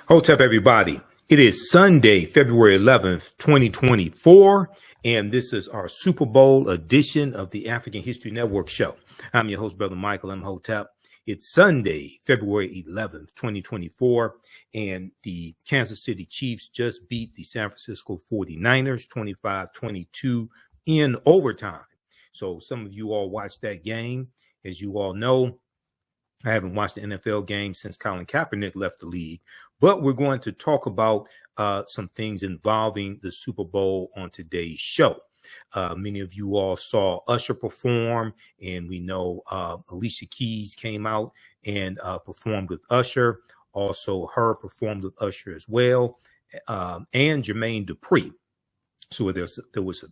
Hotep, everybody. It is Sunday, February 11th, 2024, and this is our Super Bowl edition of the African History Network show. I'm your host, Brother Michael Imhotep. It's Sunday, February 11th, 2024, and the Kansas City Chiefs just beat the San Francisco 49ers 25-22 in overtime. So some of you all watched that game. As you all know, I haven't watched the NFL game since Colin Kapernick left the league, but we're going to talk about some things involving the Super Bowl on today's show. Many of you all saw Usher perform, and we know Alicia Keys came out and performed with Usher. Also, her performed with Usher as well, and Jermaine Dupri. So there was a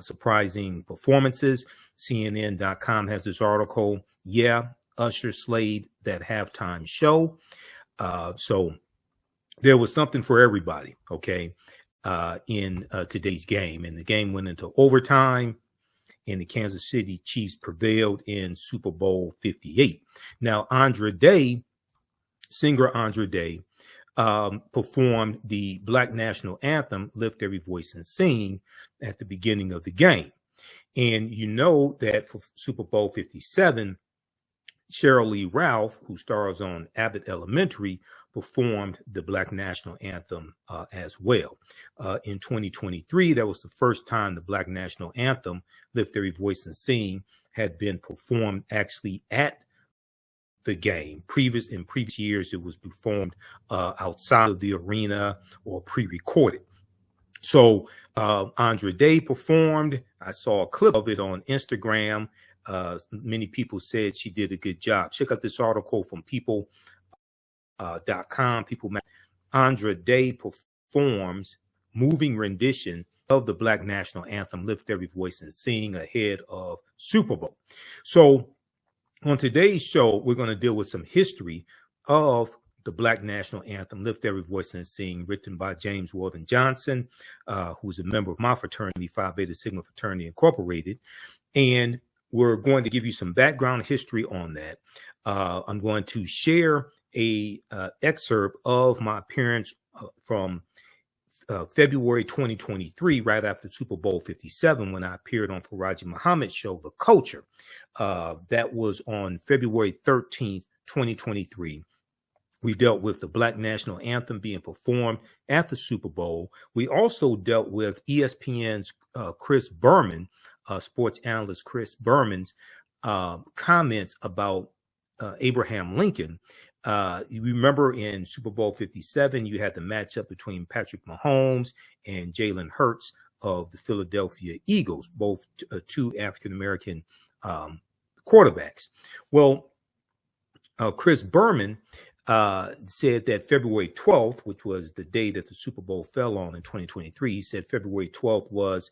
surprising performances. CNN.com has this article. Yeah, Usher slayed that halftime show. So there was something for everybody, okay, in today's game. And the game went into overtime, and the Kansas City Chiefs prevailed in Super Bowl LVIII. Now, singer Andra Day, performed the Black National Anthem, Lift Every Voice and Sing, at the beginning of the game. And you know that for Super Bowl LVII, Sheryl Lee Ralph, who stars on Abbott Elementary, performed the Black National Anthem as well. In 2023, that was the first time the Black National Anthem, Lift Every Voice and Sing, had been performed actually at the game. In previous years, it was performed outside of the arena or pre-recorded. So Andra Day performed. I saw a clip of it on Instagram. Many people said she did a good job. Check out this article from people.com. Andra Day performs moving rendition of the Black National Anthem, Lift Every Voice and Sing, ahead of Super Bowl. So on today's show, we're going to deal with some history of the Black National Anthem, Lift Every Voice and Sing, written by James Weldon Johnson, who's a member of my fraternity, Phi Beta Sigma Fraternity Incorporated. And we're going to give you some background history on that. I'm going to share a excerpt of my appearance from February 2023, right after Super Bowl LVII, when I appeared on Farajii Muhammad's show, The Culture. That was on February 13th, 2023. We dealt with the Black National Anthem being performed at the Super Bowl. We also dealt with ESPN's Chris Berman, sports analyst Chris Berman's comments about Abraham Lincoln. You remember in Super Bowl LVII, you had the matchup between Patrick Mahomes and Jalen Hurts of the Philadelphia Eagles, both two African-American quarterbacks. Well, Chris Berman said that February 12th, which was the day that the Super Bowl fell on in 2023, he said February 12th was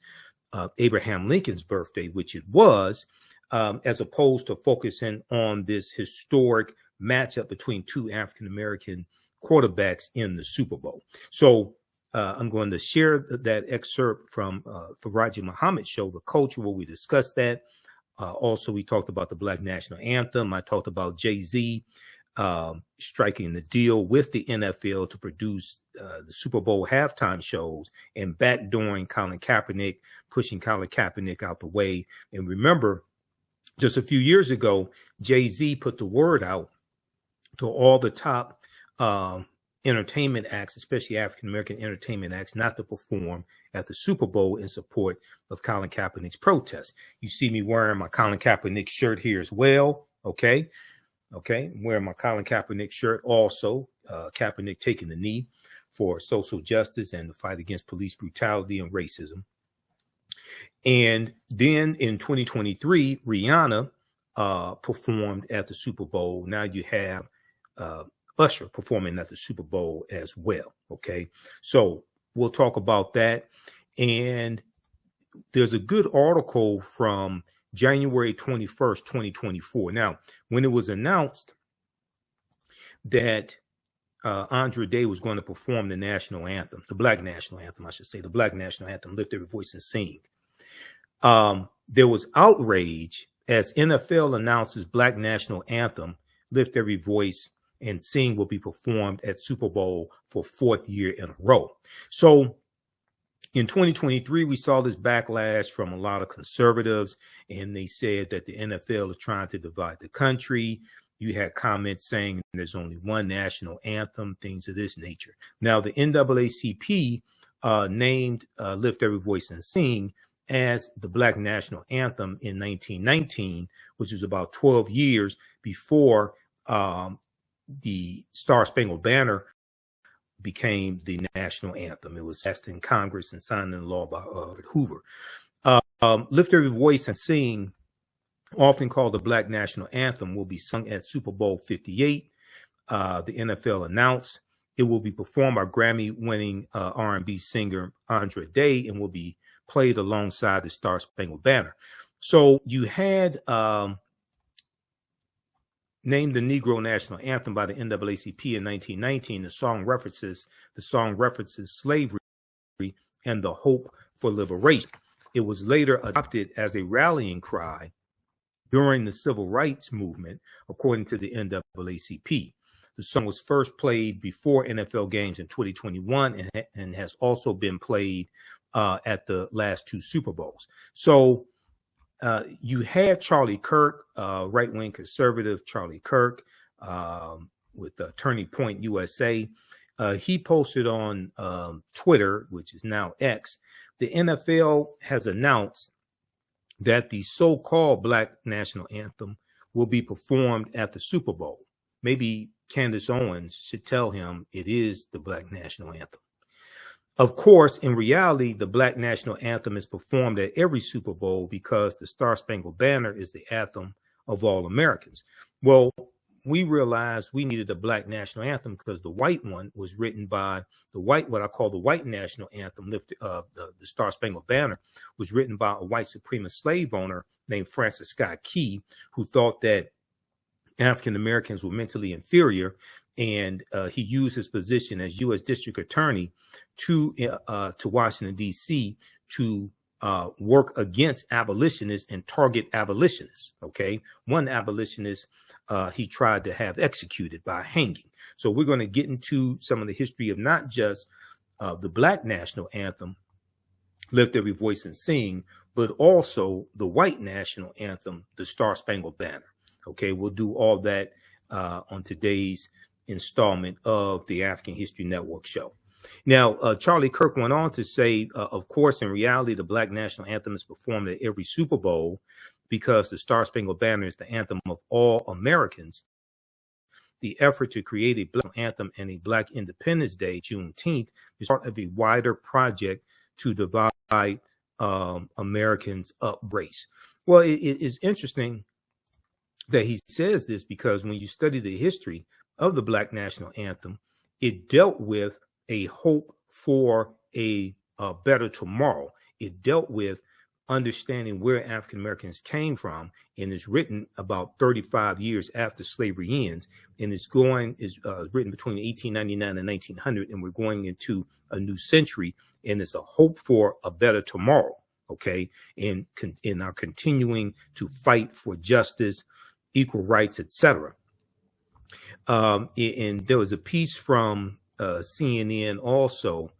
Abraham Lincoln's birthday, which it was, as opposed to focusing on this historic matchup between two African-American quarterbacks in the Super Bowl. So I'm going to share that excerpt from Farajii Muhammad's show, The Culture, where we discussed that. Also, we talked about the Black National Anthem. I talked about Jay-Z striking the deal with the NFL to produce the Super Bowl halftime shows and backdooring Colin Kaepernick, pushing Colin Kaepernick out the way. And remember, just a few years ago, Jay-Z put the word out to all the top entertainment acts, especially African-American entertainment acts, not to perform at the Super Bowl in support of Colin Kaepernick's protest. You see me wearing my Colin Kaepernick shirt here as well, okay? Okay, I'm wearing my Colin Kaepernick shirt also. Kaepernick taking the knee for social justice and the fight against police brutality and racism. And then in 2023, Rihanna performed at the Super Bowl. Now you have Usher performing at the Super Bowl as well. Okay, so we'll talk about that. And there's a good article from January 21st, 2024. Now, when it was announced that Andra Day was going to perform the national anthem, the Black National Anthem, I should say, the Black National Anthem, Lift Every Voice and Sing, there was outrage as NFL announces Black National Anthem, Lift Every Voice and Sing will be performed at Super Bowl for 4th year in a row. So in 2023, we saw this backlash from a lot of conservatives, and they said that the NFL is trying to divide the country. You had comments saying there's only one national anthem, things of this nature. Now, the NAACP named Lift Every Voice and Sing as the Black National Anthem in 1919, which was about 12 years before the Star Spangled Banner became the national anthem. It was passed in Congress and signed into law by Hoover. Lift Every Voice and Sing, often called the Black National Anthem, will be sung at Super Bowl 58. The NFL announced it will be performed by Grammy-winning R&B singer Andra Day and will be played alongside the Star Spangled Banner. So you had named the Negro National Anthem by the NAACP in 1919. The song references slavery and the hope for liberation. It was later adopted as a rallying cry during the Civil Rights Movement, according to the NAACP. The song was first played before NFL games in 2021 and has also been played at the last 2 Super Bowls. So you had Charlie Kirk, right-wing conservative Charlie Kirk, with Turning Point USA. He posted on Twitter, which is now X, the NFL has announced that the so-called Black National Anthem will be performed at the Super Bowl. Maybe Candace Owens should tell him it is the Black National Anthem. Of course, in reality, the Black National Anthem is performed at every Super Bowl because the Star Spangled Banner is the anthem of all Americans. Well, we realized we needed a Black National Anthem because the white one was written by what I call the white national anthem, the Star Spangled Banner, was written by a white supremacist slave owner named Francis Scott Key, who thought that African Americans were mentally inferior. And he used his position as U.S. District Attorney to Washington, D.C. to work against abolitionists and target abolitionists. Okay. One abolitionist he tried to have executed by hanging. So we're going to get into some of the history of not just the Black National Anthem, Lift Every Voice and Sing, but also the white national anthem, the Star Spangled Banner. Okay. We'll do all that on today's installment of the African History Network show. Now, Charlie Kirk went on to say, of course, in reality, the Black National Anthem is performed at every Super Bowl because the Star Spangled Banner is the anthem of all Americans. The effort to create a Black anthem and a Black Independence Day, Juneteenth, is part of a wider project to divide Americans up race. Well, it is interesting that he says this because when you study the history of the Black National Anthem, it dealt with a hope for a better tomorrow. It dealt with understanding where African Americans came from, and is written about 35 years after slavery ends, and is written between 1899 and 1900, and we're going into a new century, and it's a hope for a better tomorrow. Okay, and are continuing to fight for justice, equal rights, etc. And there was a piece from CNN also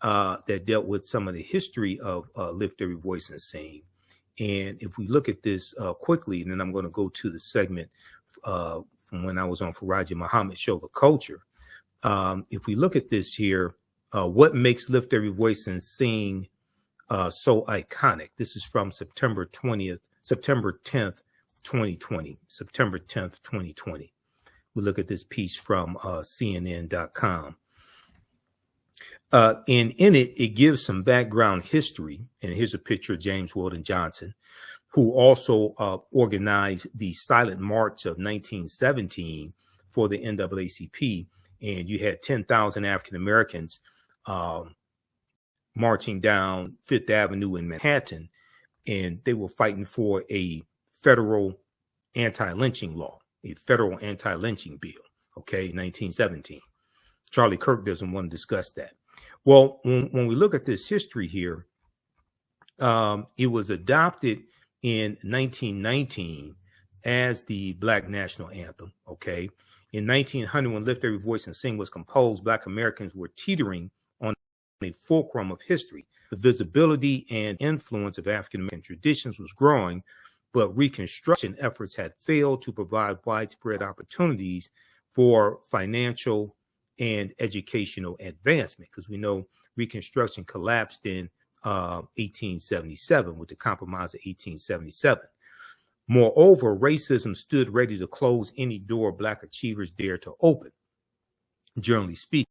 that dealt with some of the history of Lift Every Voice and Sing. And if we look at this quickly, and then I'm going to go to the segment from when I was on Farajii Muhammad show, The Culture. If we look at this here, what makes Lift Every Voice and Sing so iconic? This is from September 10th, 2020. September 10th, 2020. We look at this piece from CNN.com. And in it, it gives some background history. And here's a picture of James Weldon Johnson, who also organized the Silent March of 1917 for the NAACP. And you had 10,000 African Americans marching down Fifth Avenue in Manhattan, and they were fighting for a federal anti-lynching law, a federal anti-lynching bill, okay, 1917. Charlie Kirk doesn't want to discuss that. Well, when we look at this history here, it was adopted in 1919 as the Black National Anthem, okay? In 1900, when Lift Every Voice and Sing was composed, Black Americans were teetering on a fulcrum of history. The visibility and influence of African American traditions was growing, but Reconstruction efforts had failed to provide widespread opportunities for financial and educational advancement, because we know Reconstruction collapsed in 1877 with the Compromise of 1877. Moreover, racism stood ready to close any door Black achievers dared to open, generally speaking.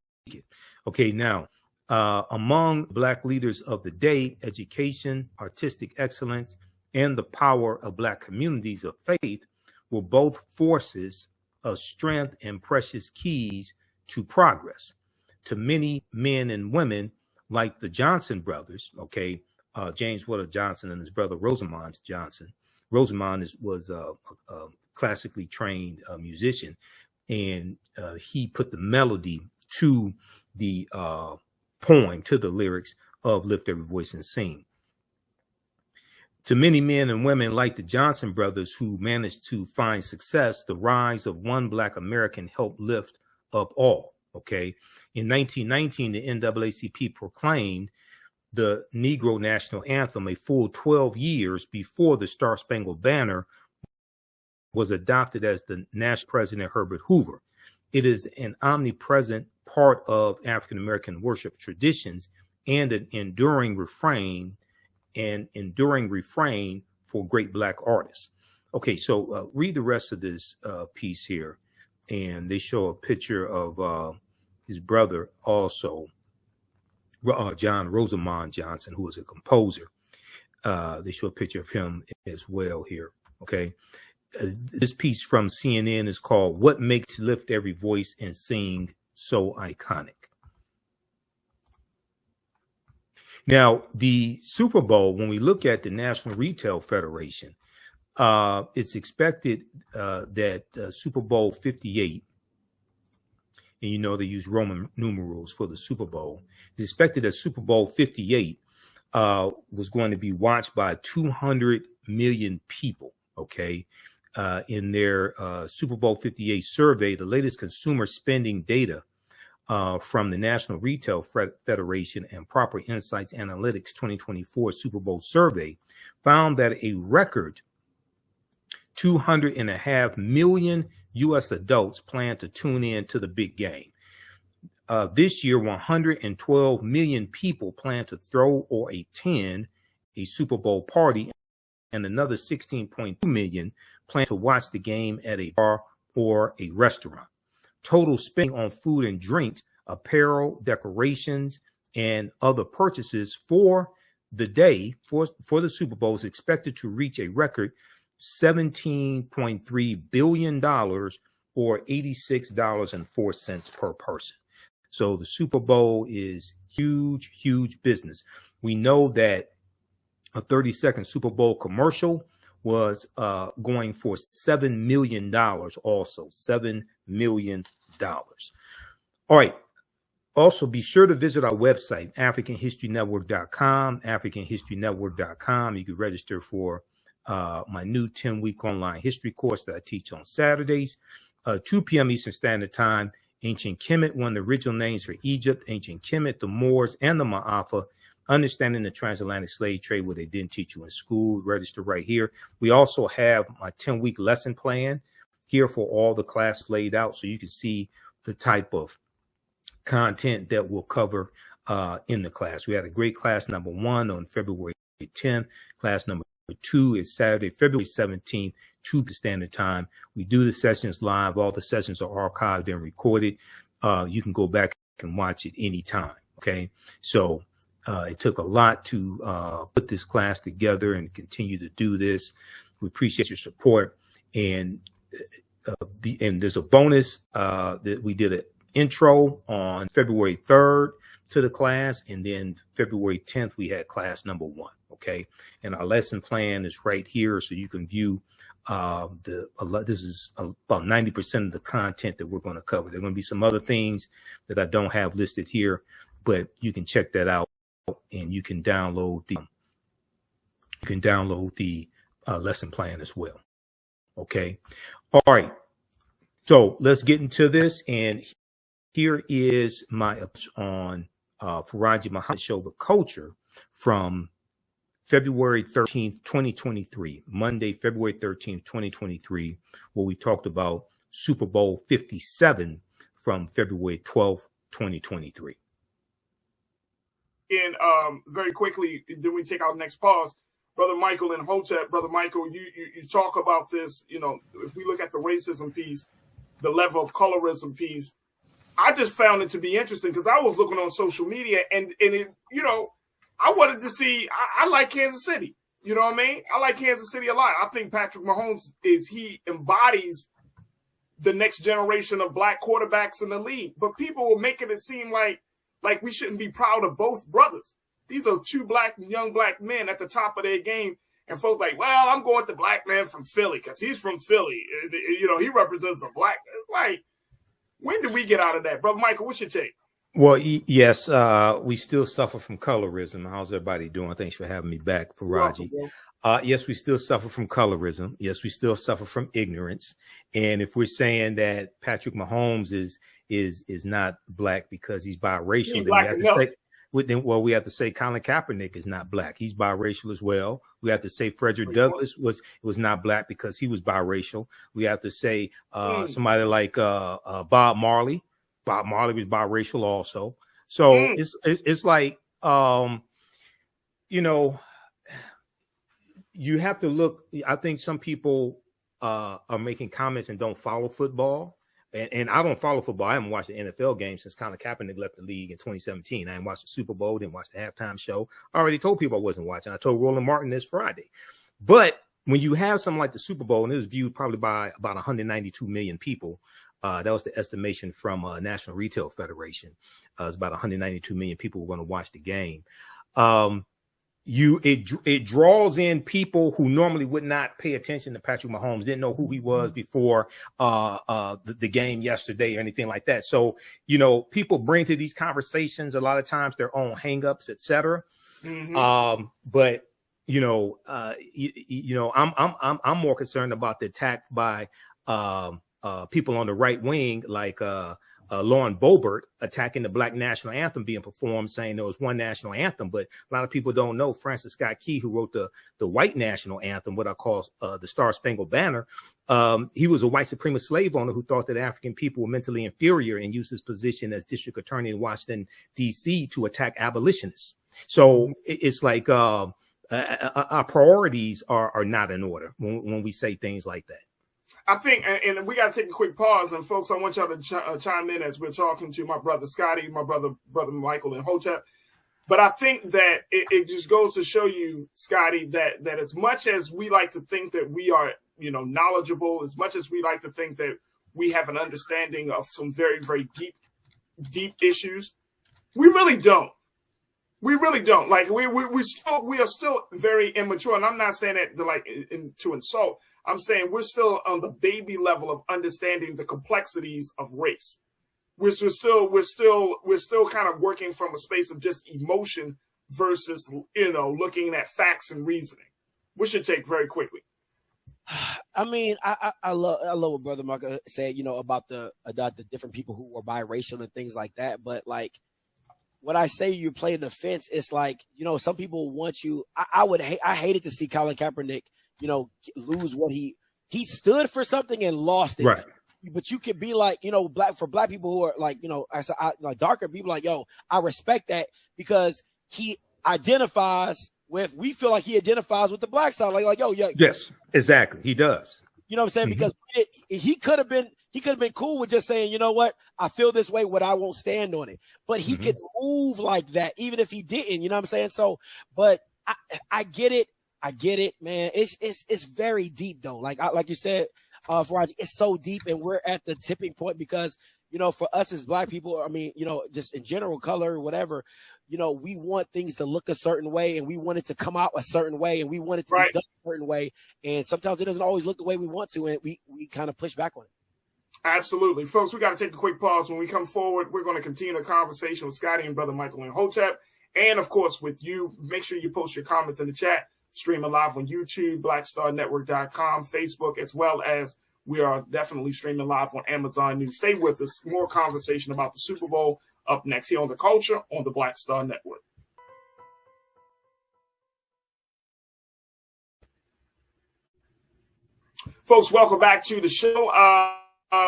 Okay, now, among Black leaders of the day, education, artistic excellence, and the power of Black communities of faith were both forces of strength and precious keys to progress. To many men and women, like the Johnson brothers, okay, James Weller Johnson and his brother Rosamond Johnson. Rosamond was a classically trained musician, and he put the melody to the poem, to the lyrics of Lift Every Voice and Sing. To many men and women like the Johnson brothers who managed to find success, the rise of one Black American helped lift up all. Okay. In 1919, the NAACP proclaimed the Negro National Anthem a full 12 years before the Star Spangled Banner was adopted as the national President Herbert Hoover. It is an omnipresent part of African American worship traditions and an enduring refrain for great Black artists. Okay, so read the rest of this piece here, and they show a picture of his brother also, John Rosamond Johnson, who was a composer. They show a picture of him as well here. Okay, this piece from CNN is called "What Makes Lift Every Voice and Sing So Iconic." Now, the Super Bowl, when we look at the National Retail Federation, it's expected that Super Bowl 58, and you know they use Roman numerals for the Super Bowl, it's expected that Super Bowl 58 was going to be watched by 200 million people, okay? In their Super Bowl 58 survey, the latest consumer spending data from the National Retail Federation and Proper Insights Analytics 2024 Super Bowl survey found that a record 200.5 million U.S. adults plan to tune in to the big game. This year, 112 million people plan to throw or attend a Super Bowl party, and another 16.2 million plan to watch the game at a bar or a restaurant. Total spending on food and drinks, apparel, decorations, and other purchases for the day for the Super Bowl is expected to reach a record $17.3 billion or $86.04 per person. So the Super Bowl is huge, huge business. We know that a 30-second Super Bowl commercial was going for $7 million also, $7 million. All right. Also, be sure to visit our website, AfricanHistoryNetwork.com, AfricanHistoryNetwork.com. You can register for my new 10-week online history course that I teach on Saturdays, 2 p.m. Eastern Standard Time. Ancient Kemet, one of the original names for Egypt, Ancient Kemet, the Moors, and the Ma'afa, understanding the transatlantic slave trade, what they didn't teach you in school. Register right here. We also have my 10-week lesson plan here for all the classes laid out, so you can see the type of content that we'll cover in the class. We had a great class number 1 on February 10th. Class number 2 is Saturday, February 17th, 2 Standard Time. We do the sessions live. All the sessions are archived and recorded. You can go back and watch it anytime. Okay. So it took a lot to put this class together and continue to do this. We appreciate your support. And there's a bonus that we did an intro on February 3rd to the class, and then February 10th we had class number 1. Okay, and our lesson plan is right here, so you can view this is about 90% of the content that we're going to cover. There are going to be some other things that I don't have listed here, but you can check that out, and you can download the lesson plan as well. Okay, all right. So let's get into this. And here is my on Farajii Muhammad show, The Culture, from February 13th, 2023, Monday, February 13th, 2023, where we talked about Super Bowl 57 from February 12th, 2023. And very quickly, then we take our next pause. Brother Michael and Imhotep, Brother Michael, you talk about this, if we look at the racism piece, the level of colorism piece, I just found it to be interesting because I was looking on social media and it, I wanted to see, I like Kansas City. You know what I mean? I like Kansas City a lot. I think Patrick Mahomes he embodies the next generation of black quarterbacks in the league. But people were making it seem like we shouldn't be proud of both brothers. These are two young black men at the top of their game. And folks like, well, I'm going with the black man from Philly because he's from Philly. He represents a black. Like, when did we get out of that? Brother Michael, what's your take? Well, yes, we still suffer from colorism. How's everybody doing? Thanks for having me back, Farajii. Yes, we still suffer from colorism. Yes, we still suffer from ignorance. And if we're saying that Patrick Mahomes is not black because he's biracial, then we have to say Colin Kaepernick is not black. He's biracial as well. We have to say Frederick Douglass was not black because he was biracial. We have to say somebody like Bob Marley. Bob Marley was biracial also. So it's like you have to look. I think some people are making comments and don't follow football. And I don't follow football. I haven't watched the NFL game since Colin Kaepernick left the league in 2017. I didn't watch the Super Bowl, didn't watch the halftime show. I already told people I wasn't watching. I told Roland Martin this Friday. But when you have something like the Super Bowl, and it was viewed probably by about 192 million people, that was the estimation from National Retail Federation. It was about 192 million people who were going to watch the game. It draws in people who normally would not pay attention to Patrick Mahomes, didn't know who he was before the game yesterday or anything like that. So, people bring to these conversations a lot of times their own hangups, et cetera. But I'm more concerned about the attack by people on the right wing, like Lauren Boebert, attacking the Black National Anthem being performed, saying there was one national anthem. But a lot of people don't know Francis Scott Key, who wrote the white national anthem, what I call the Star Spangled Banner. He was a white supremacist slave owner who thought that African people were mentally inferior and used his position as district attorney in Washington, D.C. to attack abolitionists. So it's like our priorities are not in order when we say things like that. I think, and we got to take a quick pause, and folks, I want y'all to chime in as we're talking to my brother Scotty, my brother Michael, and Imhotep. But I think that it just goes to show you, Scotty, that as much as we like to think that we are, knowledgeable, as much as we like to think that we have an understanding of some very, very deep issues, we really don't. We really don't. Like we are still very immature, and I'm not saying that to insult. I'm saying we're still on the baby level of understanding the complexities of race. We're still kind of working from a space of just emotion versus looking at facts and reasoning. What's your take very quickly? I mean, I love what Brother Mark said, about the different people who are biracial and things like that. But like, when I say you're playing the fence, it's like, some people want you. I hated to see Colin Kaepernick, lose what he stood for something and lost it. Right. But you could be like, black people who are like, like darker people, like, I respect that because he identifies with. We feel like he identifies with the black side, like, yeah. Yes, exactly. He does. You know what I'm saying? Because he could have been cool with just saying, you know what, I feel this way, but I won't stand on it. But he could move like that, even if he didn't. You know what I'm saying? So, but I get it. I get it, man. It's very deep though. Like you said, Farajii, it's so deep, and we're at the tipping point because for us as black people, I mean, just in general, color or whatever, we want things to look a certain way, and we want it to come out a certain way, and we want it to be done a certain way. And sometimes it doesn't always look the way we want to, and we kind of push back on it. Absolutely. Folks, we got to take a quick pause. When we come forward, we're going to continue the conversation with Scotty and Brother Michael and Imhotep. And, of course, with you, make sure you post your comments in the chat. Streaming live on YouTube, blackstarnetwork.com, Facebook, as well as We are definitely streaming live on Amazon News. Stay with us. More conversation about the Super Bowl up next here on The Culture on the Black Star Network. Folks, welcome back to the show.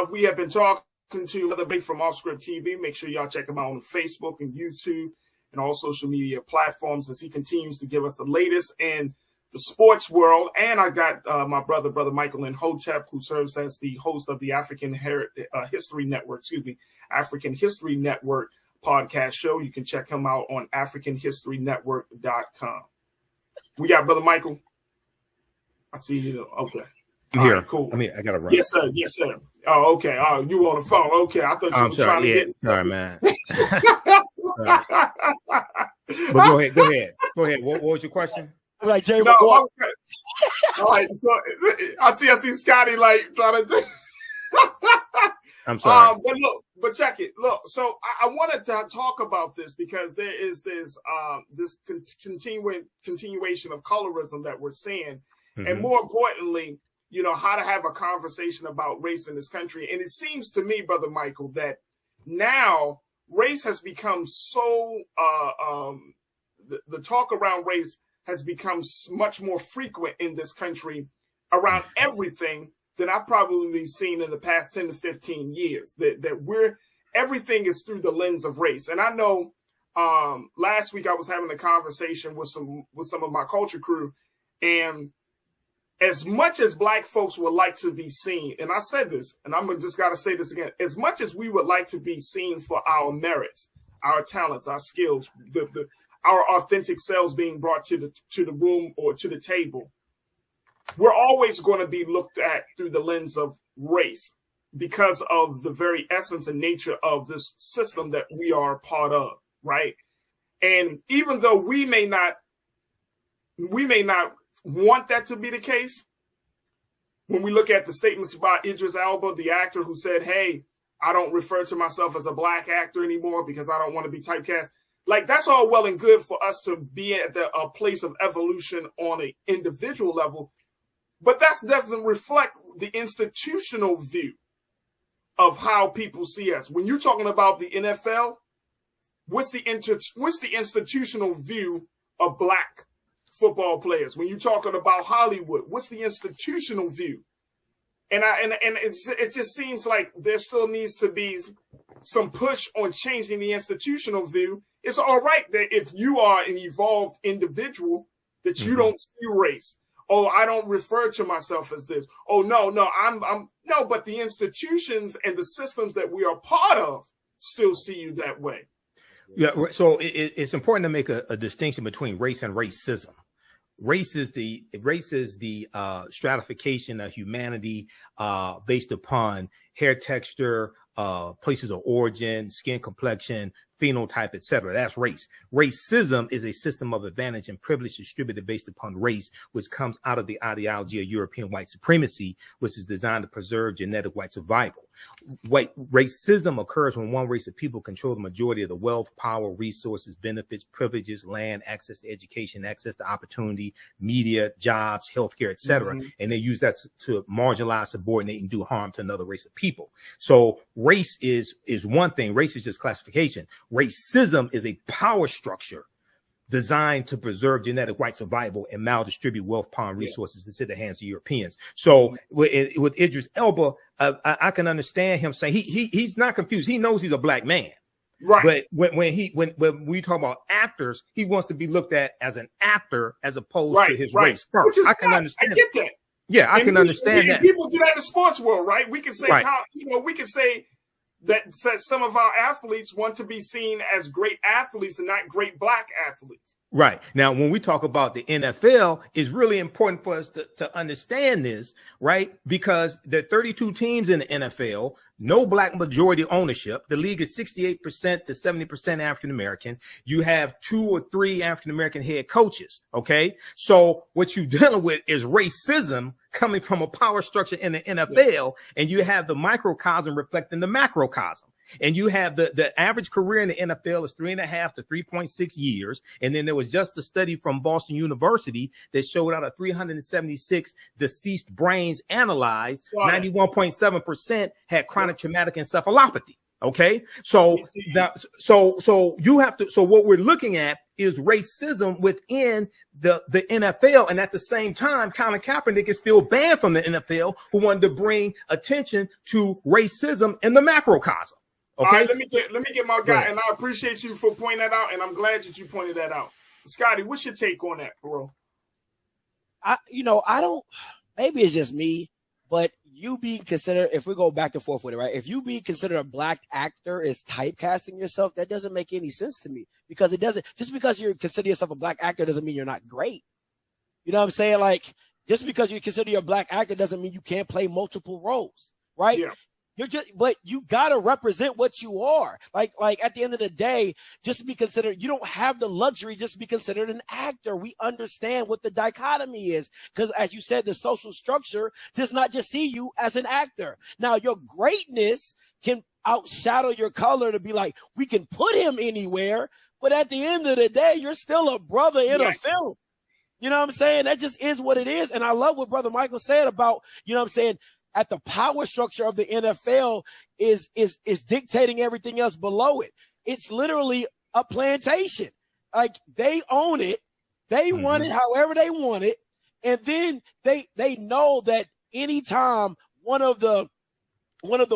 We have been talking to another big from Off Script TV. Make sure y'all check him out on Facebook and YouTube and all social media platforms as he continues to give us the latest in the sports world. And I got my brother Michael Imhotep, who serves as the host of the African History Network podcast show. You can check him out on AfricanHistoryNetwork.com. We got Brother Michael. I see you. Okay. I'm here. Right, cool. I gotta run. Yes, sir. Yes, sir. Oh, okay. Oh, you on the phone? Okay, I thought you were trying to get. All right, man. But go ahead. What was your question? Like Jerry. No, okay. All right. So I see Scotty like trying to. I'm sorry. But check it. Look, so I wanted to talk about this because there is this continuation of colorism that we're seeing, and more importantly, you know, how to have a conversation about race in this country. And it seems to me, Brother Michael, that now race has become so, the talk around race has become much more frequent in this country around everything than I've probably seen in the past 10 to 15 years. That everything is through the lens of race. And I know last week I was having a conversation with some of my culture crew, and as much as Black folks would like to be seen, and I said this, and I'm just got to say this again, as much as we would like to be seen for our merits, our talents, our skills, our authentic selves being brought to the room or to the table, we're always going to be looked at through the lens of race because of the very essence and nature of this system that we are a part of, right? And even though we may not want that to be the case, when we look at the statements about Idris Elba, the actor who said, hey, I don't refer to myself as a Black actor anymore because I don't want to be typecast. Like, that's all well and good for us to be at a place of evolution on an individual level, but that doesn't reflect the institutional view of how people see us. When you're talking about the NFL, what's the institutional view of Black football players? When you're talking about Hollywood, what's the institutional view? And it just seems like there still needs to be some push on changing the institutional view. It's all right that if you are an evolved individual, that you don't see race. Oh, I don't refer to myself as this. Oh, no, but the institutions and the systems that we are part of still see you that way. Yeah, so it's important to make a distinction between race and racism. Race is the stratification of humanity based upon hair texture, places of origin, skin complexion, phenotype, etc. That's race. Racism is a system of advantage and privilege distributed based upon race, which comes out of the ideology of European white supremacy, which is designed to preserve genetic white survival. Racism occurs when one race of people control the majority of the wealth, power, resources, benefits, privileges, land, access to education, access to opportunity, media, jobs, healthcare, etc. And they use that to marginalize, subordinate, and do harm to another race of people. So race is one thing. Race is just classification. Racism is a power structure designed to preserve genetic white survival and maldistribute wealth, power, and resources into the hands of Europeans. So with Idris Elba, I can understand him saying he's not confused. He knows he's a Black man. Right. But when we talk about actors, he wants to be looked at as an actor as opposed to his race first. I can understand. I get that. Yeah, I can understand that. People do that in the sports world, right? We can say we can say that some of our athletes want to be seen as great athletes and not great Black athletes. Right. Now, when we talk about the NFL, it's really important for us to understand this, right? Because there are 32 teams in the NFL, no Black majority ownership. The league is 68% to 70% African-American. You have 2 or 3 African-American head coaches. Okay. So what you're dealing with is racism coming from a power structure in the NFL, and you have the microcosm reflecting the macrocosm. And you have the average career in the NFL is 3.5 to 3.6 years. And then there was just a study from Boston University that showed out of 376 deceased brains analyzed, 91.7% had chronic traumatic encephalopathy. Okay. So you have to, so what we're looking at is racism within the NFL. And at the same time, Colin Kaepernick is still banned from the NFL, who wanted to bring attention to racism in the macrocosm. Okay. All right, let me get my guy. And I appreciate you for pointing that out. And I'm glad that you pointed that out. Scotty, what's your take on that, bro? I don't, maybe it's just me, but you being considered, if we go back and forth with it, right? If you being considered a black actor is typecasting yourself, that doesn't make any sense to me, because it doesn't, just because you consider yourself a black actor doesn't mean you're not great. You know what I'm saying? Like, just because you consider you're a black actor doesn't mean you can't play multiple roles, right? Yeah. But you gotta represent what you are. Like at the end of the day, just to be considered, you don't have the luxury just to be considered an actor. We understand what the dichotomy is, because as you said, the social structure does not just see you as an actor. Now, your greatness can outshadow your color to be like, we can put him anywhere, but at the end of the day, you're still a brother in a film. You know what I'm saying? That just is what it is. And I love what Brother Michael said about, you know what I'm saying, at the power structure of the NFL is dictating everything else below it. It's literally a plantation. Like, they own it. They run it however they want it. And then they know that anytime one of the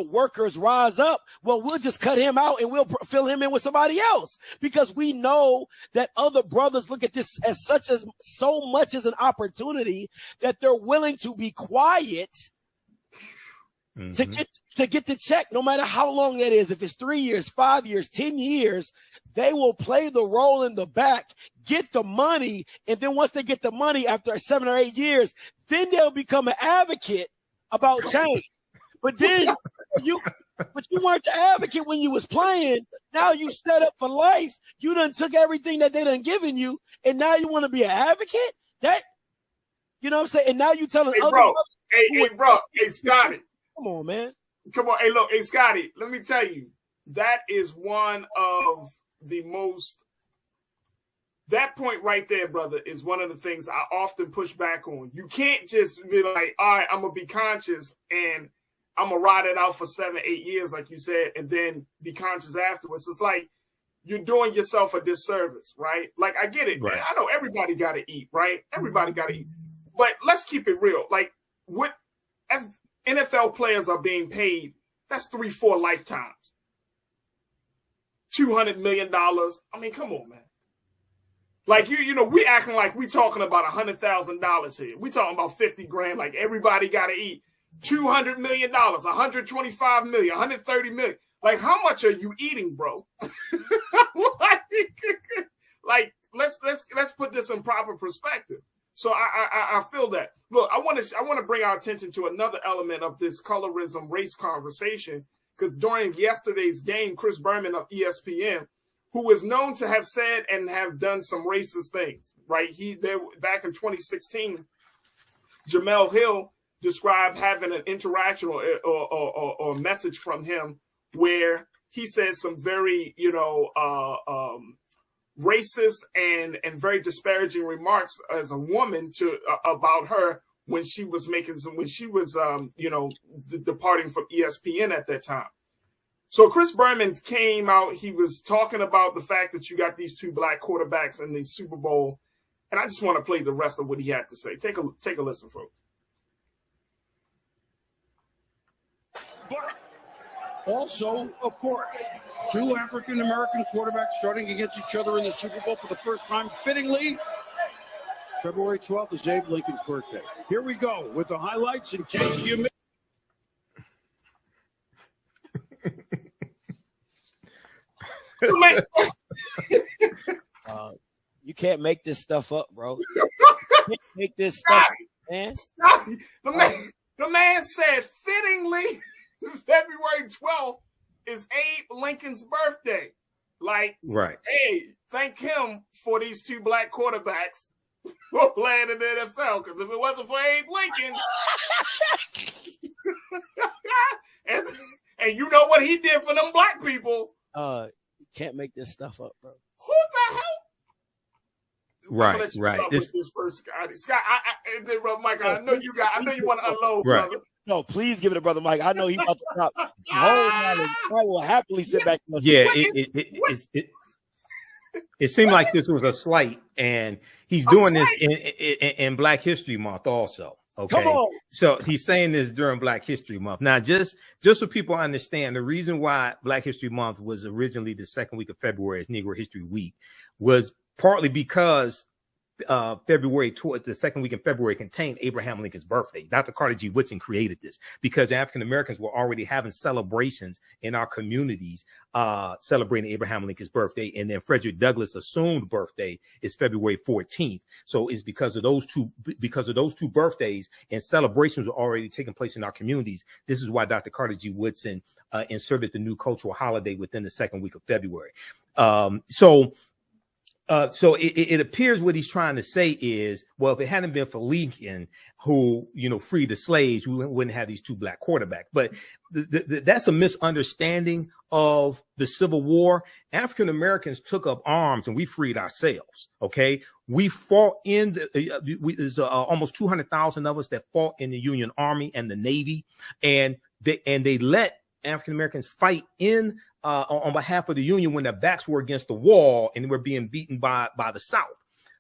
workers rise up, well, we'll just cut him out and we'll fill him in with somebody else, because we know that other brothers look at this as so much as an opportunity that they're willing to be quiet to get the check, no matter how long that is. If it's 3 years, 5 years, 10 years, they will play the role in the back, get the money, and then once they get the money after 7 or 8 years, then they'll become an advocate about change. But then you weren't the advocate when you was playing. Now you set up for life. You done took everything that they done given you, and now you want to be an advocate? That, you know what I'm saying? And now you telling other bro, hey, Scotty. Come on, man. Come on. Hey, look, hey, Scotty, let me tell you, that is one of the most, that point right there, brother, is one of the things I often push back on. You can't just be like, all right, I'm going to be conscious and I'm going to ride it out for 7, 8 years, like you said, and then be conscious afterwards. It's like you're doing yourself a disservice, right? Like, I get it, right, man. I know everybody got to eat, right? Everybody got to eat. But let's keep it real. Like, what NFL players are being paid, that's 3-4 lifetimes. $200 million. I mean, come on, man. Like, you know, we acting like we talking about $100,000 here. We talking about 50 grand, like everybody got to eat. $200 million, $125 million, $130 million. Like, how much are you eating, bro? like, let's put this in proper perspective. So I feel that. Look, I want to bring our attention to another element of this colorism race conversation, because during yesterday's game, Chris Berman of ESPN, who is known to have said and have done some racist things, right? Back in 2016, Jamel Hill described having an interaction or message from him where he said some very, racist and very disparaging remarks as a woman about her when she was departing from ESPN at that time. So Chris Berman came out. He was talking about the fact that you got these two black quarterbacks in the Super Bowl, and I just want to play the rest of what he had to say. Take a listen, folks. But also, of course, two African-American quarterbacks starting against each other in the Super Bowl for the first time, fittingly. February 12th is Abe Lincoln's birthday. Here we go with the highlights in case you missed. You can't make this stuff up, bro. You can't make this stuff up, man. The man said fittingly February 12th is Abe Lincoln's birthday. Like, right. Hey, thank him for these two black quarterbacks for playing in the NFL. Because if it wasn't for Abe Lincoln, And you know what he did for them black people? You can't make this stuff up, bro. Who the hell? Right. This first, Scott. Michael, I know you want to unload, brother. No, please give it to Brother Mike. I know he's about to stop. I will happily sit back. And yeah, it seemed like this was a slight, and he's doing this in Black History Month also. Okay, come on. So he's saying this during Black History Month. Now, just so people understand, the reason why Black History Month was originally the second week of February as Negro History Week was partly because the second week in February contained Abraham Lincoln's birthday. Dr. Carter G. Woodson created this because African Americans were already having celebrations in our communities celebrating Abraham Lincoln's birthday, and then Frederick Douglass' assumed birthday is February 14th. So it's because of those two birthdays and celebrations were already taking place in our communities. This is why Dr. Carter G. Woodson inserted the new cultural holiday within the second week of February. So it appears what he's trying to say is, well, if it hadn't been for Lincoln, who, freed the slaves, we wouldn't have these two black quarterbacks. But that's a misunderstanding of the Civil War. African Americans took up arms and we freed ourselves. Okay. We fought there's almost 200,000 of us that fought in the Union Army and the Navy. And they let African Americans fight on behalf of the Union when their backs were against the wall and they were being beaten by the South,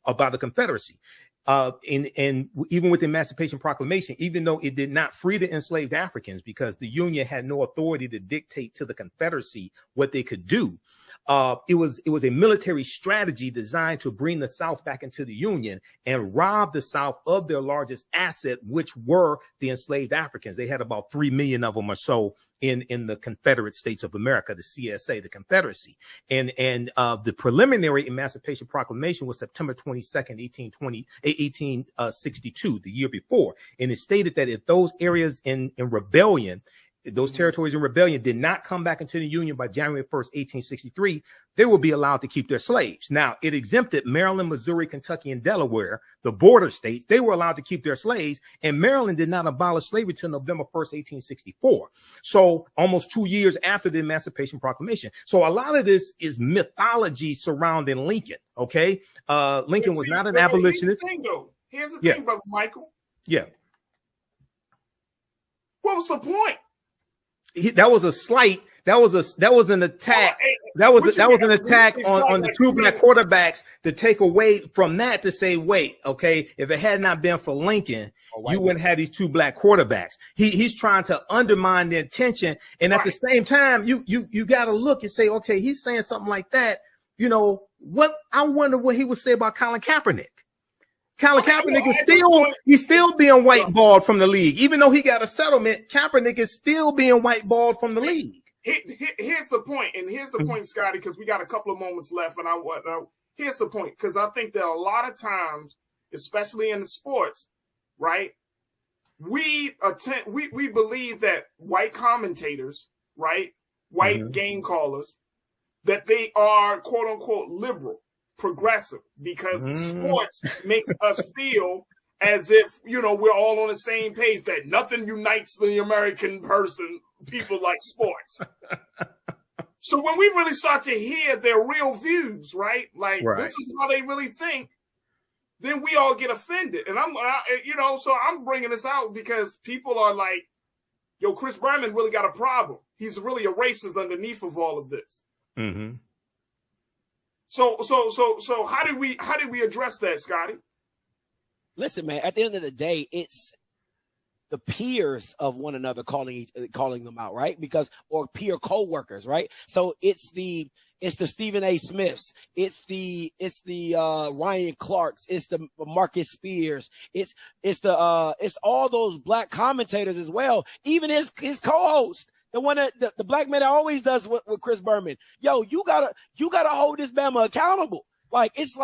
or by the Confederacy. And even with the Emancipation Proclamation, even though it did not free the enslaved Africans because the Union had no authority to dictate to the Confederacy what they could do, it was a military strategy designed to bring the South back into the Union and rob the South of their largest asset, which were the enslaved Africans. They had about 3 million of them or so in the Confederate States of America, the CSA, the Confederacy. And the preliminary Emancipation Proclamation was September 22nd, 1862, the year before. And it stated that if those areas in rebellion, those territories in rebellion did not come back into the Union by January 1st, 1863, they will be allowed to keep their slaves. Now, it exempted Maryland, Missouri, Kentucky, and Delaware, the border states. They were allowed to keep their slaves, and Maryland did not abolish slavery until November 1st, 1864. So almost 2 years after the Emancipation Proclamation. So a lot of this is mythology surrounding Lincoln, okay? Lincoln was not an abolitionist. Here's the thing, Brother Michael. Yeah. What was the point? That was a slight. That was an attack. That was an attack on the two black quarterbacks to take away from that, to say, wait, okay, if it had not been for Lincoln, you wouldn't have these two black quarterbacks. He's trying to undermine the intention, and at the same time, you got to look and say, okay, he's saying something like that. What I wonder what he would say about Colin Kaepernick. Colin Kaepernick is still being whiteballed from the league. Even though he got a settlement, Kaepernick is still being whiteballed from the league. Here's the point, and here's the point, Scotty, because we got a couple of moments left, and here's the point, because I think that a lot of times, especially in the sports, right, we believe that white commentators, right, white game callers, that they are quote unquote liberal, progressive, because sports makes us feel as if, we're all on the same page, that nothing unites the American people like sports. So when we really start to hear their real views, right? This is how they really think, then we all get offended. And so I'm bringing this out because people are like, yo, Chris Berman really got a problem. He's really a racist underneath of all of this. Mm-hmm. So how do we address that, Scotty? Listen, man, at the end of the day, it's the peers of one another calling them out, right? Or peer co-workers, right? So it's the Stephen A. Smiths, it's the Ryan Clarks, it's the Marcus Spears, it's all those black commentators as well, even his co-host. The one that the black man that always does with Chris Berman. Yo, you gotta hold this Bama accountable. It's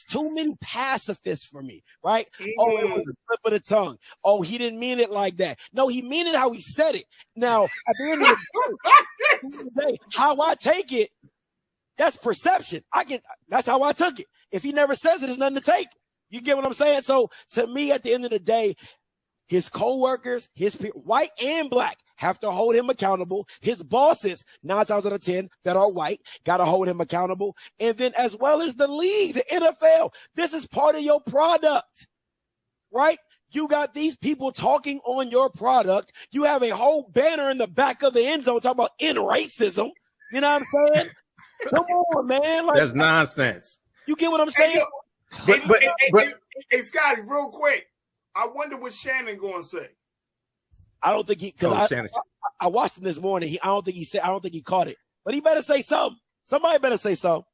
too many pacifists for me, right? Oh, it was a slip of the tongue. Oh, he didn't mean it like that. No, he meant it how he said it. Now, at the end of the day, how I take it, that's perception. That's how I took it. If he never says it, there's nothing to take. You get what I'm saying? So to me, at the end of the day, his co-workers, his white and black, have to hold him accountable. His bosses, 9 times out of 10 that are white, got to hold him accountable. And then as well as the league, the NFL, this is part of your product, right? You got these people talking on your product. You have a whole banner in the back of the end zone talking about end racism. You know what I'm saying? Come on, man. Like, that's nonsense. You get what I'm saying? Hey, Scotty, real quick. I wonder what Shannon going to say. I don't think I watched him this morning. I don't think he caught it. But he better say something. Somebody better say something.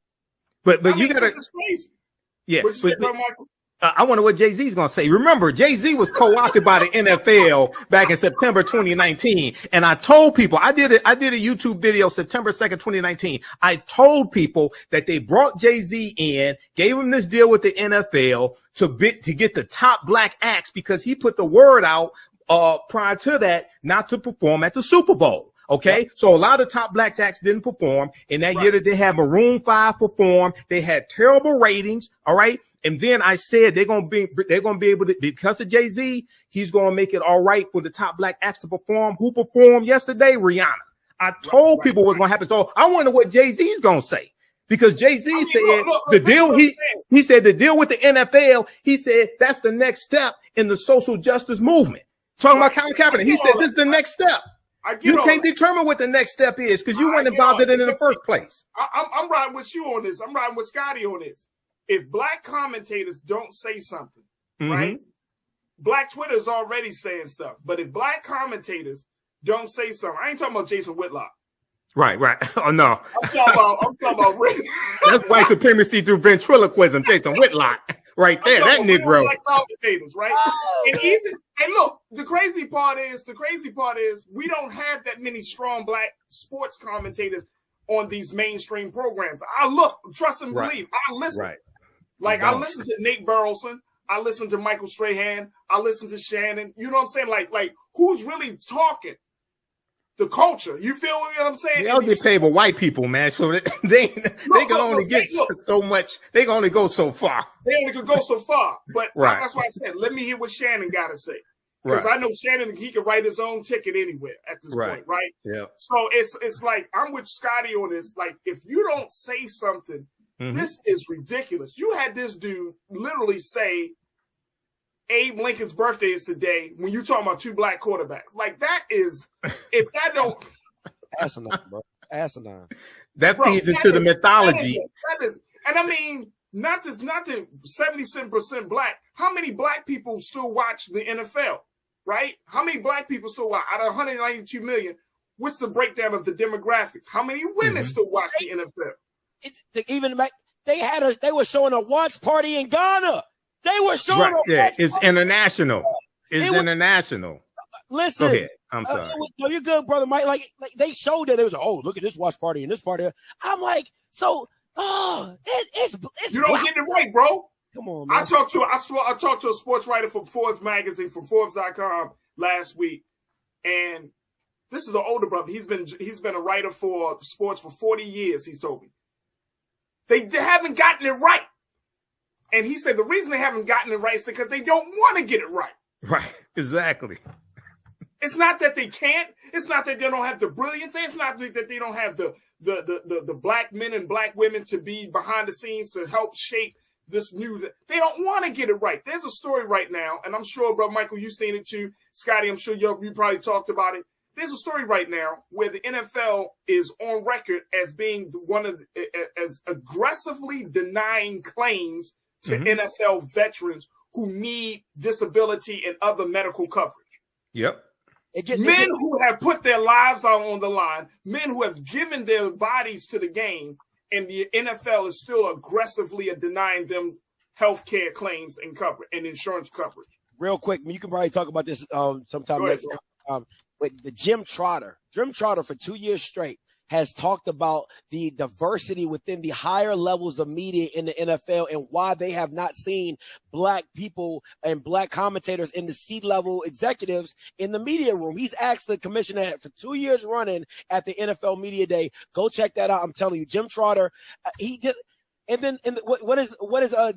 But you got to. This is crazy. Yeah. What you say, bro, Michael? I wonder what Jay-Z's going to say. Remember, Jay-Z was co-opted by the NFL back in September 2019. And I told people, I did a YouTube video September 2nd, 2019. I told people that they brought Jay-Z in, gave him this deal with the NFL to get the top black acts because he put the word out prior to that not to perform at the Super Bowl. Okay, yep. So a lot of top black acts didn't perform. In that year that they had Maroon 5 perform, they had terrible ratings. All right. And then I said they're gonna be able to, because of Jay-Z, he's gonna make it all right for the top black acts to perform. Who performed yesterday? Rihanna. I told people what's gonna happen. So I wonder what Jay-Z's gonna say. Because Jay-Z said the deal, he said the deal with the NFL, he said that's the next step in the social justice movement. Talking about Colin Kapernick, he said this is the next step. You can't determine what the next step is because you weren't involved in it in the first place. I'm riding with you on this. I'm riding with Scotty on this. If black commentators don't say something, right? Black Twitter is already saying stuff. But if black commentators don't say something, I ain't talking about Jason Whitlock. Right. Oh, no. I'm talking about that's white supremacy through ventriloquism, Jason Whitlock. Right there, that Negro. Black commentators, right? And look, the crazy part is we don't have that many strong black sports commentators on these mainstream programs. I look, trust and believe, I listen. Right. Like I listen to Nate Burleson, I listen to Michael Strahan, I listen to Shannon. You know what I'm saying? Like who's really talking? The culture. You feel what I'm saying? They all get paid by white people, man. So they can only get so much. They can only go so far. They only could go so far. But that's why I said, let me hear what Shannon got to say. Because I know Shannon, he can write his own ticket anywhere at this point, right? Yeah. So it's like, I'm with Scotty on this. Like, if you don't say something, this is ridiculous. You had this dude literally say, Abe Lincoln's birthday is today when you're talking about 2 black quarterbacks. Like, that is, if that don't. Asinine, bro. Asinine. That feeds into the mythology. That is, and I mean, not the 77% black. How many black people still watch the NFL, right? How many black people still watch? Out of 192 million, what's the breakdown of the demographics? How many women still watch the NFL? They were showing a watch party in Ghana. They were showing it's international. It's international. Listen. Go ahead. I'm sorry. No, you're good, brother Mike. Like they showed that it was, look at this watch party and this party. I'm like, so it's you don't get it right, bro. Come on, man. I talked to a sports writer from Forbes magazine, from Forbes.com last week, and this is an older brother. He's been a writer for sports for 40 years, he's told me. They haven't gotten it right. And he said the reason they haven't gotten it right is because they don't want to get it right. Right, exactly. It's not that they can't. It's not that they don't have the brilliance. It's not that they don't have the black men and black women to be behind the scenes to help shape this new. They don't want to get it right. There's a story right now, and I'm sure, Brother Michael, you've seen it too. Scotty, I'm sure you probably talked about it. There's a story right now where the NFL is on record as being as aggressively denying claims to NFL veterans who need disability and other medical coverage. Yep. Men who have put their lives out on the line, men who have given their bodies to the game, and the NFL is still aggressively denying them health care claims and coverage and insurance coverage. Real quick, you can probably talk about this sometime next time. With the Jim Trotter for 2 years straight has talked about the diversity within the higher levels of media in the NFL and why they have not seen black people and black commentators in the C-level executives in the media room. He's asked the commissioner for 2 years running at the NFL Media Day. Go check that out. I'm telling you, Jim Trotter, And then what is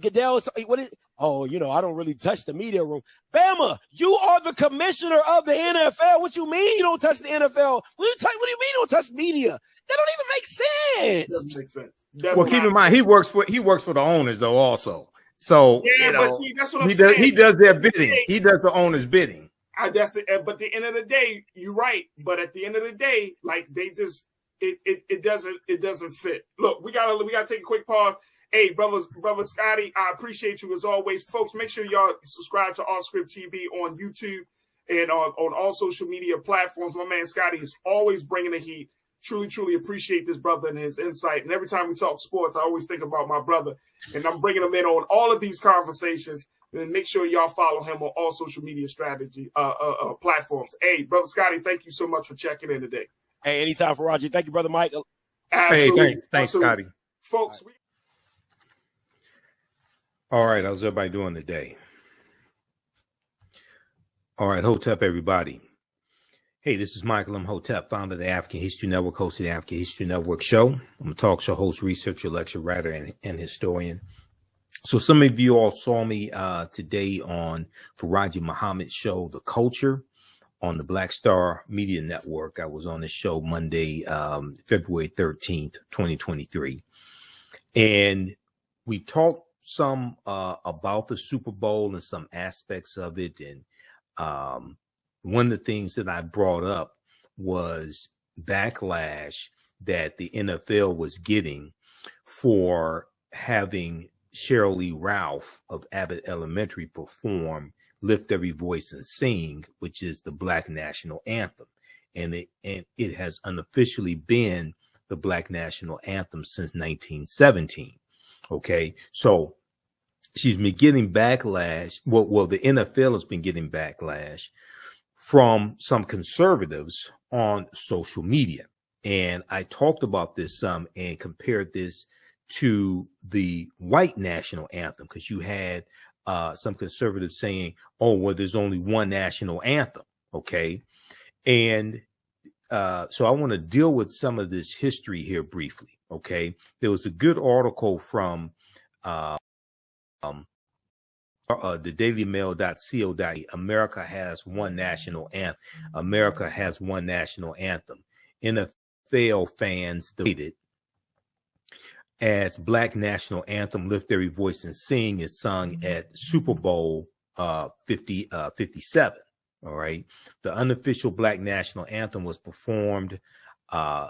Goodell? What is? Oh, you know, I don't really touch the media room. Bama, you are the commissioner of the NFL. What you mean you don't touch the NFL? What do you mean you don't touch media? That don't even make sense. Doesn't make sense. Well, keep in mind he works for the owners though also. So yeah, you know, but see, that's what I'm saying. He does their bidding. He does the owner's bidding. That's it. But at the end of the day, you're right. But at the end of the day, like they just it doesn't fit. Look, we gotta take a quick pause. Hey, brother Scotty, I appreciate you as always, folks. Make sure y'all subscribe to Off Script TV on YouTube and on all social media platforms. My man Scotty is always bringing the heat. Truly appreciate this brother and his insight. And every time we talk sports, I always think about my brother, and I'm bringing him in on all of these conversations. And make sure y'all follow him on all social media strategy platforms. Hey, brother Scotty, thank you so much for checking in today. Hey, anytime, Farajii. Thank you, brother Mike. Absolutely. Hey, thanks, Scotty. Folks. All right, how's everybody doing today? All right, Hotep, everybody. Hey, this is Michael Imhotep, founder of the African History Network, host of the African History Network show. I'm a talk show host, researcher, lecturer, writer, and historian. So some of you all saw me today on Farajii Muhammad's show, The Culture, on the Black Star Media Network. I was on the show Monday, February 13th, 2023. And we talked some about the Super Bowl and some aspects of it. And one of the things that I brought up was backlash that the NFL was getting for having Sheryl Ralph of Abbott Elementary perform Lift Every Voice and Sing, which is the Black National Anthem. And it has unofficially been the Black National Anthem since 1917. Okay, so she's been getting backlash. Well, the NFL has been getting backlash from some conservatives on social media. And I talked about this some and compared this to the white national anthem, because you had some conservatives saying, oh, well, there's only one national anthem. Okay. And so I want to deal with some of this history here briefly. Okay. There was a good article from the dailymail.co.uk. America has one national anthem. America has one national anthem. NFL fans debated as Black National Anthem Lift Every Voice and Sing is sung at Super Bowl 57. All right. The unofficial Black National Anthem was performed.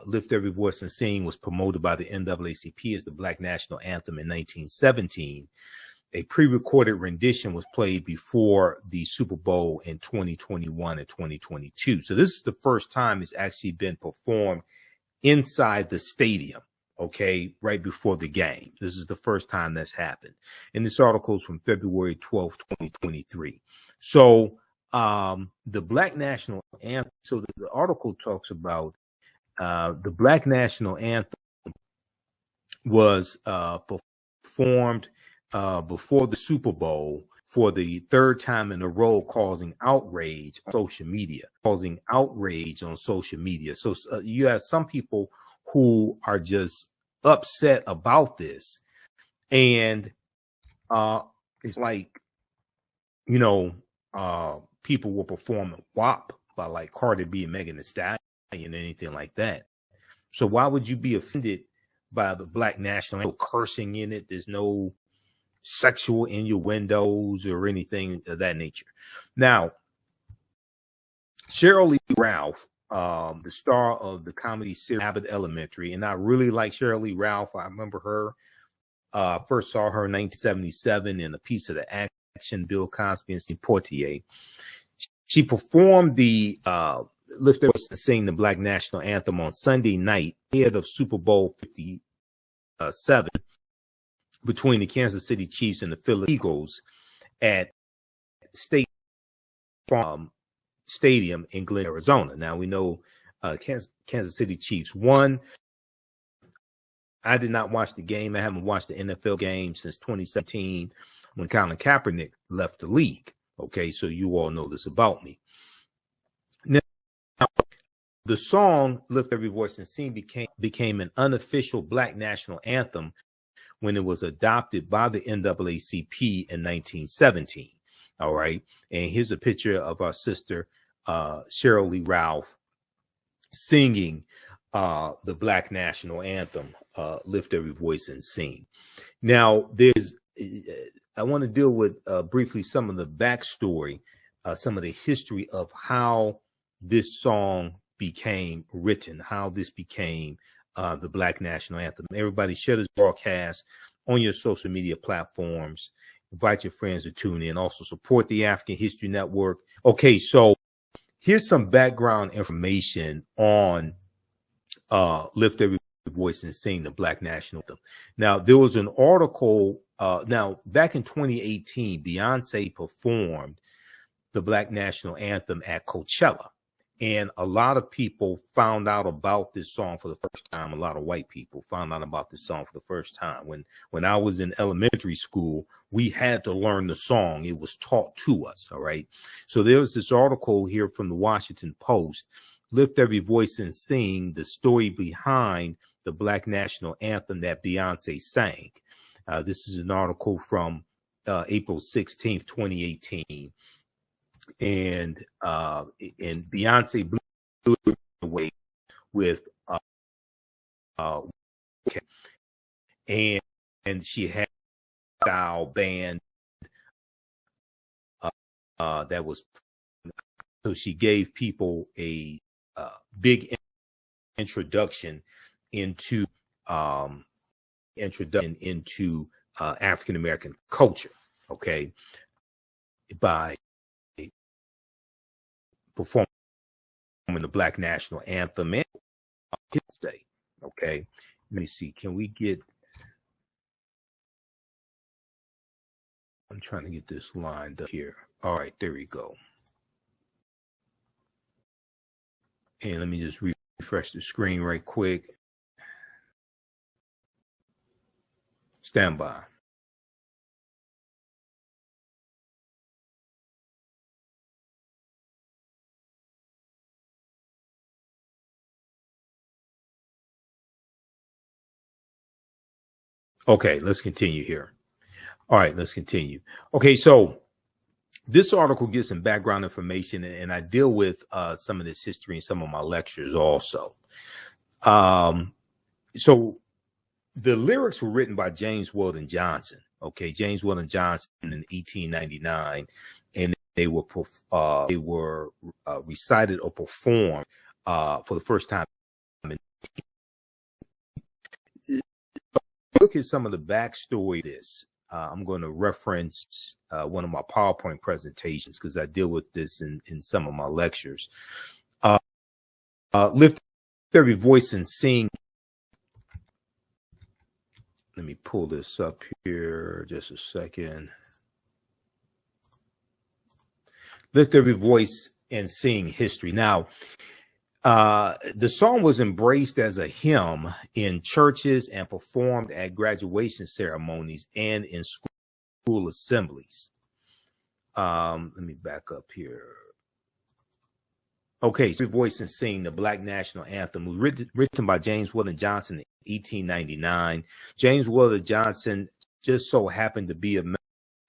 Lift Every Voice and Sing was promoted by the NAACP as the Black National Anthem in 1917. A pre-recorded rendition was played before the Super Bowl in 2021 and 2022. So this is the first time it's actually been performed inside the stadium. Okay, right before the game. This is the first time that's happened. And this article is from February 12th, 2023. So the Black National Anthem, so the article talks about the Black National Anthem was performed before the Super Bowl for the third time in a row, causing outrage on social media. So you have some people who are just upset about this. And it's like, you know, people were performing WAP by like Cardi B and Megan Thee Stallion and anything like that. So why would you be offended by the Black National Anthem? No cursing in it. There's no sexual innuendos or anything of that nature. Now, Sheryl Ralph, the star of the comedy series Abbott Elementary, and I really like Sheryl Ralph. I remember her. First saw her in 1977 in A Piece of the Action, Bill Cosby and Steve Portier. She performed the Lift Every Voice and Sing the Black National Anthem on Sunday night ahead of Super Bowl 57 between the Kansas City Chiefs and the Philadelphia Eagles at State Farm Stadium in Glen, Arizona. Now we know Kansas City Chiefs won. I did not watch the game. I haven't watched the NFL game since 2017 when Colin Kapernick left the league. Okay, so you all know this about me. Now, the song Lift Every Voice and Sing became an unofficial Black national anthem when it was adopted by the NAACP in 1917. All right. And here's a picture of our sister, Sheryl Lee Ralph, singing the Black National Anthem, Lift Every Voice and Sing. Now, I want to deal with briefly some of the backstory, some of the history of how this song became written, how this became the Black National Anthem. Everybody share this broadcast on your social media platforms. Invite your friends to tune in. Also support the African History Network. Okay, so here's some background information on Lift Every Voice and Sing, the Black National Anthem. Now, there was an article, now back in 2018, Beyonce performed the Black National Anthem at Coachella. And a lot of people found out about this song for the first time. A lot of white people found out about this song for the first time. When I was in elementary school, we had to learn the song. It was taught to us. All right. So there was this article here from the Washington Post, Lift Every Voice and Sing, the story behind the Black National Anthem that Beyonce sang. This is an article from April 16th, 2018. And Beyonce blew it away with and she had a style band that was, so she gave people a big introduction into African American culture, okay, by performing the Black National Anthem and Kids Day. Okay, let me see. Can we get? I'm trying to get this lined up here. All right, there we go. And let me just refresh the screen right quick. Stand by. Okay, let's continue here. All right, let's continue. Okay, so this article gives some background information, and I deal with some of this history in some of my lectures also. So the lyrics were written by James Weldon Johnson. Okay, James Weldon Johnson in 1899, and they were recited or performed for the first time. Look at some of the backstory of this. I'm going to reference one of my PowerPoint presentations because I deal with this in some of my lectures. Lift Every Voice and Sing. Let me pull this up here just a second. Lift Every Voice and Sing History. Now, the song was embraced as a hymn in churches and performed at graduation ceremonies and in school assemblies. Let me back up here. Okay, so Voice and Sing, the Black National Anthem, was written by James Weldon Johnson in 1899. James Weldon Johnson just so happened to be a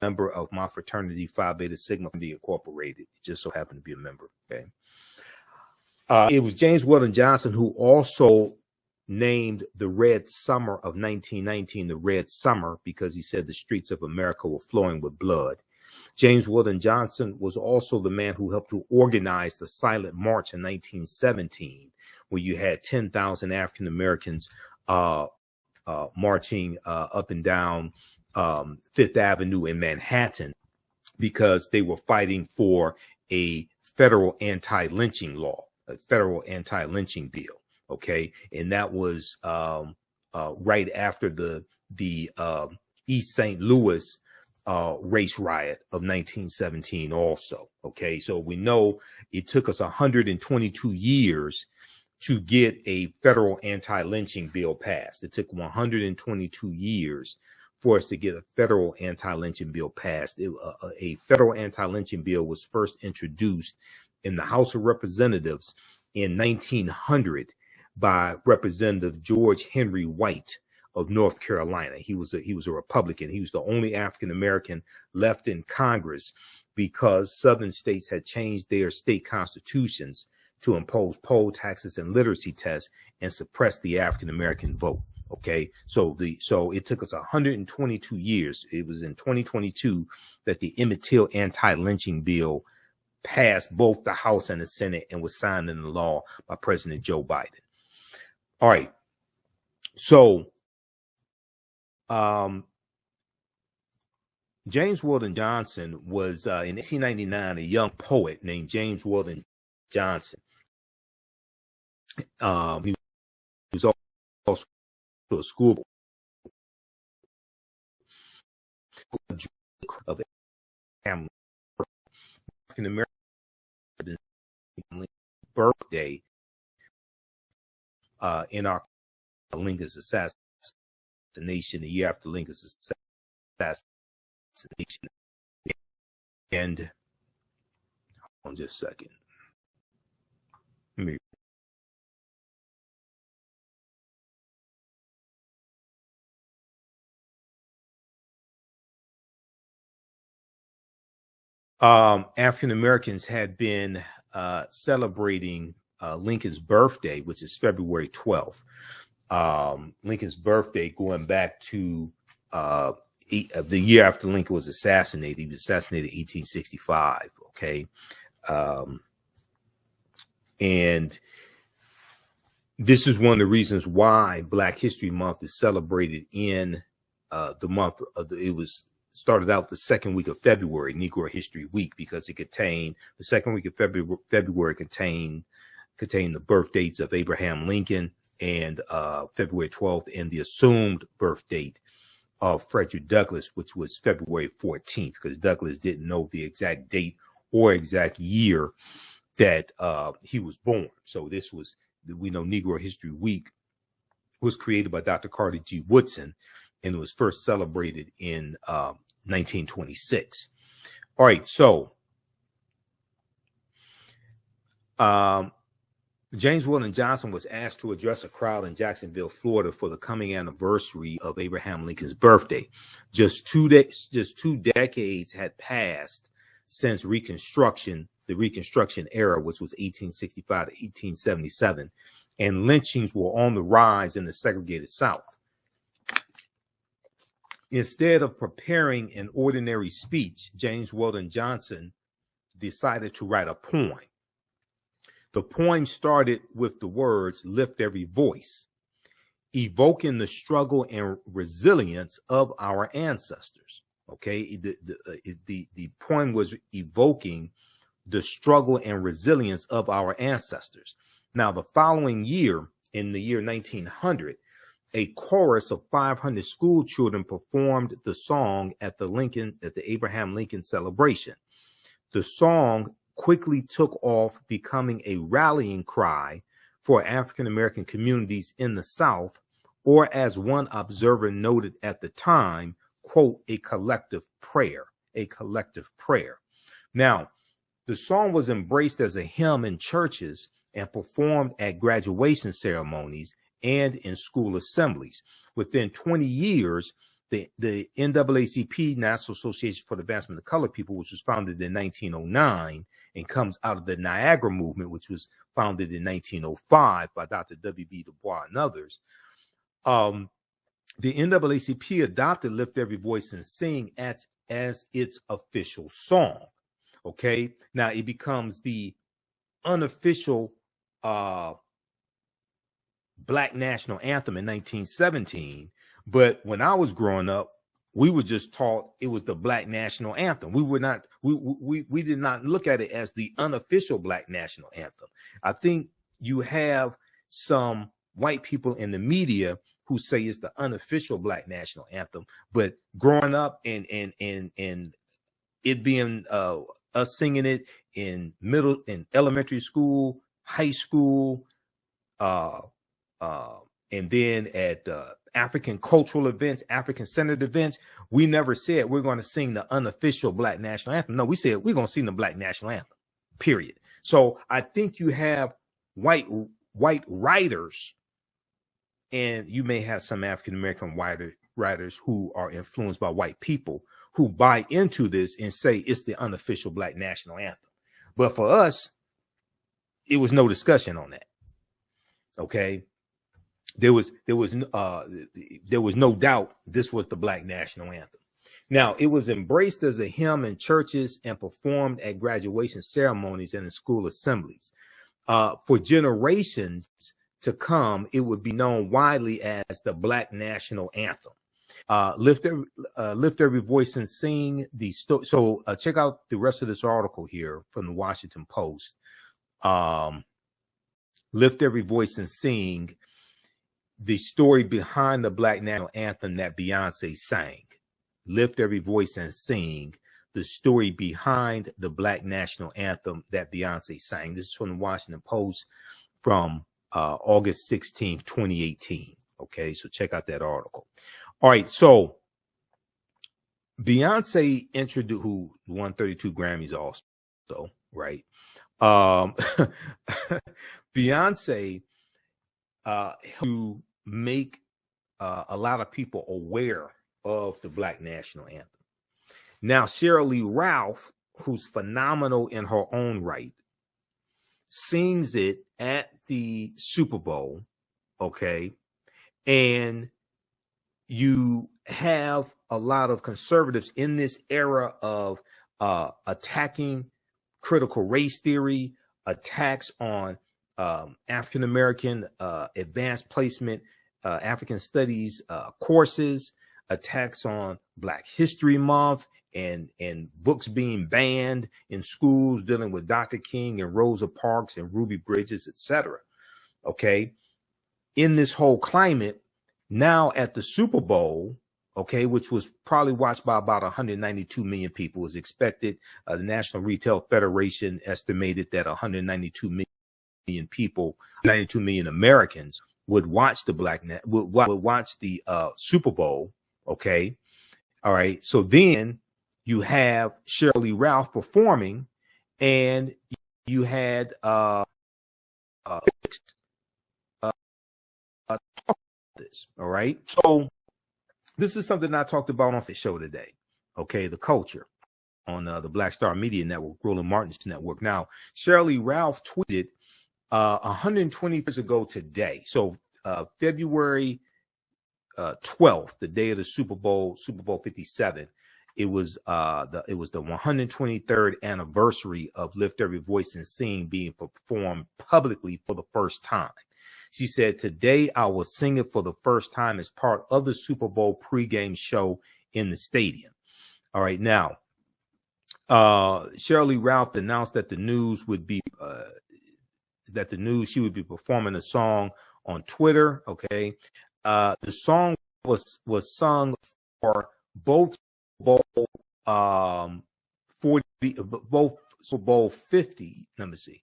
member of my fraternity, Phi Beta Sigma Incorporated. Just so happened to be a member. Okay. It was James Weldon Johnson who also named the Red Summer of 1919 the Red Summer because he said the streets of America were flowing with blood. James Weldon Johnson was also the man who helped to organize the Silent March in 1917, where you had 10,000 African Americans marching up and down Fifth Avenue in Manhattan because they were fighting for a federal anti-lynching law. A federal anti-lynching bill, okay, and that was right after the East St. Louis race riot of 1917 also, okay. So we know it took us 122 years to get a federal anti-lynching bill passed. It took 122 years for us to get a federal anti-lynching bill passed. A federal anti-lynching bill was first introduced in the House of Representatives in 1900 by Representative George Henry White of North Carolina. He was a Republican. He was the only African American left in Congress because Southern states had changed their state constitutions to impose poll taxes and literacy tests and suppress the African American vote. Okay, so it took us 122 years. It was in 2022 that the Emmett Till anti-lynching bill passed both the House and the Senate and was signed into law by President Joe Biden. All right, so James Weldon Johnson was in 1899 a young poet named James Weldon Johnson. He was also a school of African American birthday in our Lincoln's assassination, the year after Lincoln's assassination. And hold on just a second. Let me African Americans had been celebrating Lincoln's birthday, which is February 12th. Lincoln's birthday going back to the year after Lincoln was assassinated. He was assassinated in 1865. Okay. And this is one of the reasons why Black History Month is celebrated in the month of it was started out the second week of February, Negro History Week, because it contained the second week of February contained the birth dates of Abraham Lincoln and February 12th, and the assumed birth date of Frederick Douglass, which was February 14th, because Douglass didn't know the exact date or exact year that he was born. So this was, we know Negro History Week was created by Dr. Carter G. Woodson, and it was first celebrated in 1926. All right, so James Weldon Johnson was asked to address a crowd in Jacksonville, Florida, for the coming anniversary of Abraham Lincoln's birthday. Just two decades had passed since the Reconstruction era, which was 1865 to 1877, and lynchings were on the rise in the segregated South. Instead of preparing an ordinary speech, James Weldon Johnson decided to write a poem. The poem started with the words, "Lift every voice," evoking the struggle and resilience of our ancestors. Okay, the poem was evoking the struggle and resilience of our ancestors. Now, the following year, in the year 1900, a chorus of 500 school children performed the song at the Abraham Lincoln celebration. The song quickly took off, becoming a rallying cry for African American communities in the South, or as one observer noted at the time, quote, a collective prayer. Now, the song was embraced as a hymn in churches and performed at graduation ceremonies and in school assemblies. Within 20 years, the NAACP, National Association for the Advancement of Colored People, which was founded in 1909 and comes out of the Niagara Movement, which was founded in 1905 by Dr. W.B. Du Bois and others. The NAACP adopted "Lift Every Voice and Sing" as its official song. Okay, now it becomes the unofficial Black national anthem in 1917. But when I was growing up, we were just taught it was the Black national anthem. We did not look at it as the unofficial Black national anthem. I think you have some white people in the media who say it's the unofficial Black national anthem, but growing up and it being us singing it in elementary school, high school, and then at African cultural events, African centered events, we never said we're going to sing the unofficial Black national anthem. No, we said we're going to sing the Black national anthem, period. So I think you have white writers and you may have some African-American writers who are influenced by white people who buy into this and say it's the unofficial Black national anthem. But for us, it was no discussion on that. Okay. There was no doubt this was the Black national anthem. Now, it was embraced as a hymn in churches and performed at graduation ceremonies and in school assemblies. For generations to come, it would be known widely as the Black national anthem. Lift every voice and sing the story. So check out the rest of this article here from the Washington Post. Lift every voice and sing the story behind the Black national anthem that Beyonce sang. Lift every voice and sing the story behind the Black national anthem that Beyonce sang. This is from the Washington Post from August 16th, 2018. Okay, so check out that article. All right, so Beyonce introduced, who won 32 Grammys also, right? Beyonce to make a lot of people aware of the Black national anthem. Now, Sheryl Ralph, who's phenomenal in her own right, sings it at the Super Bowl, okay? And you have a lot of conservatives in this era of attacking critical race theory, attacks on African-American advanced placement, African studies courses, attacks on Black History Month, and books being banned in schools dealing with Dr. King and Rosa Parks and Ruby Bridges, etc. Okay. In this whole climate, now at the Super Bowl, okay, which was probably watched by about 192 million people, was expected. The National Retail Federation estimated that 192 million people, 92 million Americans would watch the would watch the Super Bowl. Okay. All right. So then you have Sheryl Ralph performing, and you had this. All right. So this is something I talked about on the show today. Okay. The culture on the Black Star Media Network, Roland Martin's network. Now, Sheryl Ralph tweeted 120 years ago today. So February 12th, the day of the Super Bowl, Super Bowl 57. It was the 123rd anniversary of Lift Every Voice and Sing being performed publicly for the first time. She said, "Today I will sing it for the first time as part of the Super Bowl pregame show in the stadium." All right, now Sheryl Ralph announced that she would be performing a song on Twitter. Okay, the song was sung for both both Super Bowl 50. Let me see,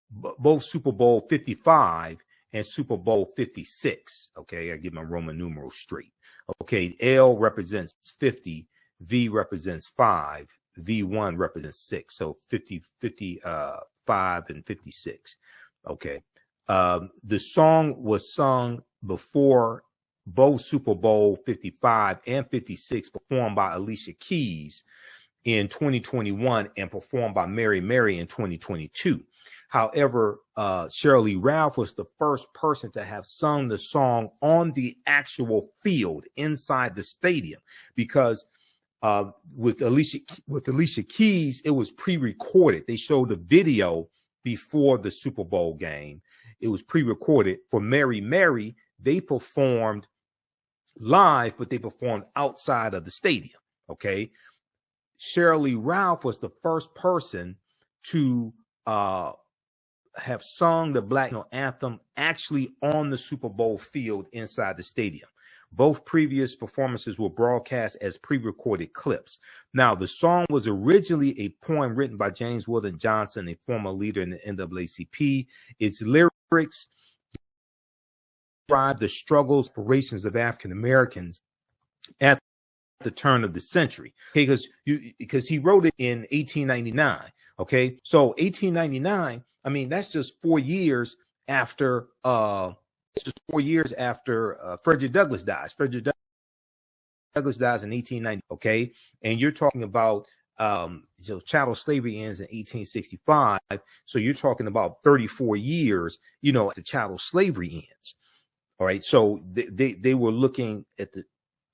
both Super Bowl 55 and Super Bowl 56. Okay, I get my Roman numerals straight. Okay, L represents 50, V represents 5, V1 represents 6. So 50, 55, and 56. Okay. The song was sung before both Super Bowl 55 and 56, performed by Alicia Keys in 2021 and performed by Mary Mary in 2022. However, Sheryl Ralph was the first person to have sung the song on the actual field inside the stadium, because with Alicia Keys, it was pre-recorded. They showed the video before the Super Bowl game. It was pre-recorded. For Mary Mary, they performed live, but they performed outside of the stadium. Okay. Sheryl Ralph was the first person to have sung the Black national anthem actually on the Super Bowl field inside the stadium. Both previous performances were broadcast as pre-recorded clips. Now, the song was originally a poem written by James Weldon Johnson, a former leader in the NAACP. Its lyrics describe the struggles, aspirations of African Americans at the turn of the century. Okay, because he wrote it in 1899. Okay, so 1899. I mean, that's just 4 years after is 4 years after Frederick Douglass dies. Frederick Douglass dies in 1890. Okay, and you're talking about chattel slavery ends in 1865. So you're talking about 34 years, the chattel slavery ends. All right. So they were looking at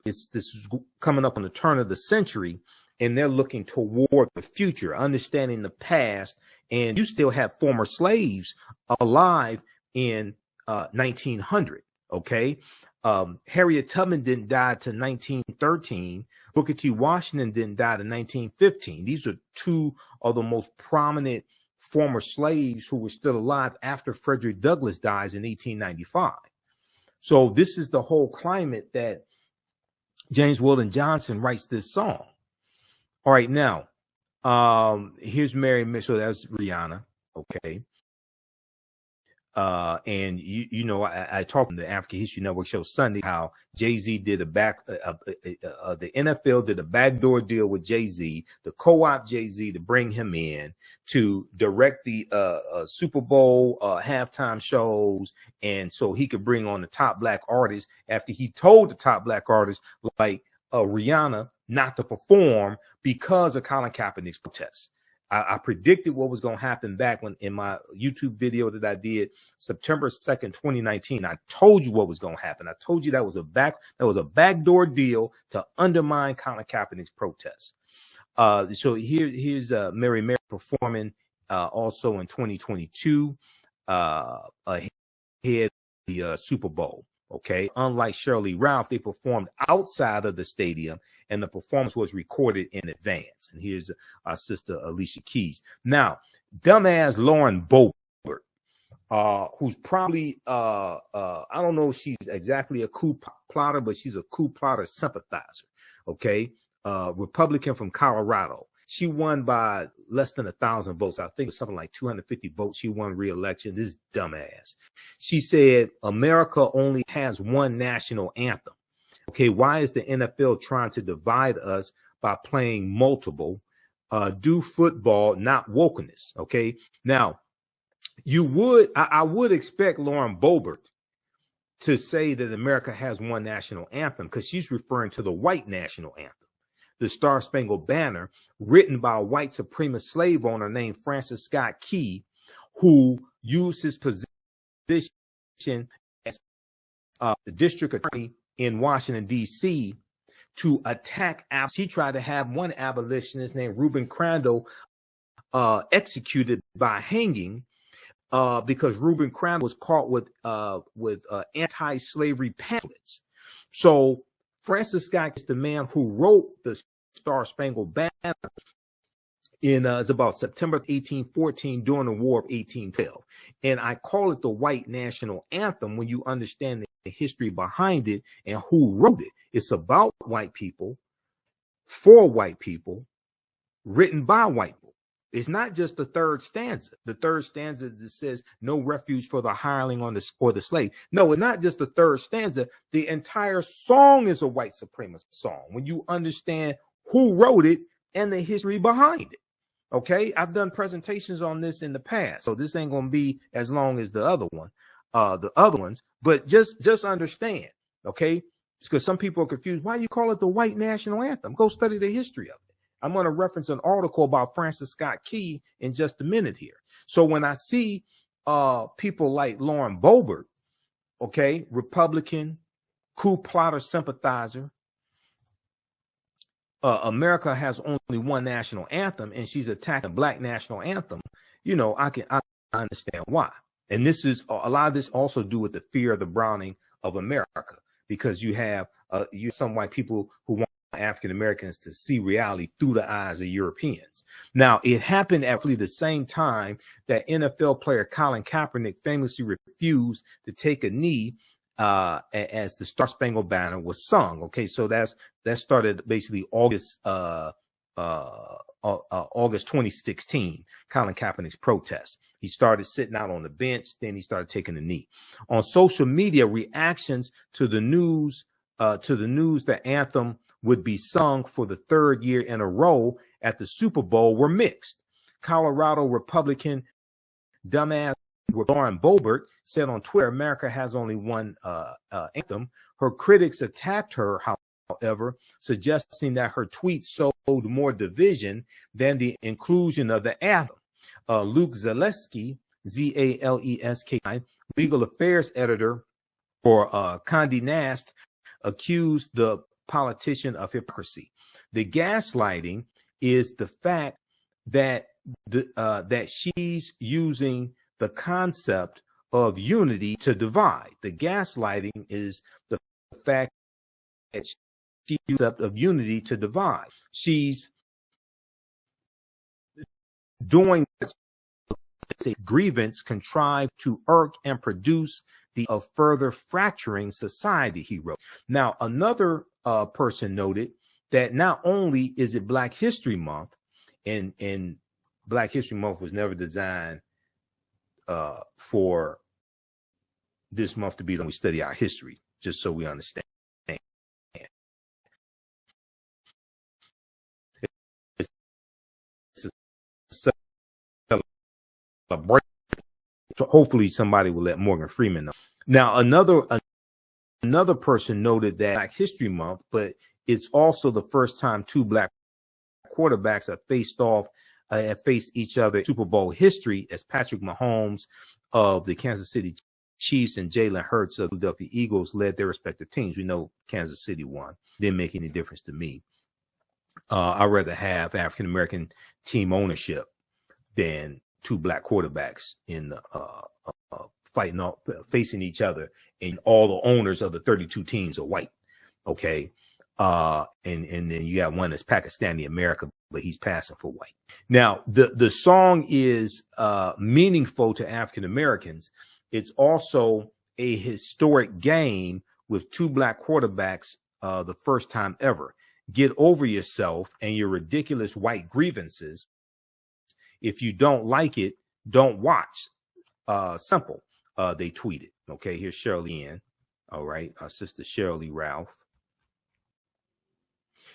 this is coming up on the turn of the century, and they're looking toward the future, understanding the past. And you still have former slaves alive in 1900. Okay. Harriet Tubman didn't die till 1913. Booker T. Washington didn't die till 1915. These are two of the most prominent former slaves who were still alive after Frederick Douglass dies in 1895. So this is the whole climate that James Weldon Johnson writes this song. All right, now, here's Mary. So that's Rihanna. Okay. And I talked on the African History Network show Sunday how Jay-Z did the NFL did a backdoor deal with Jay-Z, the co-op Jay-Z to bring him in to direct the Super Bowl halftime shows, and so he could bring on the top black artists after he told the top black artists like Rihanna not to perform because of Colin Kaepernick's protests. I predicted what was going to happen back when in my YouTube video that I did September 2nd, 2019. I told you what was going to happen. I told you that was a backdoor deal to undermine Colin Kaepernick's protests. So here's Mary performing also in 2022 ahead of the Super Bowl. Okay, unlike Sheryl Ralph, they performed outside of the stadium, and the performance was recorded in advance. And here's our sister Alicia Keys. Now, dumbass Lauren Boebert, who's probably I don't know if she's exactly a coup plotter, but she's a coup plotter sympathizer. Okay, Republican from Colorado. She won by less than 1,000 votes. I think it was something like 250 votes. She won re-election. This dumbass. She said America only has one national anthem. Okay, why is the NFL trying to divide us by playing multiple? Do football, not wokeness. Okay, now I would expect Lauren Boebert to say that America has one national anthem because she's referring to the white national anthem. The Star Spangled Banner, written by a white supremacist slave owner named Francis Scott Key, who used his position as the district attorney in Washington, D.C. to attack. He tried to have one abolitionist named Reuben Crandall executed by hanging because Reuben Crandall was caught with anti-slavery pamphlets. So Francis Scott is the man who wrote the Star Spangled Banner it's about September 1814 during the War of 1812. And I call it the white national anthem when you understand the history behind it and who wrote it. It's about white people, for white people, written by white people. It's not just the third stanza. The third stanza that says no refuge for the hireling or the slave. No, it's not just the third stanza. The entire song is a white supremacist song when you understand who wrote it and the history behind it. Okay, I've done presentations on this in the past, so this ain't gonna be as long as the other ones. But just understand, okay? Because some people are confused. Why you call it the white national anthem? Go study the history of it. I'm going to reference an article about Francis Scott Key in just a minute here. So when I see people like Lauren Boebert, okay, Republican, coup plotter sympathizer, America has only one national anthem, and she's attacking Black national anthem. I understand why. And this is a lot of this also do with the fear of the browning of America, because you have some white people who want African Americans to see reality through the eyes of Europeans. Now, it happened at the same time that NFL player Colin Kaepernick famously refused to take a knee as the Star Spangled Banner was sung. Okay, so that started basically August 2016, Colin Kaepernick's protest. He started sitting out on the bench, then he started taking a knee. On social media, reactions to the news that Anthem would be sung for the third year in a row at the Super Bowl were mixed. Colorado Republican dumbass Lauren Boebert said on Twitter, America has only one anthem. Her critics attacked her, however, suggesting that her tweet sowed more division than the inclusion of the anthem. Luke Zaleski, Zaleski, legal affairs editor for Condé Nast, accused the politician of hypocrisy. The gaslighting is the fact that that she's using the concept of unity to divide. The gaslighting is the fact that she's using the concept of unity to divide. She's doing a grievance contrived to irk and produce the of further fracturing society, he wrote. Now, another person noted that not only is it Black History Month, and Black History Month was never designed for this month to be when we study our history, just so we understand. It's a celebration. So hopefully somebody will let Morgan Freeman know. Now, another person noted that Black History Month, but it's also the first time two Black quarterbacks have faced each other in Super Bowl history, as Patrick Mahomes of the Kansas City Chiefs and Jalen Hurts of the Philadelphia Eagles led their respective teams. We know Kansas City won. Didn't make any difference to me. I'd rather have African-American team ownership than two Black quarterbacks in the facing each other, and all the owners of the 32 teams are white. Okay. And then you got one that's Pakistani American, but he's passing for white. Now, the song is meaningful to African Americans. It's also a historic game with two Black quarterbacks, the first time ever. Get over yourself and your ridiculous white grievances. If you don't like it, don't watch. Simple. They tweeted. Okay, here's Shirley Ann. All right, our sister Shirley Ralph.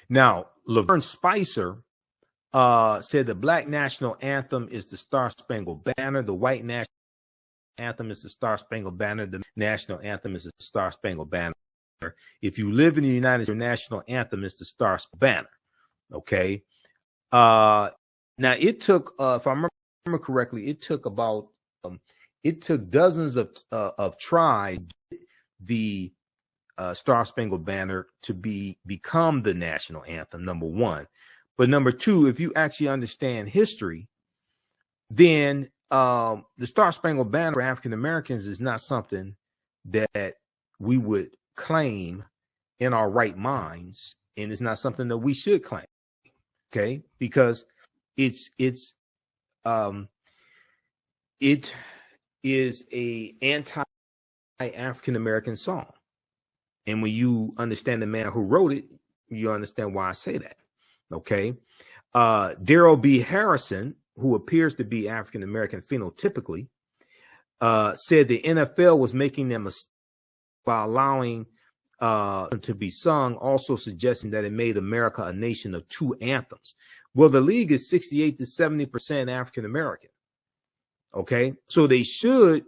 Now, Laverne Spicer said the Black national anthem is the Star Spangled Banner. The white national anthem is the Star Spangled Banner. The national anthem is the Star Spangled Banner. If you live in the United States, your national anthem is the Star Spangled Banner. Okay. Now it took, if I remember correctly, it took about it took dozens of tries the Star Spangled Banner to become the national anthem, number one. But number two, if you actually understand history, then the Star Spangled Banner for African Americans is not something that we would claim in our right minds, and it's not something that we should claim. Okay, because it is a anti-African American song. And when you understand the man who wrote it, you understand why I say that. Okay. Daryl B. Harrison, who appears to be African American phenotypically, said the NFL was making them by allowing them to be sung, also suggesting that it made America a nation of two anthems. Well, the league is 68 to 70% African American. Okay. So they should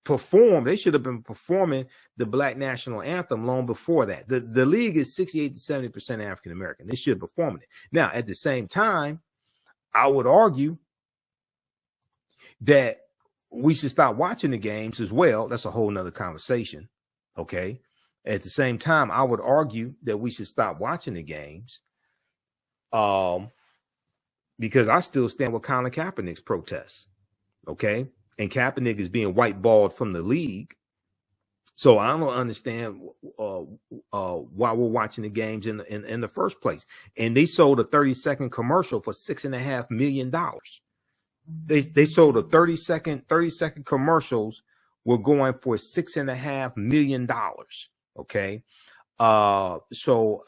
perform. They should have been performing the Black national anthem long before that. The league is 68 to 70% African American. They should be performing it. Now, at the same time, I would argue that we should stop watching the games as well. That's a whole nother conversation. Okay. At the same time, I would argue that we should stop watching the games. Because I still stand with Colin Kaepernick's protests. Okay. And Kaepernick is being whiteballed from the league. So I don't understand why we're watching the games in the first place. And they sold a 30-second commercial for $6.5 million. They sold a 30-second commercials were going for $6.5 million. Okay. So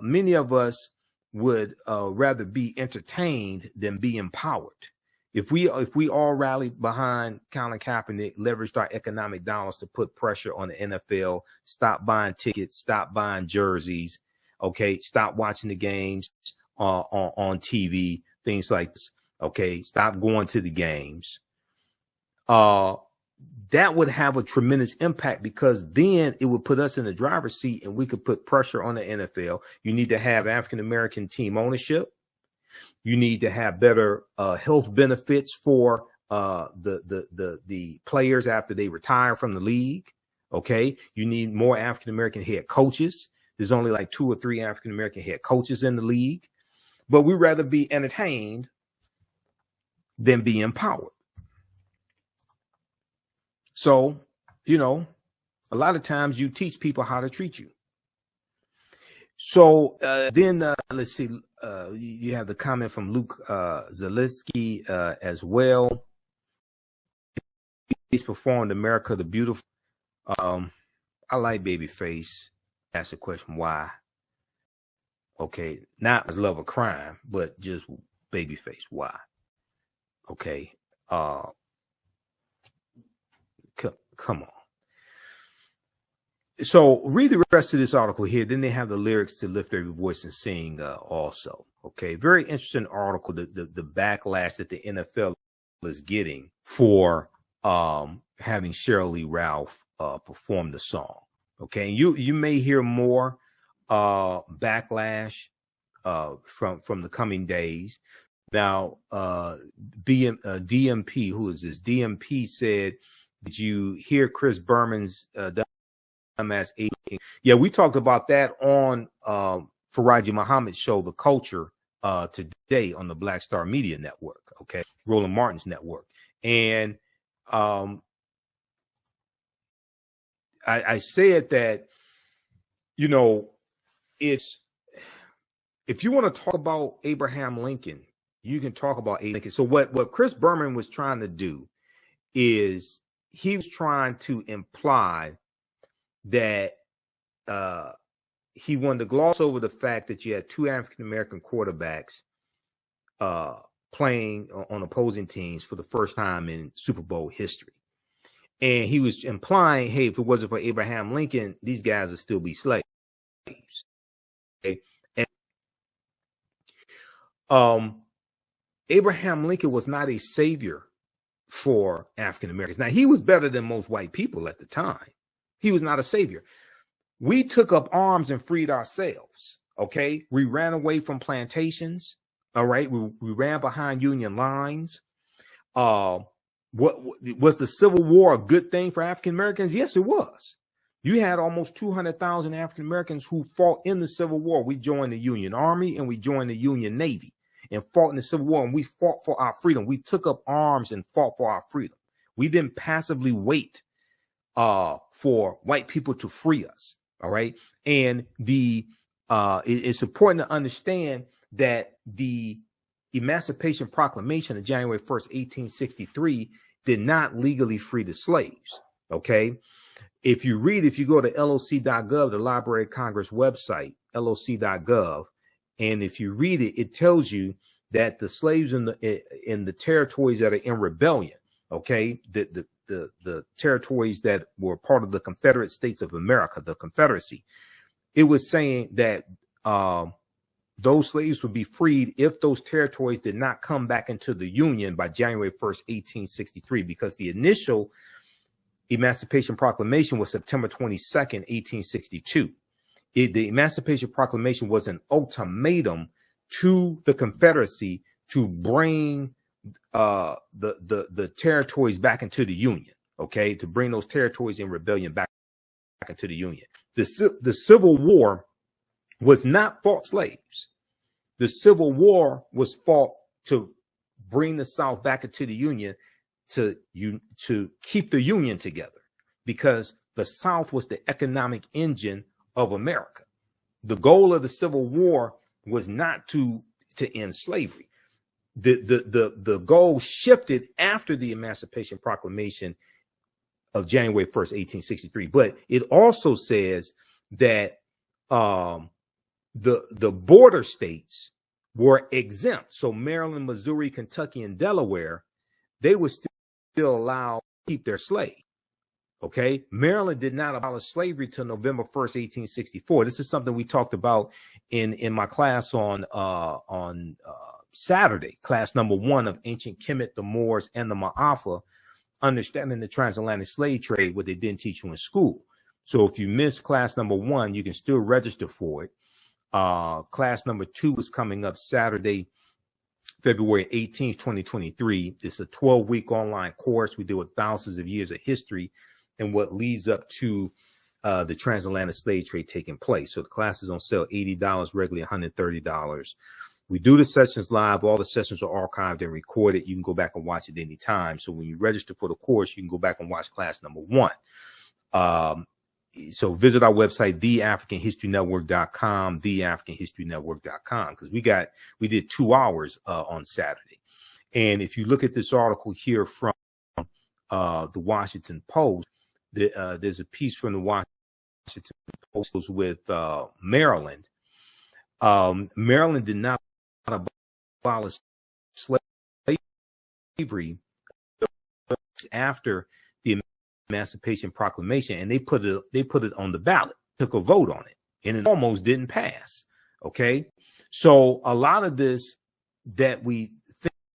many of us would rather be entertained than be empowered. If we all rallied behind Colin Kaepernick, leveraged our economic dollars to put pressure on the NFL, stop buying tickets, stop buying jerseys, okay, stop watching the games on TV, things like this, okay, stop going to the games. that would have a tremendous impact, because then it would put us in the driver's seat and we could put pressure on the NFL. You need to have African-American team ownership. You need to have better health benefits for the players after they retire from the league. Okay. You need more African-American head coaches. There's only like 2 or 3 African-American head coaches in the league, but we'd rather be entertained than be empowered. So, you know, a lot of times you teach people how to treat you. So then let's see, you have the comment from Luke Zaleski as well. He's performed America the Beautiful. I like Babyface. Ask the question, why? Okay, not as love of crime, but just Babyface, why? Okay, come on. So read the rest of this article here. Then they have the lyrics to Lift Every Voice and Sing also. Okay, very interesting article. The backlash that the NFL is getting for having Sheryl Lee Ralph perform the song. Okay, and you may hear more backlash from the coming days. Now, DMP, who is this? DMP said, did you hear Chris Berman's dumbass 18? Yeah, we talked about that on Farajii Muhammad's show, The Culture, today on the Black Star Media Network, okay, Roland Martin's network. And I said that, you know, if you want to talk about Abraham Lincoln, you can talk about Abraham Lincoln. So what Chris Berman was trying to do is he was trying to imply that he wanted to gloss over the fact that you had 2 African-American quarterbacks playing on opposing teams for the first time in Super Bowl history. And he was implying, hey, if it wasn't for Abraham Lincoln, these guys would still be slaves. Okay? And Abraham Lincoln was not a savior for African Americans. Now, he was better than most white people at the time. He was not a savior. We took up arms and freed ourselves. Okay, we ran away from plantations. All right, we ran behind Union lines. What was the Civil War a good thing for African Americans? Yes, it was. You had almost 200,000 African Americans who fought in the Civil War. We joined the Union Army and we joined the Union Navy and fought in the Civil War, and we fought for our freedom. We took up arms and fought for our freedom. We didn't passively wait for white people to free us. All right. And it's important to understand that the Emancipation Proclamation of January 1st, 1863 did not legally free the slaves. Okay. If you go to loc.gov, the Library of Congress website, loc.gov, and if you read it, it tells you that the slaves in the territories that are in rebellion, okay, the territories that were part of the Confederate States of America, the Confederacy, it was saying that those slaves would be freed if those territories did not come back into the Union by January 1st, 1863, because the initial Emancipation Proclamation was September 22nd, 1862. The Emancipation Proclamation was an ultimatum to the Confederacy to bring the territories back into the Union, okay, to bring those territories in rebellion back into the Union. The Civil War was not fought slaves. The Civil War was fought to bring the South back into the Union, to keep the Union together, because the South was the economic engine of America. The goal of the Civil War was not to end slavery. The goal shifted after the Emancipation Proclamation of January 1st, 1863. But it also says that the border states were exempt. So Maryland, Missouri, Kentucky, and Delaware, they were still allowed to keep their slaves. Okay, Maryland did not abolish slavery till November 1st, 1864. This is something we talked about in my class on Saturday, class number 1 of Ancient Kemet, the Moors, and the Ma'afa. understanding the transatlantic slave trade, what they didn't teach you in school. So if you missed class number 1, you can still register for it. Class number 2 is coming up Saturday, February 18th, 2023. It's a 12-week online course. We deal with thousands of years of history and what leads up to the transatlantic slave trade taking place. So the class is on sale, $80, regularly $130. We do the sessions live. All the sessions are archived and recorded. You can go back and watch it anytime. So when you register for the course, you can go back and watch class number 1. So visit our website, theafricanhistorynetwork.com, theafricanhistorynetwork.com, because we did 2 hours on Saturday. And if you look at this article here from the Washington Post, there's a piece from the Washington Post with Maryland. Maryland did not abolish slavery after the Emancipation Proclamation, and they put it on the ballot, took a vote on it, and it almost didn't pass. Okay, so a lot of this that we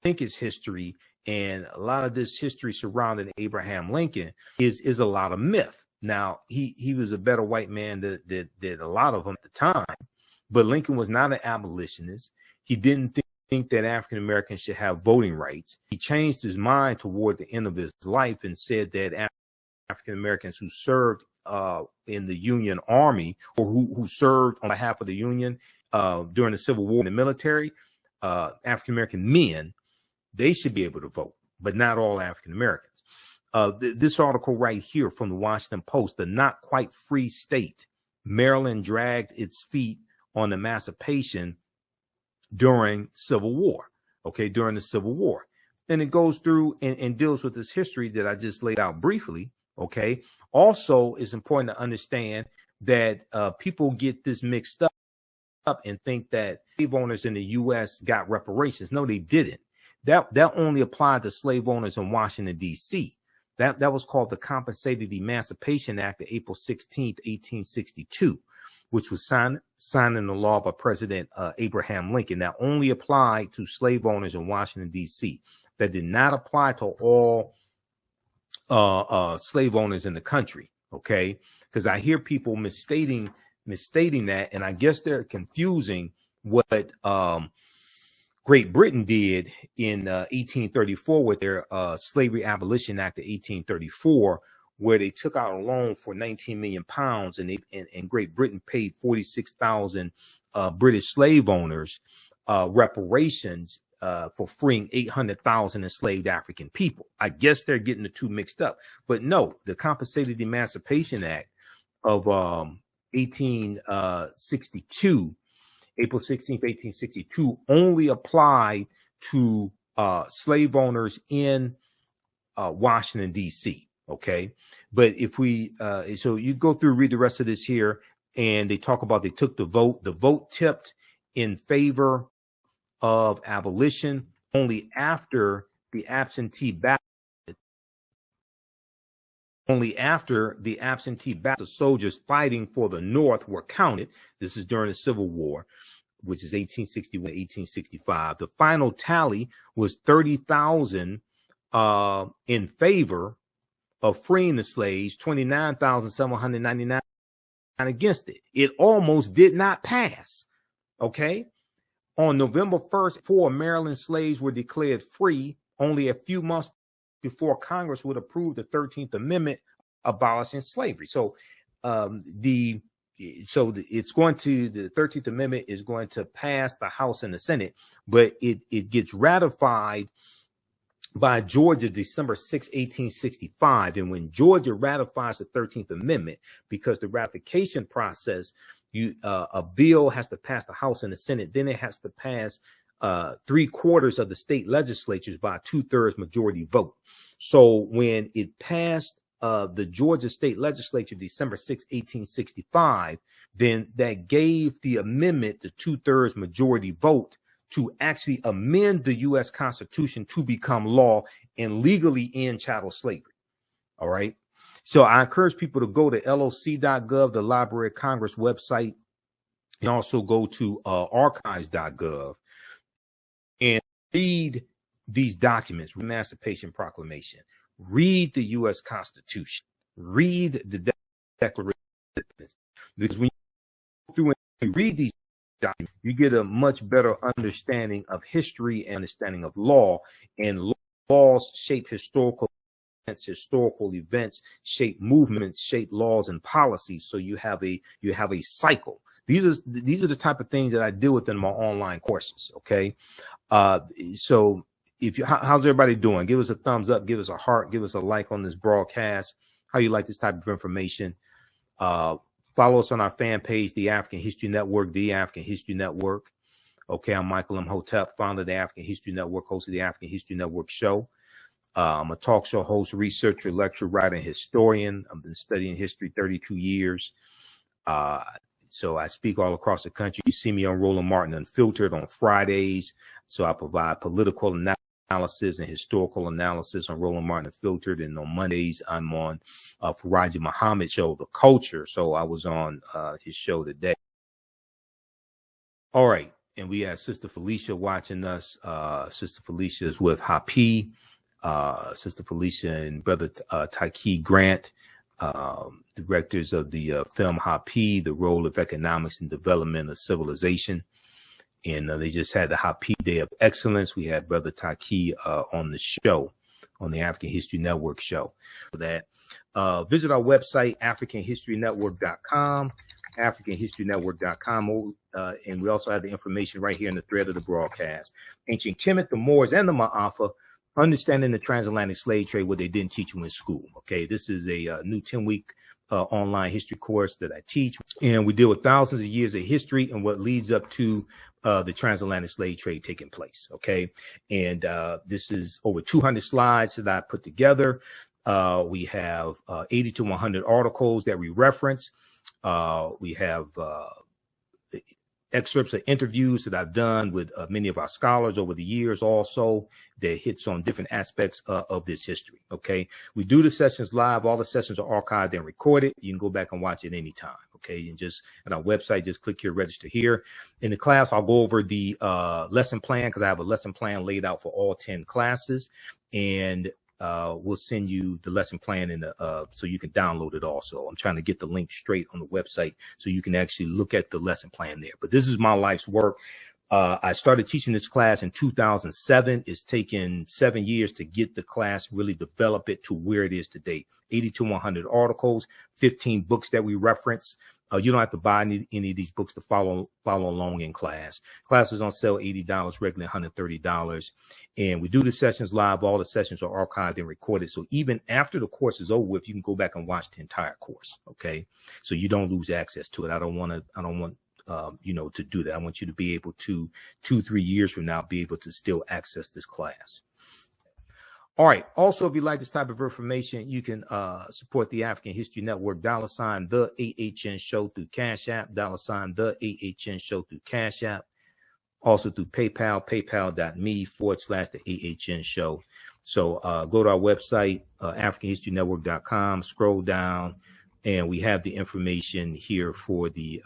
think is history, and a lot of this history surrounding Abraham Lincoln is a lot of myth. Now he was a better white man than a lot of them at the time, but Lincoln was not an abolitionist. He didn't think that African Americans should have voting rights. He changed his mind toward the end of his life and said that African Americans who served in the Union Army, or who served on behalf of the Union during the Civil War in the military, African American men, they should be able to vote, but not all African Americans. This article right here from the Washington Post, the not quite free state, Maryland dragged its feet on emancipation during Civil War. Okay, during the Civil War. And it goes through and deals with this history that I just laid out briefly. Okay. Also, it's important to understand that people get this mixed up and think that slave owners in the U.S. got reparations. No, they didn't. That only applied to slave owners in Washington, D.C. That was called the Compensated Emancipation Act of April 16th, 1862, which was signed into law by President Abraham Lincoln. That only applied to slave owners in Washington, D.C. That did not apply to all slave owners in the country. Okay, because I hear people misstating that, and I guess they're confusing what Great Britain did in 1834 with their Slavery Abolition Act of 1834, where they took out a loan for 19 million pounds, and Great Britain paid 46,000 British slave owners reparations for freeing 800,000 enslaved African people. I guess they're getting the two mixed up. But no, the Compensated Emancipation Act of 1862, April 16th, 1862, only applied to slave owners in Washington, D.C. Okay. But if we so you go through, read the rest of this here, and they talk about they took the vote tipped in favor of abolition only after the absentee ballot. Only after the absentee ballot of soldiers fighting for the North were counted. This is during the Civil War, which is 1861, 1865. The final tally was 30,000 in favor of freeing the slaves, 29,799 against it. It almost did not pass. Okay. On November 1st, 4 Maryland slaves were declared free only a few months before Congress would approve the 13th Amendment abolishing slavery. So the 13th Amendment is going to pass the House and the Senate, but it gets ratified by Georgia December 6, 1865. And when Georgia ratifies the 13th Amendment, because the ratification process, a bill has to pass the House and the Senate, then it has to pass 3/4 of the state legislatures by a 2/3 majority vote. So when it passed the Georgia state legislature December 6, 1865, then that gave the amendment the 2/3 majority vote to actually amend the U.S. Constitution to become law and legally end chattel slavery. All right. So I encourage people to go to loc.gov, the Library of Congress website, and also go to archives.gov and read these documents, Emancipation Proclamation. read the U.S. Constitution, read the Declaration, because when you go through and read these documents, you get a much better understanding of history and understanding of law, and laws shape historical events shape movements, shape laws and policies. So you have a cycle. These are the type of things that I deal with in my online courses. Okay. So how's everybody doing? Give us a thumbs up, give us a heart, give us a like on this broadcast. How you like this type of information? Follow us on our fan page, The African History Network, The African History Network. Okay. I'm Michael Imhotep, founder of the African History Network, host of the African History Network show. I'm a talk show host, researcher, lecturer, writer, and historian. I've been studying history 32 years. So I speak all across the country. You see me on Roland Martin Unfiltered on Fridays. So I provide political analysis and historical analysis on Roland Martin Unfiltered. And on Mondays, I'm on Farajii Muhammad show, The Culture. So I was on his show today. All right. And we have Sister Felicia watching us. Sister Felicia is with Hapi. Sister Felicia and Brother Taiki Grant, directors of the film Hapi, The Role of Economics and Development of Civilization. And they just had the Hapi Day of Excellence. We had Brother Taiki on the show, on the African History Network show. For that, visit our website, AfricanHistoryNetwork.com, AfricanHistoryNetwork.com. And we also have the information right here in the thread of the broadcast. Ancient Kemet, the Moors, and the Ma'afa. Understanding the transatlantic slave trade, what they didn't teach you in school. Okay, this is a new 10-week online history course that I teach, and we deal with thousands of years of history and what leads up to the transatlantic slave trade taking place. Okay, and this is over 200 slides that I put together. We have 80 to 100 articles that we reference. We have excerpts of interviews that I've done with many of our scholars over the years also that hits on different aspects of this history. Okay. We do the sessions live. All the sessions are archived and recorded. You can go back and watch it anytime. Okay. And just at our website, just click here, register here. In the class, I'll go over the lesson plan because I have a lesson plan laid out for all 10 classes. And we'll send you the lesson plan in so you can download it also. I'm trying to get the link straight on the website so you can actually look at the lesson plan there. But this is my life's work. I started teaching this class in 2007. It's taken 7 years to get the class, really develop it to where it is today. 80 to 100 articles, 15 books that we reference. You don't have to buy any of these books to follow along in class. Class is on sale $80, regularly $130. And we do the sessions live. All the sessions are archived and recorded. So even after the course is over with, you can go back and watch the entire course. Okay. So you don't lose access to it. I don't want to do that. I want you to be able to 2-3 years from now, be able to still access this class. All right. Also, if you like this type of information, you can support the African History Network, $ the AHN show through Cash App, $ the AHN show through Cash App. Also through PayPal, paypal.me/the AHN show. So go to our website, AfricanHistoryNetwork.com, scroll down, and we have the information here for the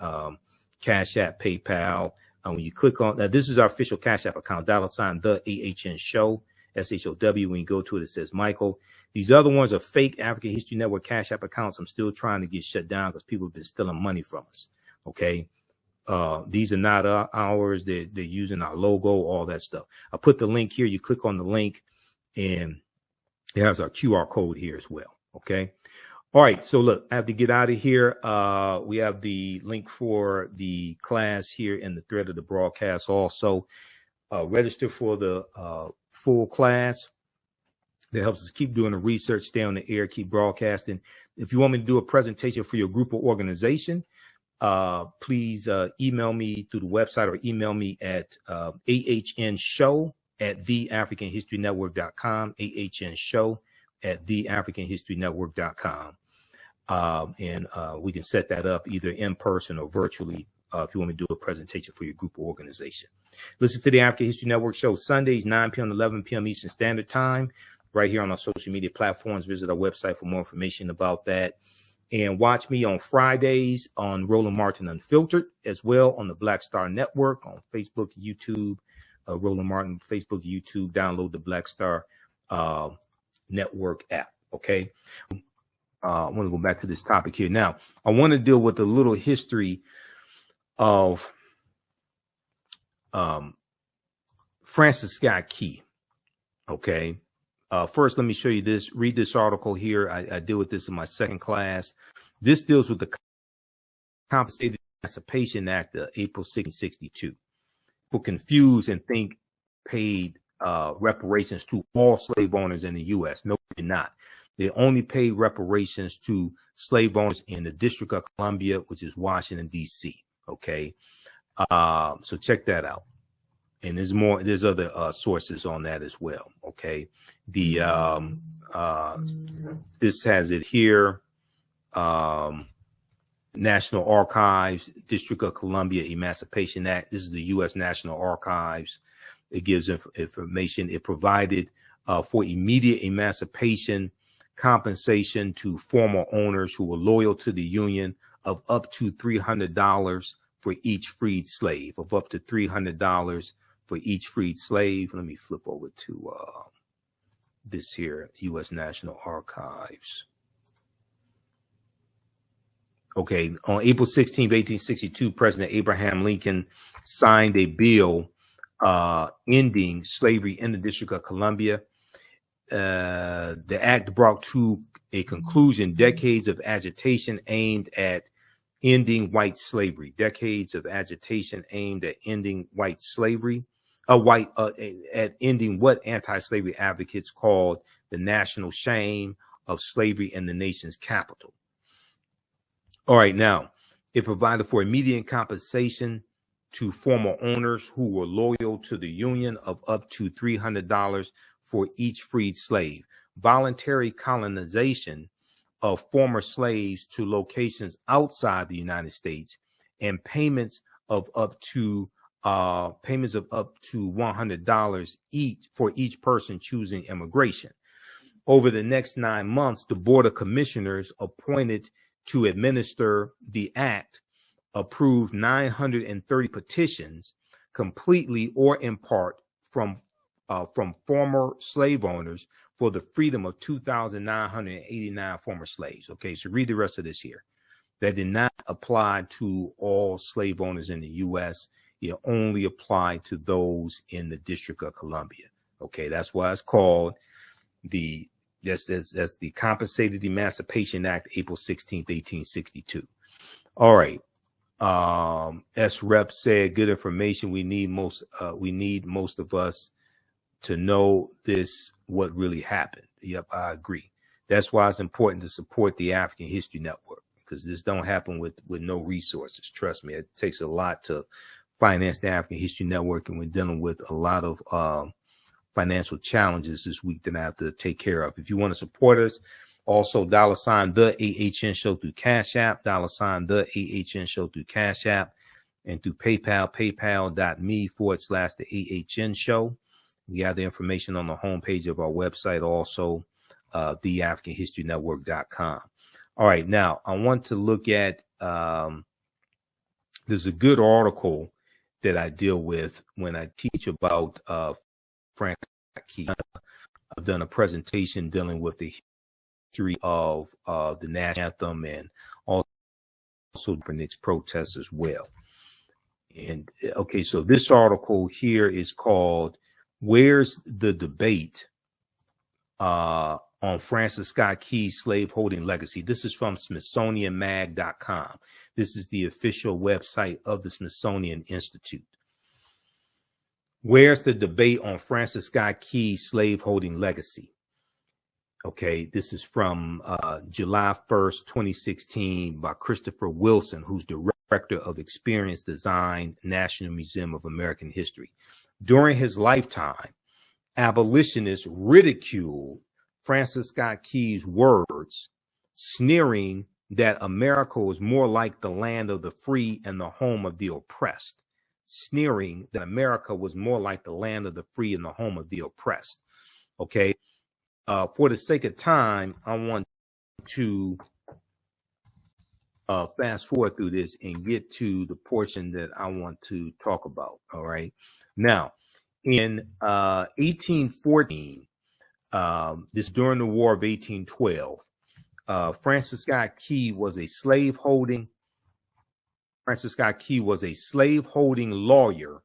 Cash App, PayPal. When you click on that, this is our official Cash App account, $ the AHN show. SHOW. When you go to it, it says Michael. These other ones are fake African History Network Cash App accounts. I'm still trying to get shut down because people have been stealing money from us. Okay. These are not ours. They're using our logo, all that stuff. I put the link here. You click on the link and it has our QR code here as well. Okay. All right. So look, I have to get out of here. We have the link for the class here in the thread of the broadcast. Also, register for the full class. That helps us keep doing the research, stay on the air, keep broadcasting. If you want me to do a presentation for your group or organization, please email me through the website or email me at ahnshow@theafricanhistorynetwork.com, ahnshow@theafricanhistorynetwork.com. And we can set that up either in person or virtually if you want me to do a presentation for your group or organization. Listen to the African History Network show Sundays, 9 p.m. to 11 p.m. Eastern Standard Time, right here on our social media platforms. Visit our website for more information about that. And watch me on Fridays on Roland Martin Unfiltered, as well on the Black Star Network on Facebook, YouTube, Roland Martin, Facebook, YouTube. Download the Black Star Network app. Okay. I want to go back to this topic here. Now, I want to deal with a little history of Francis Scott Key. Okay. First, let me show you this. Read this article here. I deal with this in my second class. This deals with the Compensated Emancipation Act of April 1662. People confuse and think paid reparations to all slave owners in the U.S. No, they did not. They only paid reparations to slave owners in the District of Columbia, which is Washington, D.C. Okay. So check that out. And there's other sources on that as well. Okay. The this has it here. National Archives, District of Columbia Emancipation Act. This is the U.S. National Archives. It gives information. It provided for immediate emancipation, compensation to former owners who were loyal to the Union of up to $300 for each freed slave, of up to $300 for each freed slave. Let me flip over to this here, U.S. National Archives. Okay, on April 16, 1862, President Abraham Lincoln signed a bill ending slavery in the District of Columbia. The act brought to a conclusion decades of agitation aimed at ending white slavery. Decades of agitation aimed at ending white slavery. At ending what anti-slavery advocates called the national shame of slavery in the nation's capital. All right, now, it provided for immediate compensation to former owners who were loyal to the Union of up to $300 for each freed slave. Voluntary colonization of former slaves to locations outside the United States, and payments of up to $100 each for each person choosing immigration. Over the next 9 months, the Board of Commissioners appointed to administer the act approved 930 petitions, completely or in part from former slave owners, for the freedom of 2,989 former slaves. Okay, so read the rest of this here. That did not apply to all slave owners in the U.S. It only applied to those in the District of Columbia. Okay, that's why it's called that's the Compensated Emancipation Act, April 16th, 1862. All right. S. Rep said, good information. We need most of us to know this, what really happened. Yep, I agree. That's why it's important to support the African History Network, because this don't happen with no resources. Trust me, it takes a lot to finance the African History Network, and we're dealing with a lot of financial challenges this week that I have to take care of. If you want to support us, also $ the AHN show through Cash App, $ the AHN show through Cash App, and through PayPal, paypal.me/the AHN show. We have the information on the homepage of our website, also theafricanhistorynetwork.com. All right, now I want to look at there's a good article that I deal with when I teach about Frank Key. I've done a presentation dealing with the history of the national anthem and also Kaepernick's protests as well. And okay, so this article here is called "Where's the Debate on Francis Scott Key's Slaveholding Legacy?" This is from SmithsonianMag.com. This is the official website of the Smithsonian Institute. Where's the debate on Francis Scott Key's slaveholding legacy? Okay, this is from July 1st, 2016 by Christopher Wilson, who's Director of Experience Design, National Museum of American History. During his lifetime, abolitionists ridiculed Francis Scott Key's words, sneering that America was more like the land of the free and the home of the oppressed. Sneering that America was more like the land of the free and the home of the oppressed. Okay. For the sake of time, I want to fast forward through this and get to the portion that I want to talk about. All right. Now, in 1814, This during the War of 1812. Francis Scott Key was a slaveholding lawyer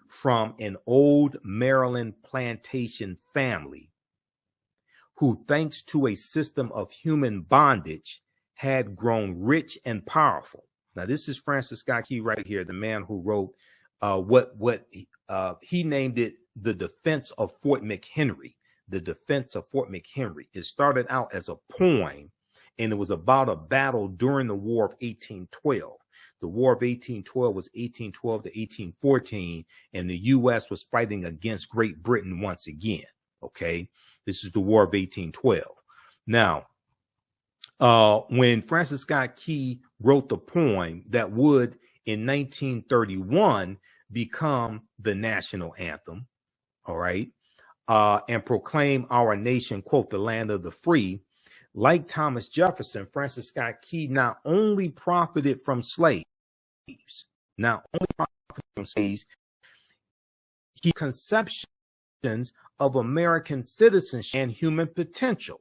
from an old Maryland plantation family who, thanks to a system of human bondage, had grown rich and powerful. Now, this is Francis Scott Key right here, the man who wrote what he named it the Defense of Fort McHenry. The Defense of Fort McHenry. It started out as a poem, and it was about a battle during the War of 1812. The War of 1812 was 1812 to 1814, and the U.S. was fighting against Great Britain once again. Okay, this is the War of 1812. Now, when Francis Scott Key wrote the poem that would, in 1931, become the national anthem, all right, and proclaim our nation, quote, the land of the free, like Thomas Jefferson, Francis Scott Key not only profited from slaves, he conceptions of American citizenship and human potential.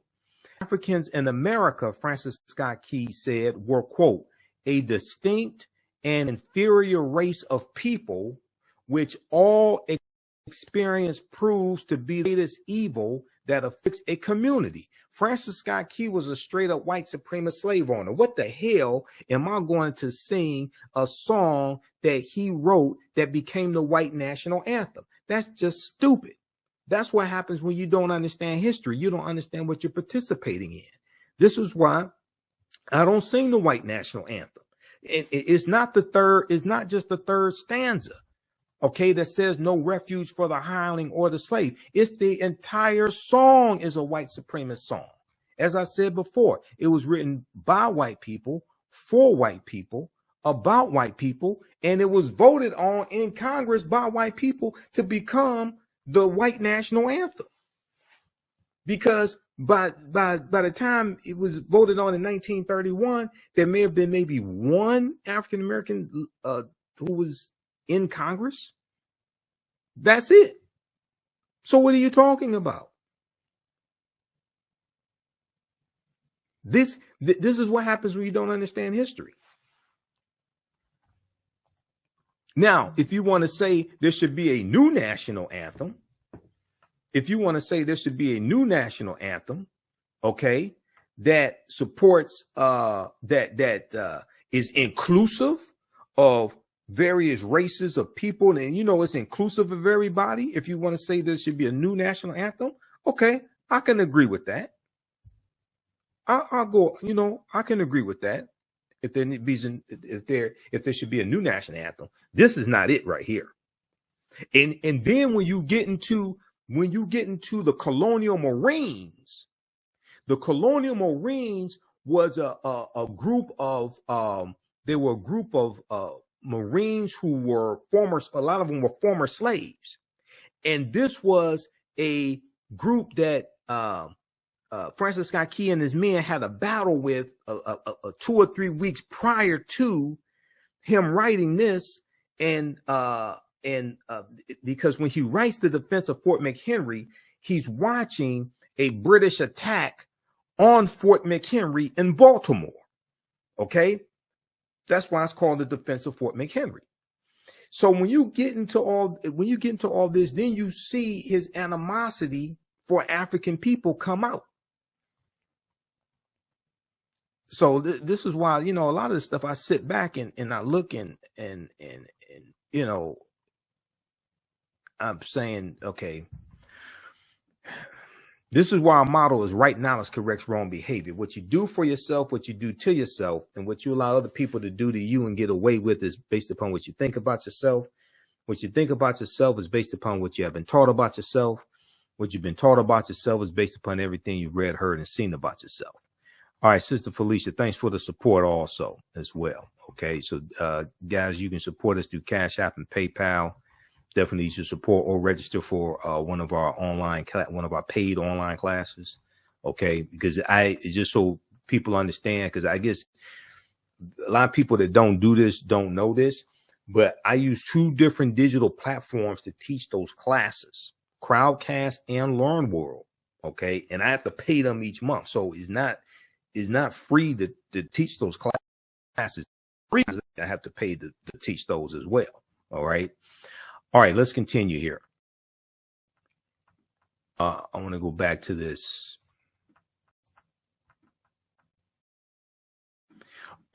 Africans in America, Francis Scott Key said, were, quote, a distinct and inferior race of people, which all experience proves to be the greatest evil that afflicts a community. Francis Scott Key was a straight up white supremacist slave owner. What the hell am I going to sing a song that he wrote that became the white national anthem? That's just stupid. That's what happens when you don't understand history. You don't understand what you're participating in. This is why I don't sing the white national anthem. It's not just the third stanza, okay, that says no refuge for the hireling or the slave. It's the entire song is a white supremacist song. As I said before, it was written by white people, for white people, about white people, and it was voted on in Congress by white people to become the white national anthem. Because by the time it was voted on in 1931, there may have been maybe one African American who was in Congress. That's it. So what are you talking about? This is what happens when you don't understand history. Now, if you want to say there should be a new national anthem, okay, that supports that is inclusive of various races of people, and it's inclusive of everybody. If you want to say there should be a new national anthem, okay, I can agree with that. I'll go, I can agree with that. If there should be a new national anthem, this is not it right here. And then when you get into the Colonial Marines was a group of Marines who were a lot of them were former slaves. And this was a group that Francis Scott Key and his men had a battle with 2 or 3 weeks prior to him writing this. And because when he writes the Defense of Fort McHenry, he's watching a British attack on Fort McHenry in Baltimore. Okay. That's why it's called the Defense of Fort McHenry. So when you get into all this, then you see his animosity for African people come out. So this is why, a lot of this stuff I sit back and I look and I'm saying, okay, this is why our motto is right knowledge corrects wrong behavior. What you do for yourself, what you do to yourself, and what you allow other people to do to you and get away with is based upon what you think about yourself. What you think about yourself is based upon what you have been taught about yourself. What you've been taught about yourself is based upon everything you've read, heard, and seen about yourself. All right, Sister Felicia, thanks for the support also as well. Okay, so guys, you can support us through Cash App and PayPal. Definitely you should support or register for one of our paid online classes. Okay, because just so people understand, because I guess a lot of people that don't do this don't know this, but I use 2 different digital platforms to teach those classes, Crowdcast and LearnWorld. Okay. And I have to pay them each month. So it's not free to teach those classes. Free. I have to pay to teach those as well. All right. All right. Let's continue here. I want to go back to this.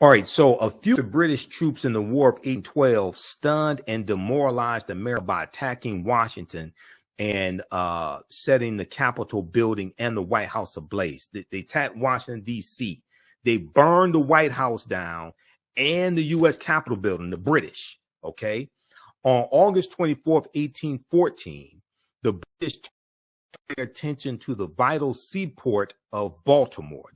All right, so a few of the British troops in the War of 1812 stunned and demoralized America by attacking Washington and setting the Capitol building and the White House ablaze. They attacked Washington, D.C. They burned the White House down and the U.S. Capitol building, the British, okay? On August 24th, 1814, the British turned their attention to the vital seaport of Baltimore,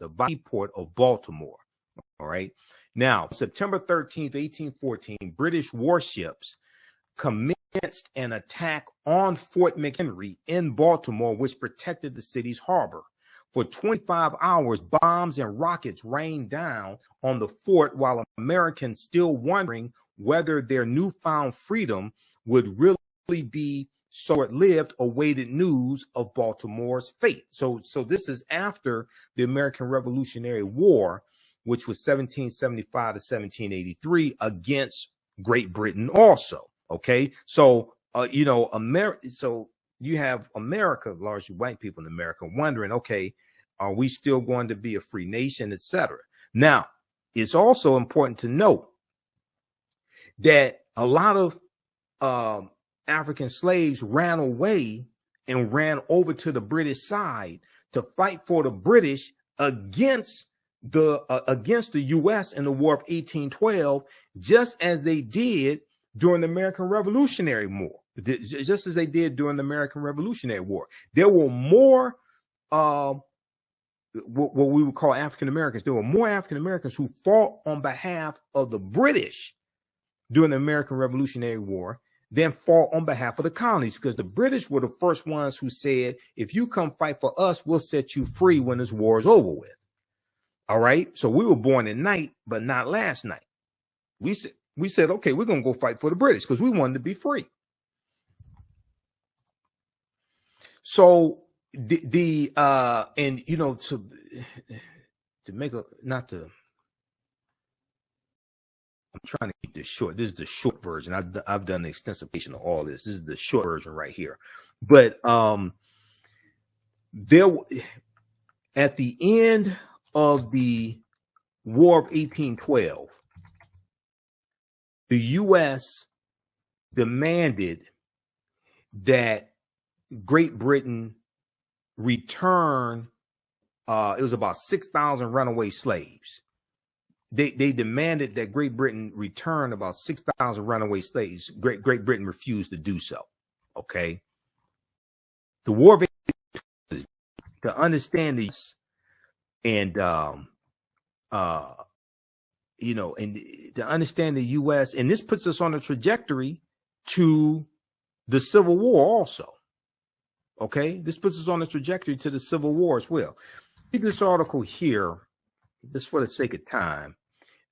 all right. Now, September 13th, 1814, British warships commenced an attack on Fort McHenry in Baltimore, which protected the city's harbor. For 25 hours, bombs and rockets rained down on the fort while Americans still wondering whether their newfound freedom would really be short-lived, awaited news of Baltimore's fate. So this is after the American Revolutionary War, which was 1775 to 1783 against Great Britain also. Okay. So, so you have America, largely white people in America, wondering, okay, are we still going to be a free nation, etc.? Now, it's also important to note that a lot of African slaves ran away and ran over to the British side to fight for the British against the U.S. in the War of 1812, just as they did during the American Revolutionary War. Just as they did during the American Revolutionary War, there were more what we would call African Americans. There were more African Americans who fought on behalf of the British during the American Revolutionary War than fought on behalf of the colonies, because the British were the first ones who said, if you come fight for us, we'll set you free when this war is over with. All right. So we were born at night, but not last night. We said, okay, we're going to go fight for the British because we wanted to be free. So and you know, to make a, not to, I'm trying to keep this short. This is the short version. I've done an extensive patient of all this. This is the short version right here. But there, at the end of the War of 1812, the U.S. demanded that Great Britain return. It was about 6,000 runaway slaves. They demanded that Great Britain return about 6,000 runaway slaves. Great Britain refused to do so. Okay. The War of 1812, to understand this, and you know, and to understand the U.S., and this puts us on a trajectory to the Civil War also. Okay, this puts us on a trajectory to the Civil War as well. Read this article here, just for the sake of time.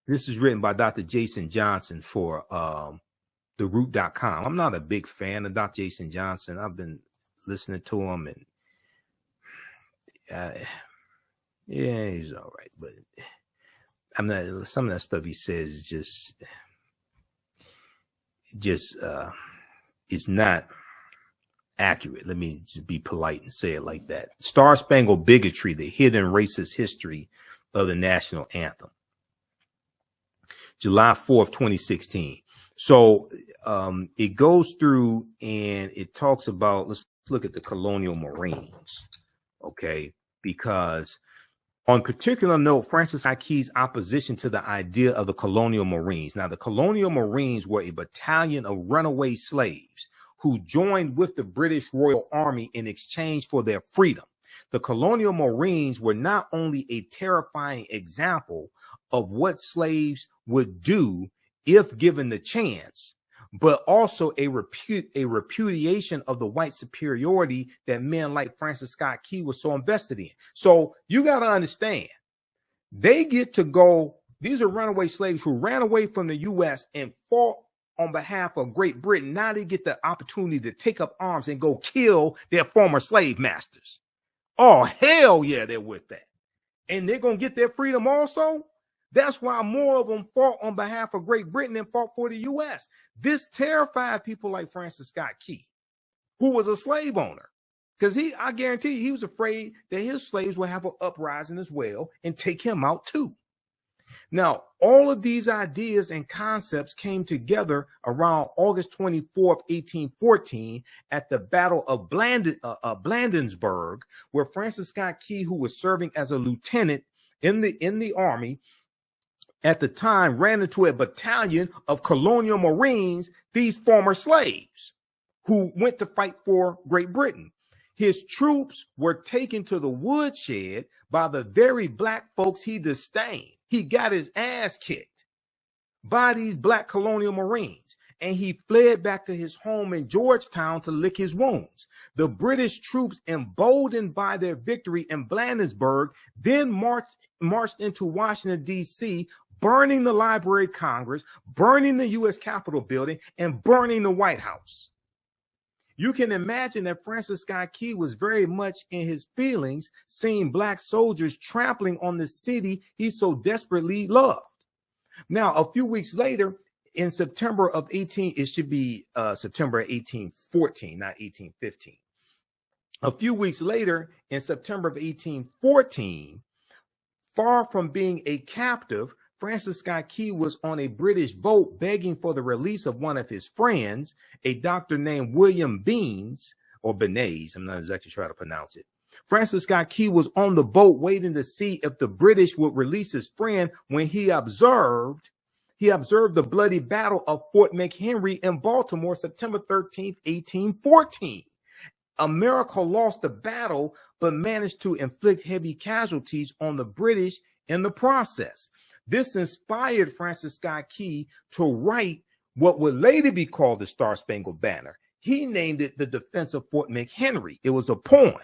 This is written by Dr. Jason Johnson for TheRoot.com. I'm not a big fan of Dr. Jason Johnson. I've been listening to him, and yeah, he's all right, but I'm not. Some of that stuff he says is just it's not accurate. Let me just be polite and say it like that. Star-Spangled Bigotry: The Hidden Racist History of the National Anthem. July 4th, 2016. So it goes through and it talks about, let's look at the colonial Marines, okay? Because on particular note, Francis I. Key's opposition to the idea of the colonial Marines. Now, the colonial Marines were a battalion of runaway slaves who joined with the British Royal Army in exchange for their freedom. The colonial Marines were not only a terrifying example of what slaves would do if given the chance, but also a repudiation of the white superiority that men like Francis Scott Key was so invested in. So you got to understand, they get to go, these are runaway slaves who ran away from the U.S. and fought on behalf of Great Britain. Now they get the opportunity to take up arms and go kill their former slave masters. Oh, hell yeah, they're with that. And they're going to get their freedom also. That's why more of them fought on behalf of Great Britain than fought for the U.S. This terrified people like Francis Scott Key, who was a slave owner. Because I guarantee you, he was afraid that his slaves would have an uprising as well and take him out too. Now, all of these ideas and concepts came together around August 24th, 1814 at the Battle of Bladensburg, where Francis Scott Key, who was serving as a lieutenant in the army at the time, ran into a battalion of colonial Marines, these former slaves who went to fight for Great Britain. His troops were taken to the woodshed by the very black folks he disdained. He got his ass kicked by these black colonial Marines, and he fled back to his home in Georgetown to lick his wounds. The British troops, emboldened by their victory in Bladensburg, then marched into Washington, D.C., burning the Library of Congress, burning the U.S. Capitol building, and burning the White House. You can imagine that Francis Scott Key was very much in his feelings, seeing black soldiers trampling on the city he so desperately loved. Now, a few weeks later, in September of 1814, not 1815. A few weeks later, in September of 1814, far from being a captive, Francis Scott Key was on a British boat begging for the release of one of his friends, a doctor named William Beans, or Benes. I'm not exactly sure how to pronounce it. Francis Scott Key was on the boat waiting to see if the British would release his friend when he observed the bloody battle of Fort McHenry in Baltimore, September 13th, 1814. America lost the battle, but managed to inflict heavy casualties on the British in the process. This inspired Francis Scott Key to write what would later be called the Star-Spangled Banner. He named it The Defense of Fort McHenry. It was a poem.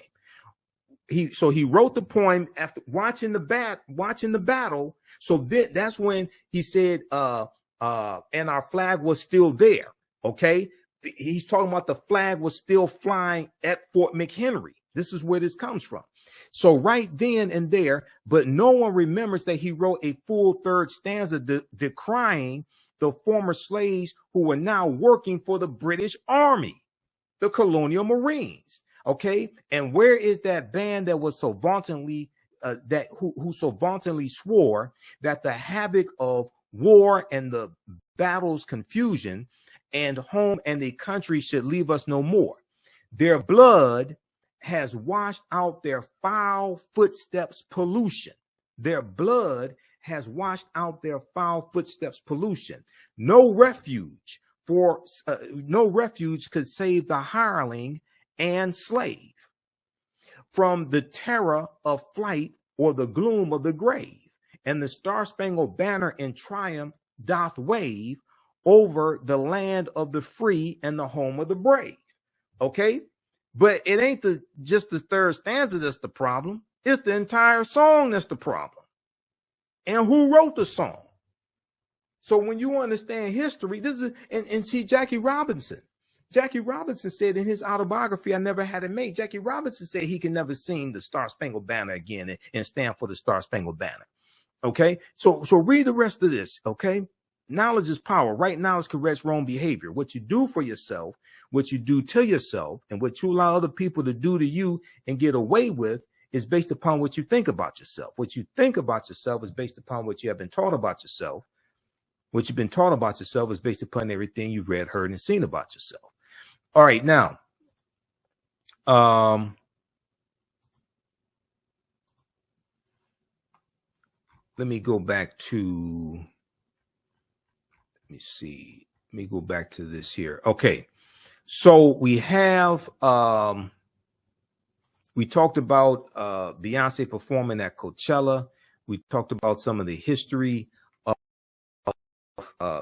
He wrote the poem after watching the battle. So that's when he said, and our flag was still there. Okay. He's talking about the flag was still flying at Fort McHenry. This is where this comes from. So right then and there, but no one remembers that he wrote a full third stanza decrying the former slaves who were now working for the British Army, the colonial Marines. Okay. And where is that band that was so vauntingly, who so vauntingly swore that the havoc of war and the battle's confusion and home and the country should leave us no more? Their blood has washed out their foul footsteps pollution. Their blood has washed out their foul footsteps pollution. No refuge could save the hireling and slave from the terror of flight or the gloom of the grave. And the Star-Spangled Banner in triumph doth wave over the land of the free and the home of the brave. Okay. But it ain't just the third stanza that's the problem. It's the entire song that's the problem. And who wrote the song? So when you understand history, this is, and see, Jackie Robinson said in his autobiography, I Never Had It Made, Jackie Robinson said he can never sing the Star-Spangled Banner again and stand for the Star-Spangled Banner. Okay. So read the rest of this. Okay. Knowledge is power. Right knowledge corrects wrong behavior. What you do for yourself, what you do to yourself, and what you allow other people to do to you and get away with is based upon what you think about yourself. What you think about yourself is based upon what you have been taught about yourself. What you've been taught about yourself is based upon everything you've read, heard, and seen about yourself. All right, now, let me go back to, let me go back to this here. Okay. So we have, we talked about Beyonce performing at Coachella. We talked about some of the history of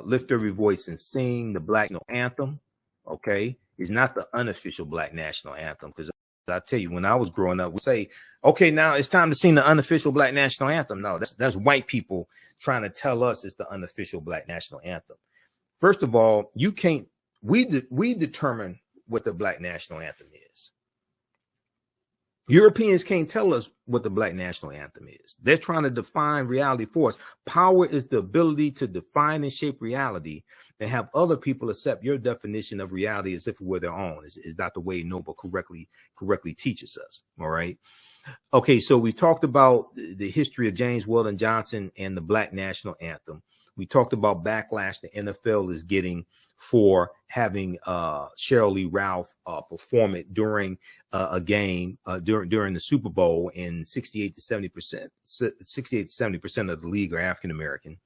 Lift Every Voice and Sing, the Black National Anthem. Okay. It's not the unofficial Black National Anthem, because I tell you, when I was growing up, we say, okay, now it's time to sing the unofficial Black National Anthem. No, that's white people trying to tell us it's the unofficial Black National Anthem. First of all, you can't, we determine what the Black National Anthem is. Europeans can't tell us what the Black national anthem is. They're trying to define reality for us. Power is the ability to define and shape reality and have other people accept your definition of reality as if it were their own. Is Dr. Wade Noble correctly teaches us. All right. Okay, so we talked about the history of James Weldon Johnson and the Black national anthem. We talked about backlash the NFL is getting for having Sheryl Lee Ralph perform it during a game during the Super Bowl, and 68 to 70% of the league are African American.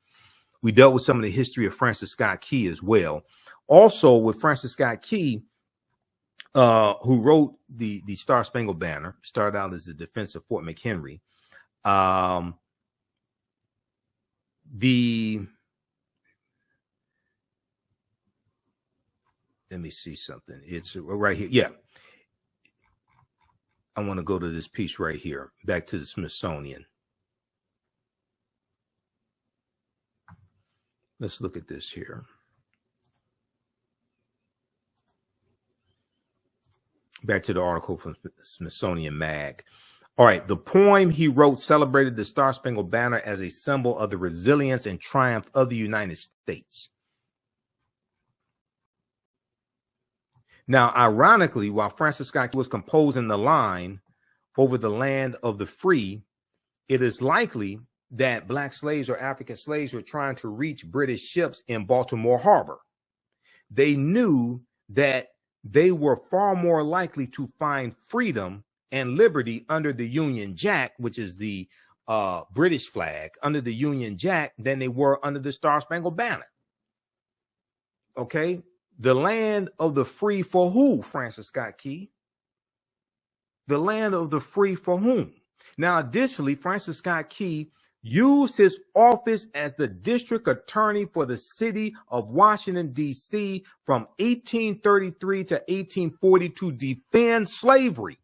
We dealt with some of the history of Francis Scott Key as well. Also with Francis Scott Key, who wrote the Star Spangled Banner, started out as the defense of Fort McHenry. Let me see something. It's right here. Yeah. I want to go to this piece right here, back to the Smithsonian. Let's look at this here. Back to the article from Smithsonian Mag. All right. The poem he wrote celebrated the Star Spangled Banner as a symbol of the resilience and triumph of the United States. Now, ironically, while Francis Scott Key was composing the line over the land of the free, it is likely that Black slaves or African slaves were trying to reach British ships in Baltimore Harbor. They knew that they were far more likely to find freedom and liberty under the Union Jack, which is the British flag, under the Union Jack, than they were under the Star Spangled Banner. Okay. The land of the free for who, Francis Scott Key? The land of the free for whom? Now, additionally, Francis Scott Key used his office as the district attorney for the city of Washington, D.C. from 1833 to 1840 to defend slavery,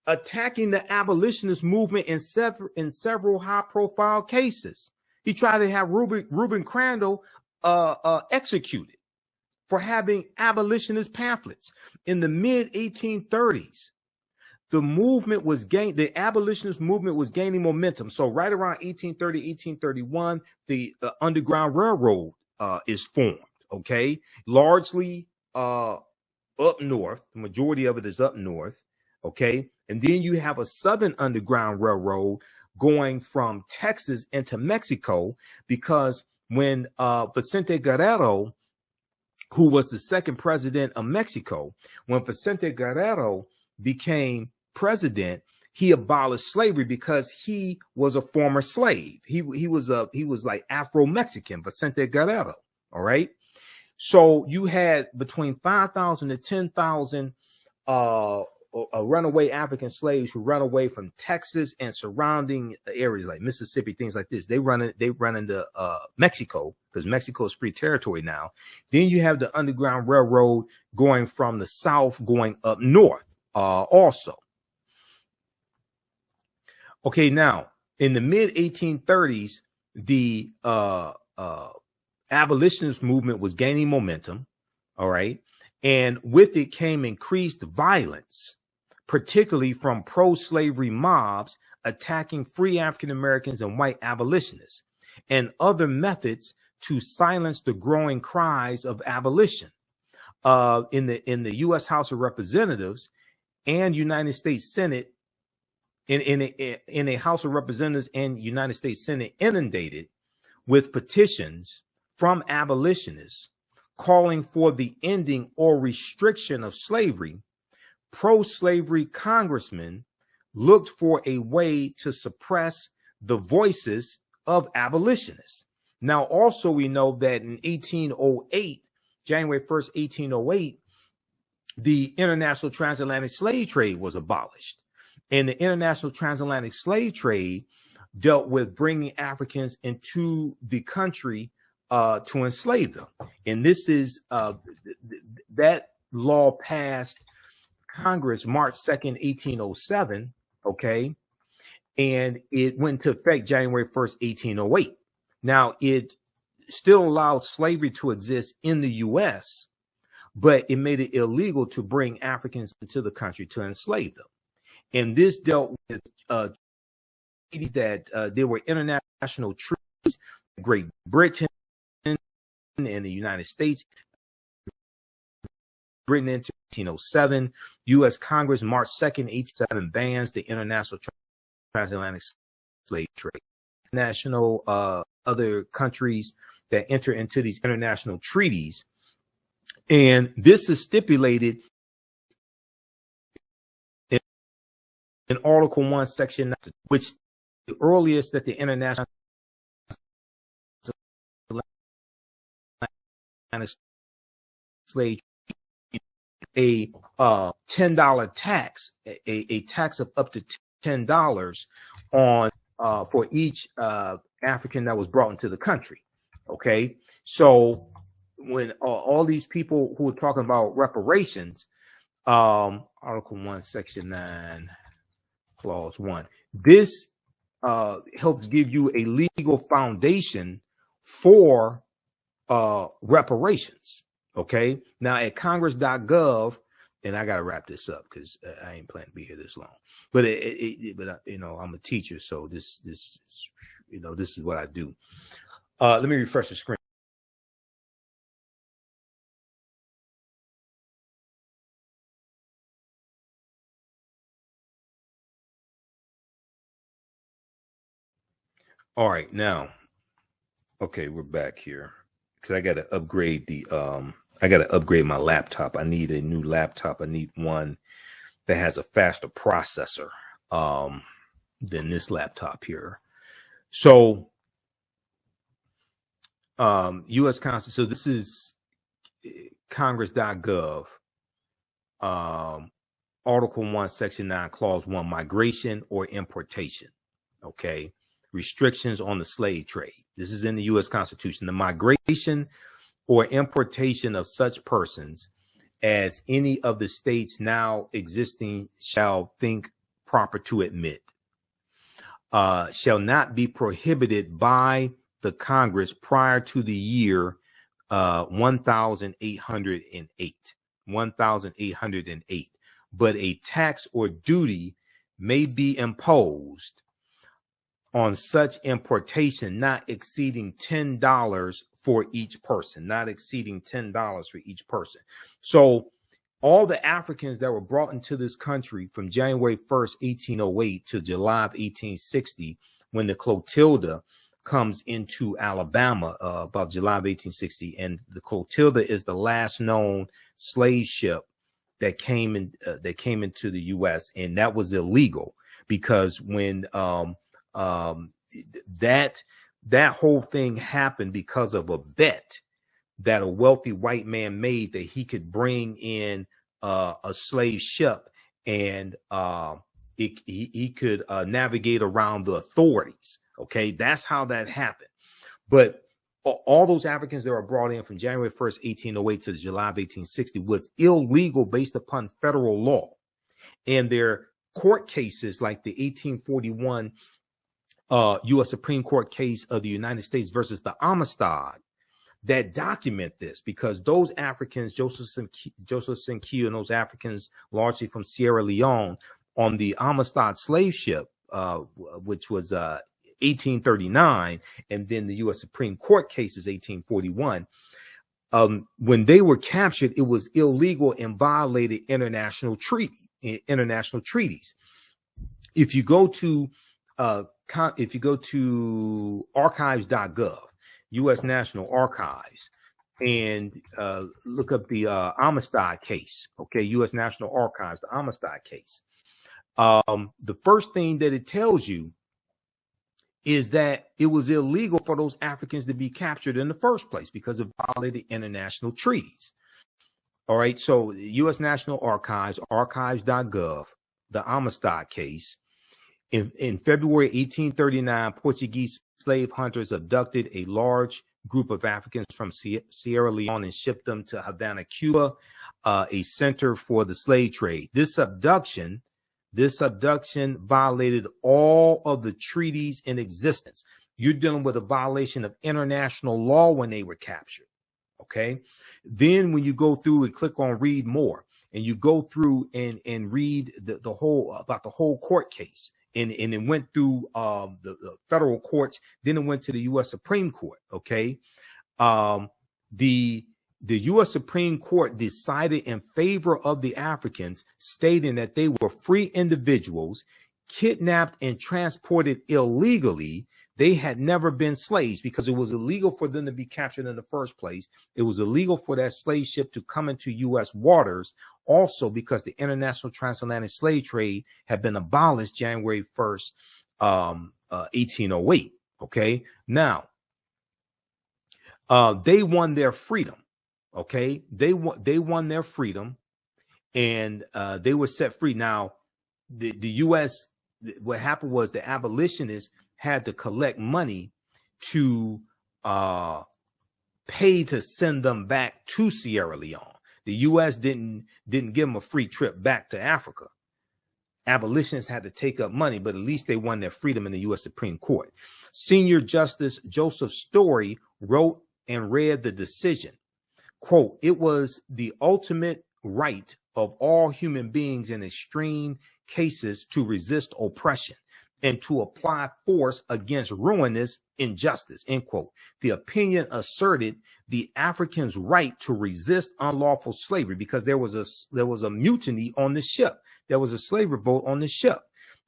attacking the abolitionist movement in several high-profile cases. He tried to have Reuben Crandall executed for having abolitionist pamphlets. In the mid-1830s, the abolitionist movement was gaining momentum. So right around 1830, 1831, the Underground Railroad is formed, okay? Largely up north. The majority of it is up north, okay? And then you have a Southern Underground Railroad going from Texas into Mexico, because when Vicente Guerrero, who was the second president of Mexico, when Vicente Guerrero became president, he abolished slavery because he was a former slave. He was like Afro-Mexican, Vicente Guerrero. All right. So you had between 5,000 to 10,000 runaway African slaves who run away from Texas and surrounding areas like Mississippi, things like this. They run into Mexico, because Mexico is free territory now. Then you have the Underground Railroad going from the south, going up north also. Okay, now in the mid 1830s, the abolitionist movement was gaining momentum. All right. And with it came increased violence, particularly from pro-slavery mobs attacking free African Americans and white abolitionists, and other methods to silence the growing cries of abolition. In the U.S. House of Representatives and United States Senate, in a House of Representatives and United States Senate inundated with petitions from abolitionists calling for the ending or restriction of slavery, pro-slavery congressmen looked for a way to suppress the voices of abolitionists. Now, also, we know that in 1808, January 1st, 1808, the international transatlantic slave trade was abolished. And the international transatlantic slave trade dealt with bringing Africans into the country to enslave them. And this is that law passed Congress March 2nd, 1807. Okay. And it went into effect January 1st, 1808. Now, it still allowed slavery to exist in the U.S., but it made it illegal to bring Africans into the country to enslave them. And this dealt with treaties that there were international treaties, Great Britain and the United States. Britain into 1807, U.S. Congress, March 2nd, 1807, bans the international transatlantic slave trade. National other countries that enter into these international treaties, and this is stipulated in Article 1, Section 9, which the earliest that the international slave a $10 tax, a tax of up to $10 on for each African that was brought into the country. Okay, so when all these people who are talking about reparations, Article 1, Section 9, Clause 1, this helps give you a legal foundation for reparations. Okay, now at congress.gov, and I got to wrap this up because I ain't planning to be here this long. But you know, I'm a teacher, so this you know, this is what I do. Let me refresh the screen. All right, now, okay, we're back here because I got to upgrade the I got to upgrade my laptop. I need a new laptop. I need one that has a faster processor than this laptop here. So U.S. Constitution. So this is congress.gov, Article 1, Section 9, Clause 1, migration or importation. Okay. Restrictions on the slave trade. This is in the U.S. Constitution. The migration or importation of such persons as any of the states now existing shall think proper to admit, shall not be prohibited by the Congress prior to the year 1808, but a tax or duty may be imposed on such importation not exceeding $10 for each person, not exceeding $10 for each person. So all the Africans that were brought into this country from January 1st, 1808 to July of 1860, when the Clotilda comes into Alabama, about July of 1860, and the Clotilda is the last known slave ship that came into the U.S., and that was illegal because when that whole thing happened because of a bet that a wealthy white man made that he could bring in a slave ship and he could navigate around the authorities. Okay, that's how that happened. But all those Africans that were brought in from January 1st, 1808 to July of 1860 was illegal based upon federal law. And their court cases like the 1841 U.S. Supreme Court case of the United States versus the Amistad that document this, because those Africans, Joseph Sinkio and those Africans largely from Sierra Leone on the Amistad slave ship, which was 1839, and then the U.S. Supreme Court cases 1841. When they were captured, it was illegal and violated international treaties. If you go to archives.gov, U.S. National Archives, and look up the Amistad case, okay, U.S. National Archives, the Amistad case, the first thing that it tells you is that it was illegal for those Africans to be captured in the first place because it violated international treaties. All right, so U.S. National Archives, archives.gov, the Amistad case. In February 1839, Portuguese slave hunters abducted a large group of Africans from Sierra Leone and shipped them to Havana, Cuba, a center for the slave trade. This abduction violated all of the treaties in existence. You're dealing with a violation of international law when they were captured. Okay. Then when you go through and click on read more, and you go through and read the whole about the whole court case, and it went through the federal courts, then it went to the U.S. Supreme Court. Okay, the U.S. Supreme Court decided in favor of the Africans, stating that they were free individuals kidnapped and transported illegally. They had never been slaves because it was illegal for them to be captured in the first place. It was illegal for that slave ship to come into U.S. waters. Also, because the international transatlantic slave trade had been abolished January 1st, 1808. Okay. Now, they won their freedom. Okay. They won their freedom, and they were set free. Now, the U.S., what happened was the abolitionists had to collect money to pay to send them back to Sierra Leone. The U.S. didn't give them a free trip back to Africa. Abolitionists had to take up money, but at least they won their freedom in the U.S. Supreme Court. Senior Justice Joseph Story wrote and read the decision. Quote, "It was the ultimate right of all human beings in extreme cases to resist oppression and to apply force against ruinous injustice," end quote. The opinion asserted the Africans' right to resist unlawful slavery because there was a mutiny on the ship. There was a slave revolt on the ship.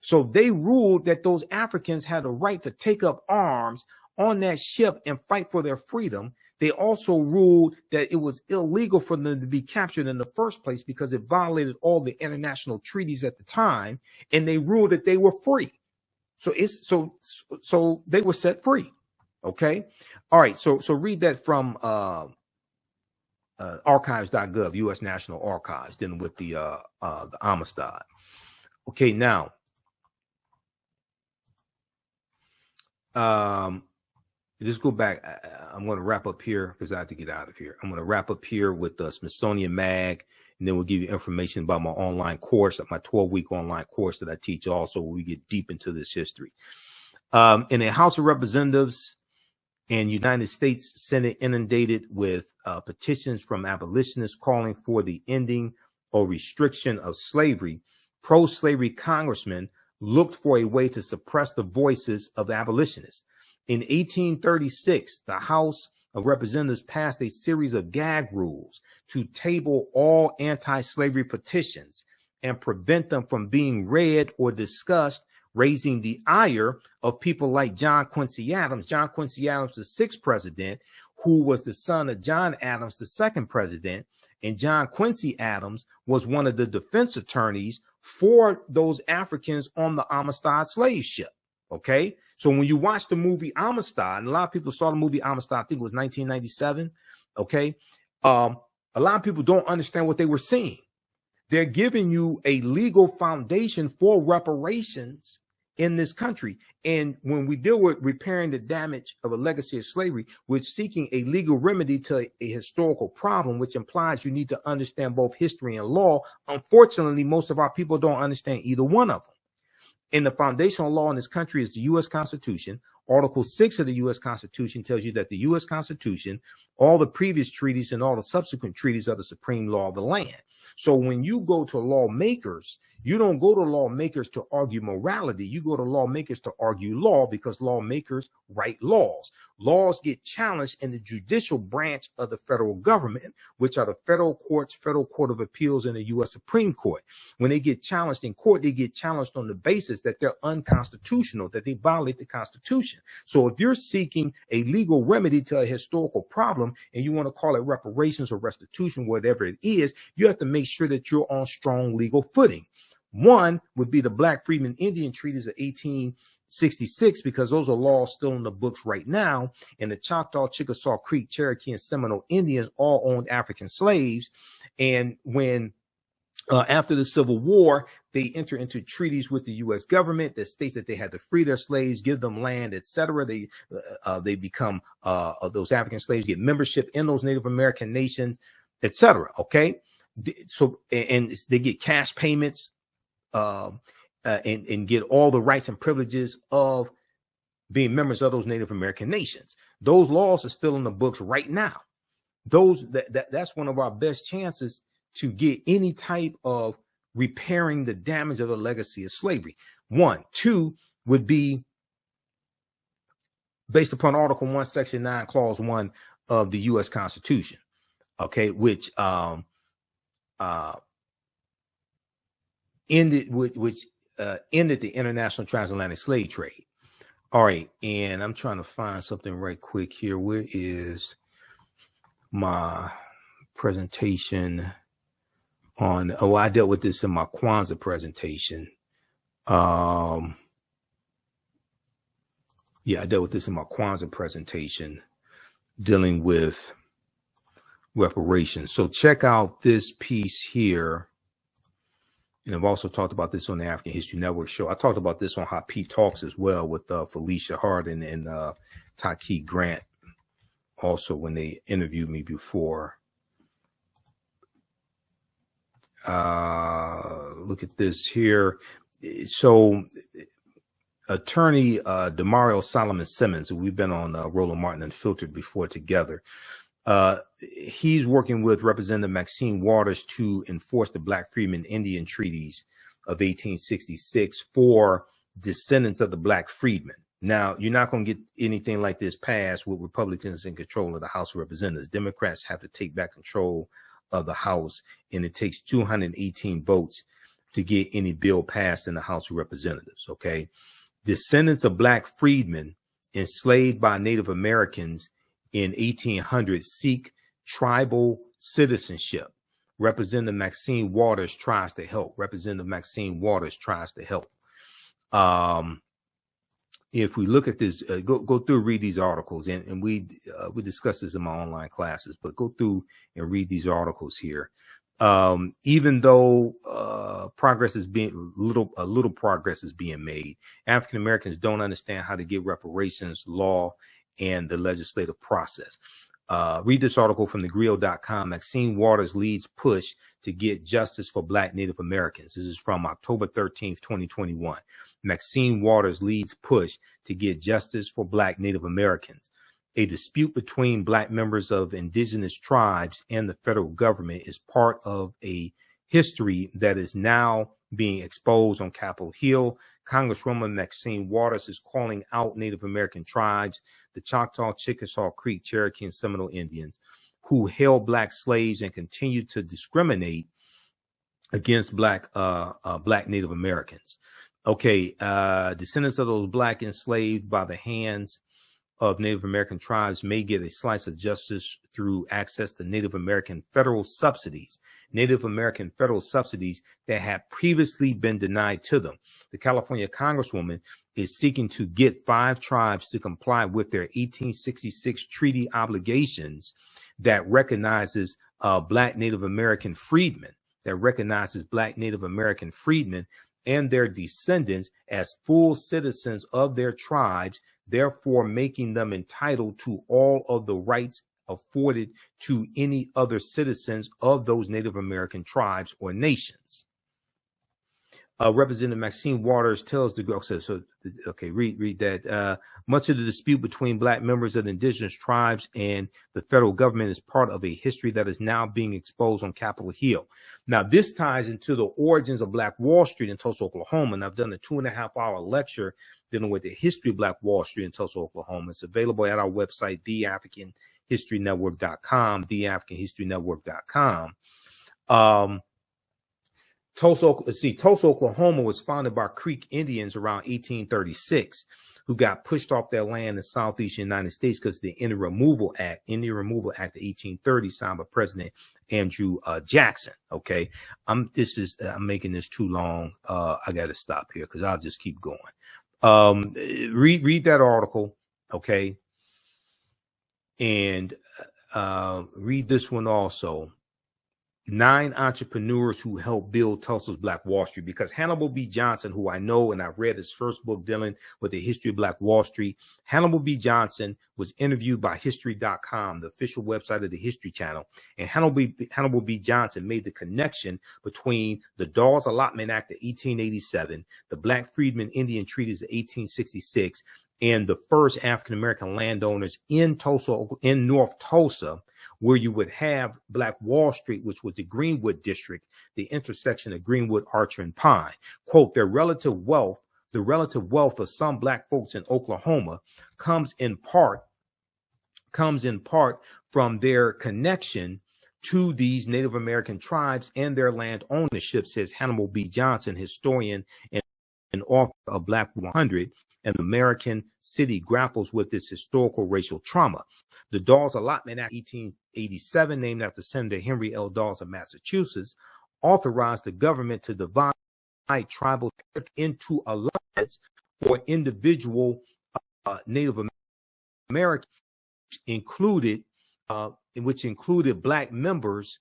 So they ruled that those Africans had a right to take up arms on that ship and fight for their freedom. They also ruled that it was illegal for them to be captured in the first place because it violated all the international treaties at the time, and they ruled that they were free. So they were set free. Okay. All right. So read that from archives.gov, U.S. National Archives, dealing with the Amistad. Okay. Now, let's go back. I'm going to wrap up here because I have to get out of here. I'm going to wrap up here with the Smithsonian Mag, and then we'll give you information about my online course, my 12-week online course that I teach also, where we get deep into this history. In the House of Representatives and United States Senate inundated with petitions from abolitionists calling for the ending or restriction of slavery, pro-slavery congressmen looked for a way to suppress the voices of abolitionists. In 1836, the House of Representatives passed a series of gag rules to table all anti-slavery petitions and prevent them from being read or discussed, raising the ire of people like John Quincy Adams. John Quincy Adams, the sixth president, who was the son of John Adams, the second president. And John Quincy Adams was one of the defense attorneys for those Africans on the Amistad slave ship. Okay. So when you watch the movie Amistad, and a lot of people saw the movie Amistad, I think it was 1997. Okay. A lot of people don't understand what they were seeing. They're giving you a legal foundation for reparations in this country. And when we deal with repairing the damage of a legacy of slavery, we're seeking a legal remedy to a historical problem, which implies you need to understand both history and law. Unfortunately, most of our people don't understand either one of them. And the foundational law in this country is the U.S. Constitution. Article 6 of the U.S. Constitution tells you that the U.S. Constitution, all the previous treaties and all the subsequent treaties are the supreme law of the land. So when you go to lawmakers, you don't go to lawmakers to argue morality. You go to lawmakers to argue law, because lawmakers write laws. Laws get challenged in the judicial branch of the federal government, which are the federal courts, Federal Court of Appeals, and the U.S. Supreme Court. When they get challenged in court, they get challenged on the basis that they're unconstitutional, that they violate the Constitution. So if you're seeking a legal remedy to a historical problem and you want to call it reparations or restitution, whatever it is, you have to make sure that you're on strong legal footing. One would be the Black Freedmen Indian Treaties of 1866, because those are laws still in the books right now. And the Choctaw, Chickasaw, Creek, Cherokee, and Seminole Indians all owned African slaves. And when after the Civil War, they enter into treaties with the U.S. government that states that they had to free their slaves, give them land, etc. They become those African slaves get membership in those Native American nations, etc. Okay, so and they get cash payments and get all the rights and privileges of being members of those Native American nations. Those laws are still in the books right now. That's one of our best chances to get any type of repairing the damage of the legacy of slavery. 1. 2 would be based upon Article 1, Section 9, Clause 1 of the U.S. Constitution, okay, which ended the international transatlantic slave trade. All right, and I'm trying to find something right quick here. Where is my presentation on? Oh, I dealt with this in my Kwanzaa presentation. Yeah, I dealt with this in my Kwanzaa presentation, dealing with reparations. So check out this piece here. And I've also talked about this on the African History Network show. I talked about this on Hot Pete Talks as well with Felicia Hardin and Taki Grant, also when they interviewed me before. Look at this here. So attorney Demario Solomon Simmons, who we've been on Roland Martin Unfiltered before together, he's working with Representative Maxine Waters to enforce the Black Freedmen Indian treaties of 1866 for descendants of the Black freedmen. Now, you're not going to get anything like this passed with Republicans in control of the House of Representatives. Democrats have to take back control of the House, and it takes 218 votes to get any bill passed in the House of Representatives, okay? Descendants of Black freedmen enslaved by Native Americans in 1800 seek tribal citizenship. Representative Maxine Waters tries to help. If we look at this, go through, read these articles, and we discuss this in my online classes, but go through and read these articles here. Even though progress is being a little progress is being made, African Americans don't understand how to get reparations, law, and the legislative process. Read this article from thegrio.com. Maxine Waters leads push to get justice for Black Native Americans. This is from October 13th, 2021. Maxine Waters leads push to get justice for Black Native Americans. A dispute between Black members of indigenous tribes and the federal government is part of a history that is now being exposed on Capitol Hill. Congresswoman Maxine Waters is calling out Native American tribes, the Choctaw, Chickasaw, Creek, Cherokee, and Seminole Indians, who held Black slaves and continue to discriminate against Black Native Americans. Okay, descendants of those Black enslaved by the hands of Native American tribes may get a slice of justice through access to Native American federal subsidies that had previously been denied to them. The California Congresswoman is seeking to get 5 tribes to comply with their 1866 treaty obligations that recognizes Black Native American freedmen, and their descendants as full citizens of their tribes, therefore making them entitled to all of the rights afforded to any other citizens of those Native American tribes or nations. Representative Maxine Waters tells the group, read that. Much of the dispute between Black members of the indigenous tribes and the federal government is part of a history that is now being exposed on Capitol Hill. Now, this ties into the origins of Black Wall Street in Tulsa, Oklahoma, and I've done a 2.5-hour lecture dealing with the history of Black Wall Street in Tulsa, Oklahoma. It's available at our website, theafricanhistorynetwork.com, Tulsa, Oklahoma was founded by Creek Indians around 1836, who got pushed off their land in southeastern United States because of the Indian Removal Act of 1830, signed by President Andrew Jackson. Okay, I'm making this too long. I got to stop here because I'll just keep going. Read that article, okay, and read this one also. 9 entrepreneurs who helped build Tulsa's Black Wall Street, because Hannibal B. Johnson, who I know and I've read his first book dealing with the history of Black Wall Street, Hannibal B. Johnson was interviewed by History.com, the official website of the History Channel, and Hannibal B. Johnson made the connection between the Dawes Allotment Act of 1887, the Black Freedmen Indian Treaties of 1866, and the first African-American landowners in Tulsa, in North Tulsa, where you would have Black Wall Street, which was the Greenwood district, the intersection of Greenwood, Archer, and Pine. Quote, the relative wealth of some Black folks in Oklahoma comes in part from their connection to these Native American tribes and their land ownership, says Hannibal B. Johnson, historian and author of Black 100, an American city grapples with this historical racial trauma. The Dawes Allotment Act 1887, named after Senator Henry L. Dawes of Massachusetts, authorized the government to divide tribal into allotments for individual Native Americans, which included Black members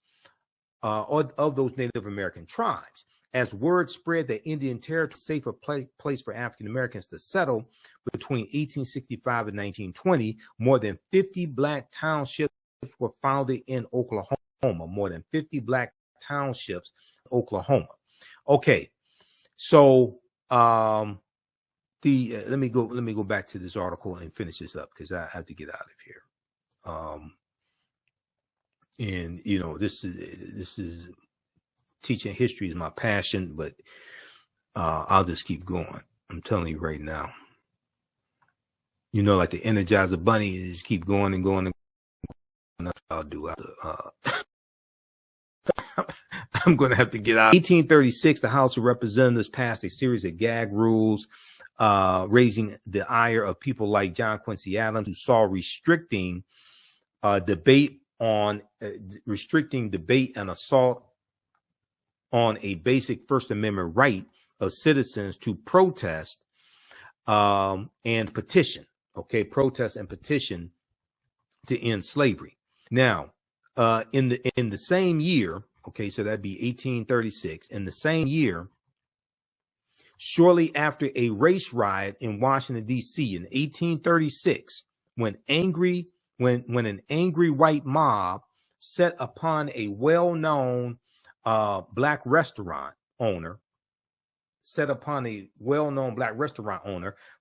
of those Native American tribes. As word spread that Indian Territory was a safer place for African Americans to settle between 1865 and 1920, more than 50 Black townships were founded in Oklahoma. More than 50 Black townships in Oklahoma. Okay, so let me go back to this article and finish this up because I have to get out of here. And you know, this is teaching history is my passion, but I'll just keep going. I'm telling you right now. You know, like the Energizer Bunny, just keep going and going and going. That's what I'll do. I'm going to have to get out. 1836, the House of Representatives passed a series of gag rules, raising the ire of people like John Quincy Adams, who saw restricting debate and assault on a basic First Amendment right of citizens to protest and petition. Okay, protest and petition to end slavery. Now, in the same year, okay, so that'd be 1836. In the same year, shortly after a race riot in Washington, D.C. in 1836, when an angry white mob set upon a well-known Black restaurant owner,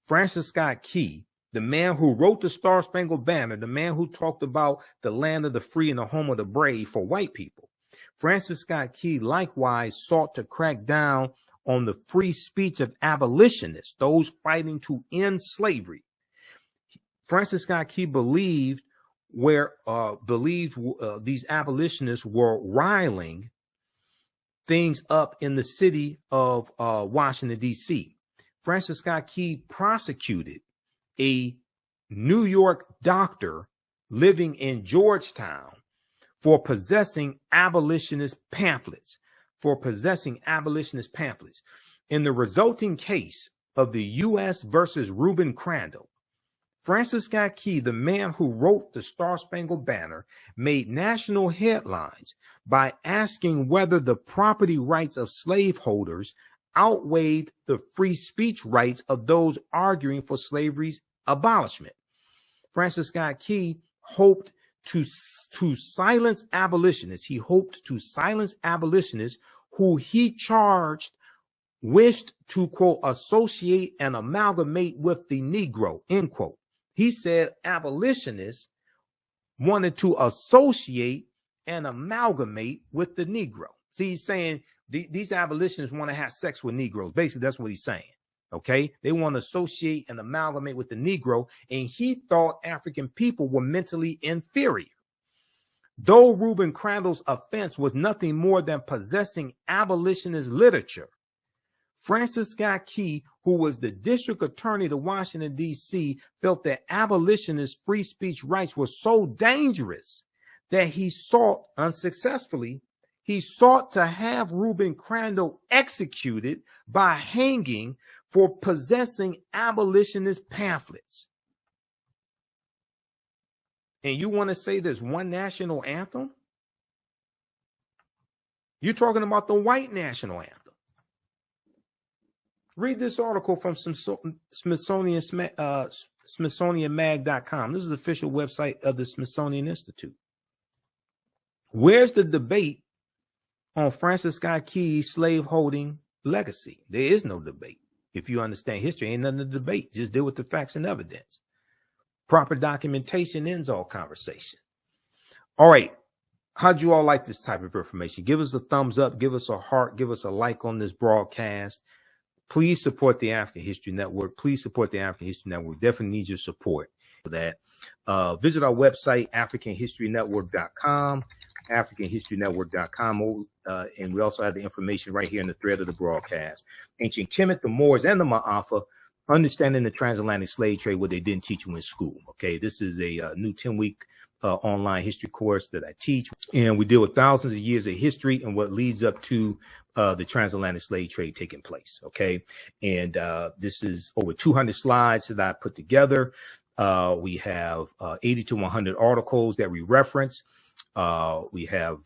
Francis Scott Key, the man who wrote the Star Spangled Banner, the man who talked about the land of the free and the home of the brave for white people. Francis Scott Key likewise sought to crack down on the free speech of abolitionists, those fighting to end slavery. Francis Scott Key believed these abolitionists were riling things up in the city of Washington, D.C. Francis Scott Key prosecuted a New York doctor living in Georgetown for possessing abolitionist pamphlets. In the resulting case of the U.S. versus Reuben Crandall, Francis Scott Key, the man who wrote the Star Spangled Banner, made national headlines by asking whether the property rights of slaveholders outweighed the free speech rights of those arguing for slavery's abolishment. Francis Scott Key hoped to silence abolitionists. He hoped to silence abolitionists who he charged wished to, quote, associate and amalgamate with the Negro, end quote. He said abolitionists wanted to associate and amalgamate with the Negro. See, he's saying these abolitionists want to have sex with Negroes. Basically, that's what he's saying. Okay, they want to associate and amalgamate with the Negro, and he thought African people were mentally inferior. Though Reuben Crandall's offense was nothing more than possessing abolitionist literature, Francis Scott Key, who was the district attorney to Washington, D.C., felt that abolitionist free speech rights were so dangerous that he sought to have Reuben Crandall executed by hanging for possessing abolitionist pamphlets. And you want to say there's one national anthem? You're talking about the white national anthem. Read this article from SmithsonianMag.com. This is the official website of the Smithsonian Institute. Where's the debate on Francis Scott Key's slaveholding legacy? There is no debate. If you understand history, ain't nothing to debate. Just deal with the facts and evidence. Proper documentation ends all conversation. All right. How'd you all like this type of information? Give us a thumbs up. Give us a heart. Give us a like on this broadcast. Please support the African History Network. Please support the African History Network. Definitely need your support for that. Visit our website, AfricanHistoryNetwork.com, AfricanHistoryNetwork.com. And we also have the information right here in the thread of the broadcast. Ancient Kemet, the Moors, and the Ma'afa, understanding the transatlantic slave trade, what they didn't teach you in school. Okay, this is a new 10-week online history course that I teach, and we deal with thousands of years of history and what leads up to the transatlantic slave trade taking place. Okay, and this is over 200 slides that I put together. We have 80 to 100 articles that we reference. We have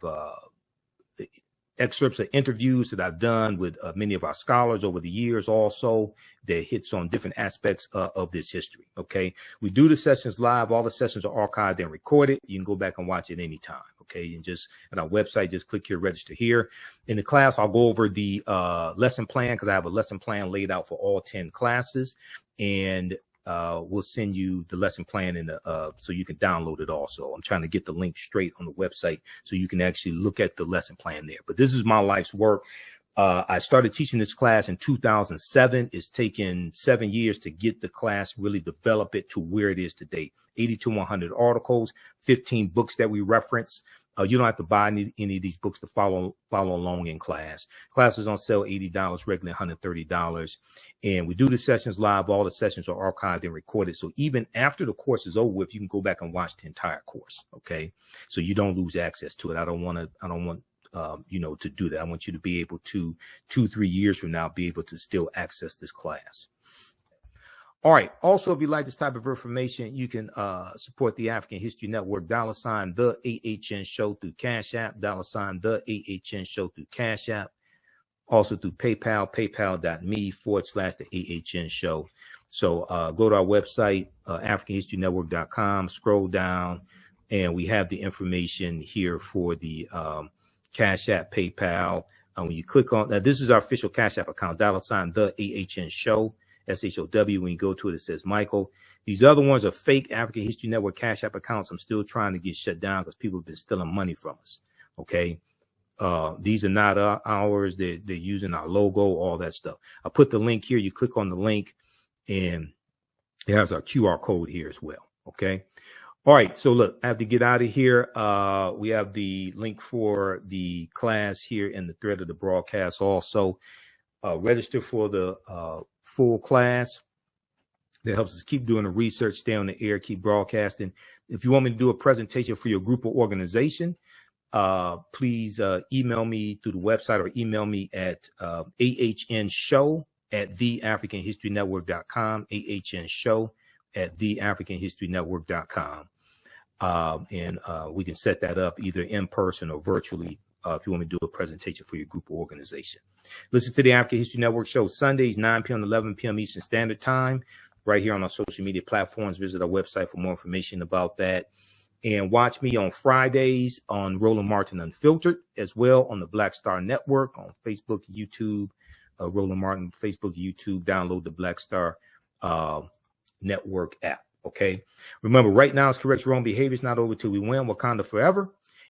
excerpts of interviews that I've done with many of our scholars over the years also that hits on different aspects of this history. Okay. We do the sessions live. All the sessions are archived and recorded. You can go back and watch it anytime. Okay. And just at our website, just click here, register here. In the class, I'll go over the lesson plan because I have a lesson plan laid out for all 10 classes. And we'll send you the lesson plan in the, so you can download it also. I'm trying to get the link straight on the website so you can actually look at the lesson plan there. But this is my life's work. I started teaching this class in 2007. It's taken 7 years to get the class, really develop it to where it is today. 80 to 100 articles, 15 books that we reference. You don't have to buy any of these books to follow along in class. Classes on sale $80, regularly $130. And we do the sessions live. All the sessions are archived and recorded. So even after the course is over with, you can go back and watch the entire course. Okay. So you don't lose access to it. I don't want to do that. I want you to be able to 2-3 years from now, be able to still access this class. All right. Also, if you like this type of information, you can support the African History Network, $ the AHN show through Cash App, $ the AHN show through Cash App, also through PayPal, paypal.me/the AHN show. So go to our website, AfricanHistoryNetwork.com, scroll down, and we have the information here for the Cash App, PayPal. When you click on that, this is our official Cash App account, $ the AHN show. SHOW. When you go to it, it says Michael. These other ones are fake African History Network Cash App accounts. I'm still trying to get shut down because people have been stealing money from us. Okay. These are not ours. They're using our logo, all that stuff. I put the link here. You click on the link and it has our QR code here as well. Okay. All right. So look, I have to get out of here. We have the link for the class here in the thread of the broadcast. Also, register for the full class. That helps us keep doing the research, stay on the air, keep broadcasting. If you want me to do a presentation for your group or organization, please email me through the website or email me at ahnshow@theafricanhistorynetwork.com, ahnshow@theafricanhistorynetwork.com. And we can set that up either in person or virtually if you want me to do a presentation for your group or organization. Listen to the African History Network show Sundays, 9 p.m. to 11 p.m. Eastern Standard Time, right here on our social media platforms. Visit our website for more information about that. And watch me on Fridays on Roland Martin Unfiltered, as well on the Black Star Network on Facebook, YouTube, Roland Martin, Facebook, YouTube. Download the Black Star Network app. Okay. Remember, right now it's correct wrong behavior. It's not over till we win. Wakanda forever.